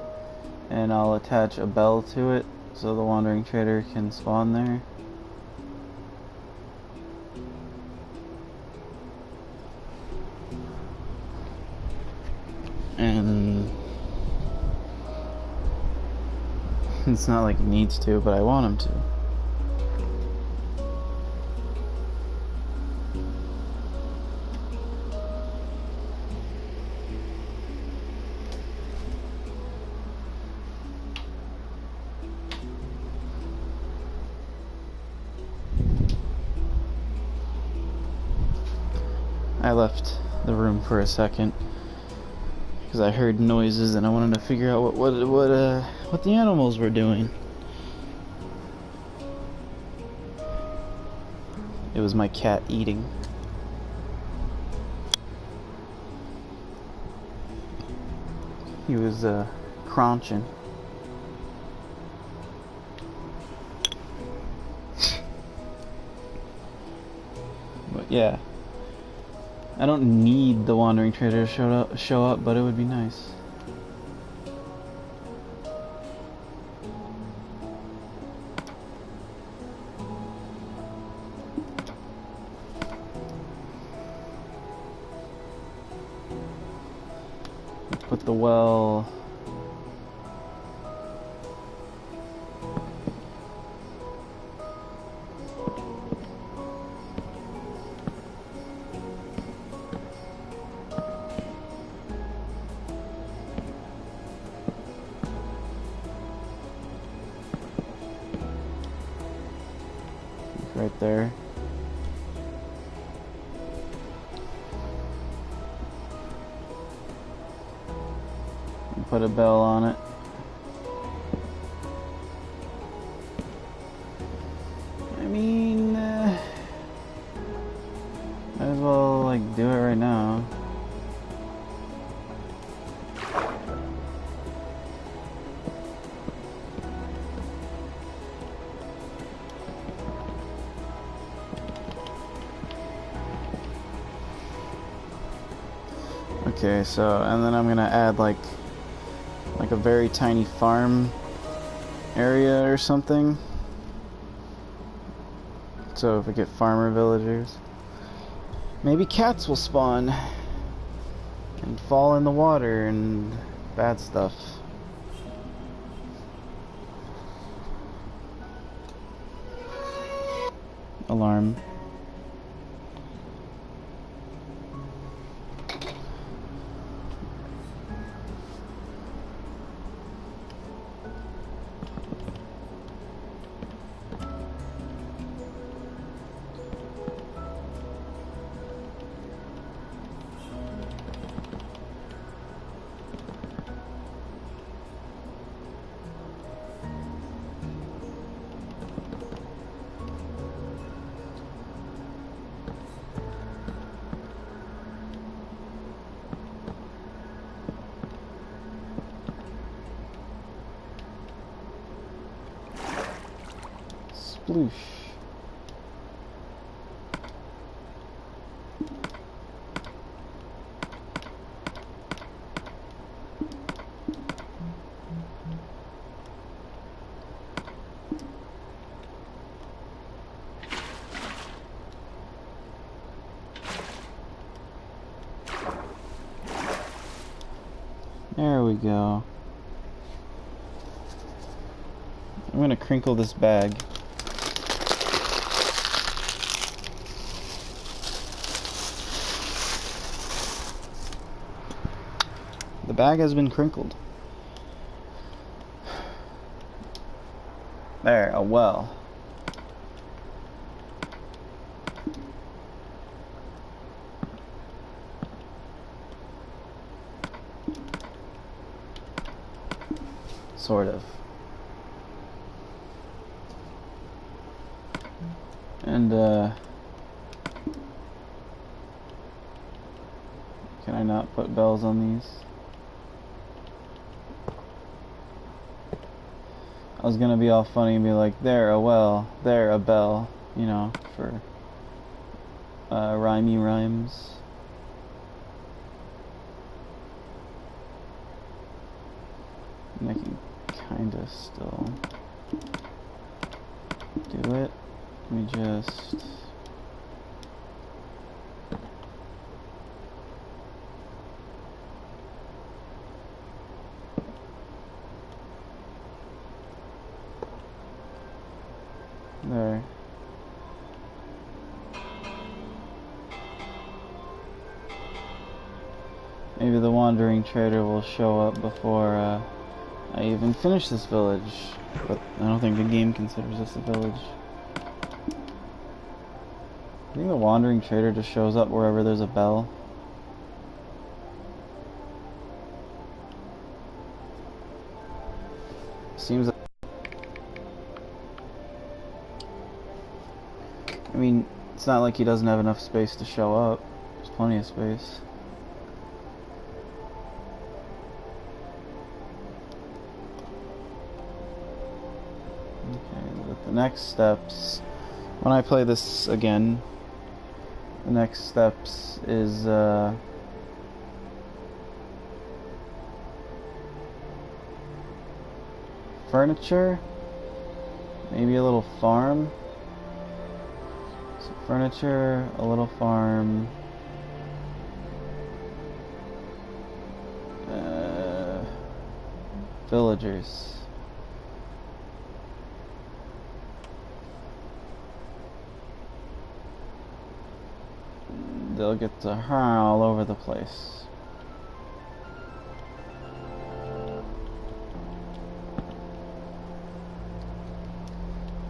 and I'll attach a bell to it, so the wandering trader can spawn there. And it's not like he needs to, but I want him to. I left the room for a second because I heard noises and I wanted to figure out what the animals were doing. It was my cat eating. He was crunching. But yeah, I don't need the wandering trader to show up, but it would be nice. Put the well. Right there. And put a bell on it. I mean, like do it right now. Okay, so, and then I'm gonna add like a very tiny farm area or something. So if we get farmer villagers, maybe cats will spawn and fall in the water and bad stuff. Alarm. Sploosh. There we go. I'm gonna crinkle this bag. The bag has been crinkled. There, a well. Sort of. And, can I not put bells on these? I was gonna be all funny and be like, there, a well, there, a bell, you know, for, rhymey rhymes. And I can kinda still do it. Let me just... There. Maybe the wandering trader will show up before I even finish this village, but I don't think the game considers this a village. I think the wandering trader just shows up wherever there's a bell. Seems like... I mean, it's not like he doesn't have enough space to show up. There's plenty of space. Okay, but the next steps, when I play this again, the next steps is furniture, maybe a little farm. So furniture, a little farm, villagers. They'll get to all over the place.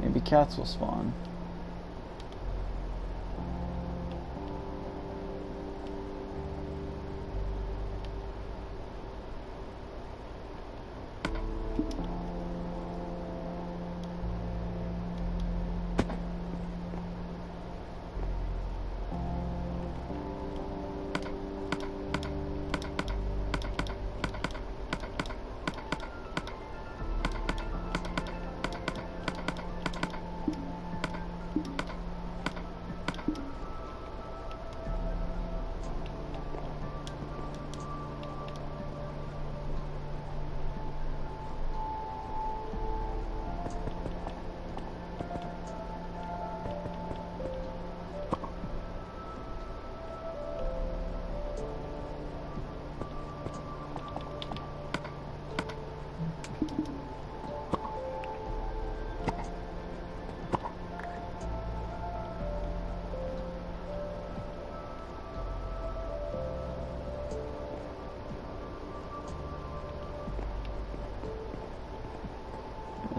Maybe cats will spawn.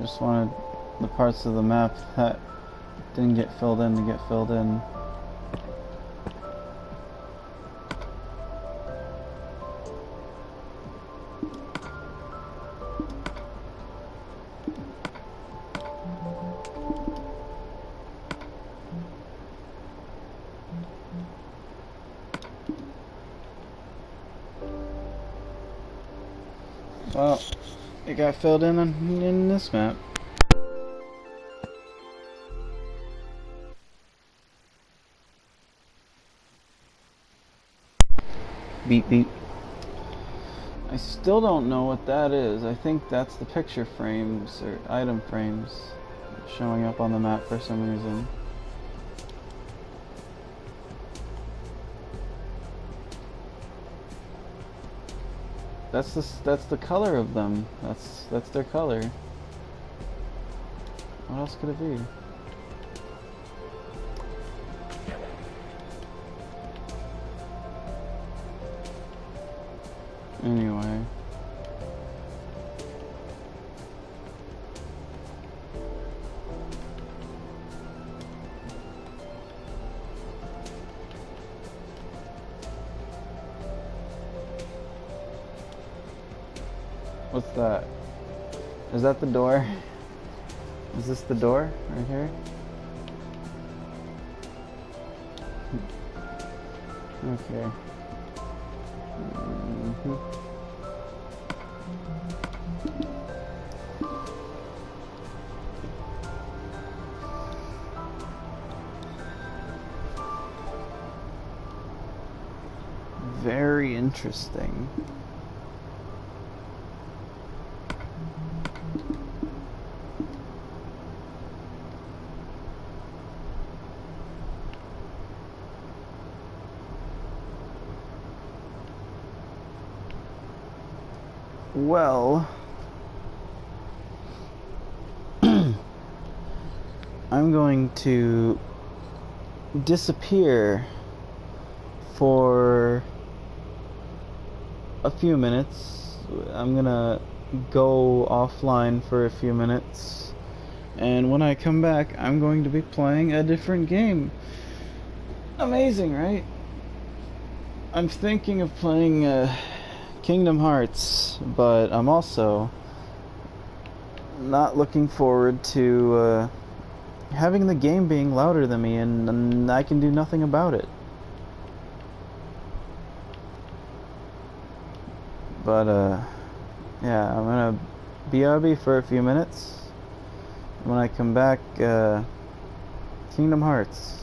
just wanted the parts of the map that didn't get filled in to get filled in. Well, it got filled in this map. Beep beep. I still don't know what that is. I think that's the picture frames or item frames showing up on the map for some reason. That's the color of them. That's their color. What else could it be? Anyway. What's that? Is that the door? Is this the door right here? Okay. Very interesting. Well, I'm going to disappear for a few minutes. I'm gonna go offline for a few minutes, and when I come back, I'm going to be playing a different game. Amazing, right? I'm thinking of playing Kingdom Hearts, but I'm also not looking forward to having the game being louder than me, and I can do nothing about it. But yeah, I'm gonna BRB for a few minutes. When I come back, Kingdom Hearts.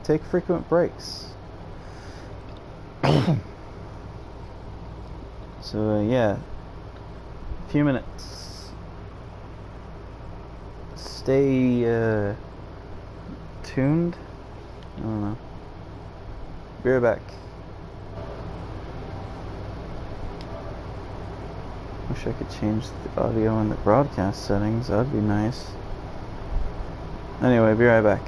Take frequent breaks. So yeah, a few minutes. Stay tuned. I don't know. Be right back. Wish I could change the audio in the broadcast settings. That'd be nice. Anyway, be right back.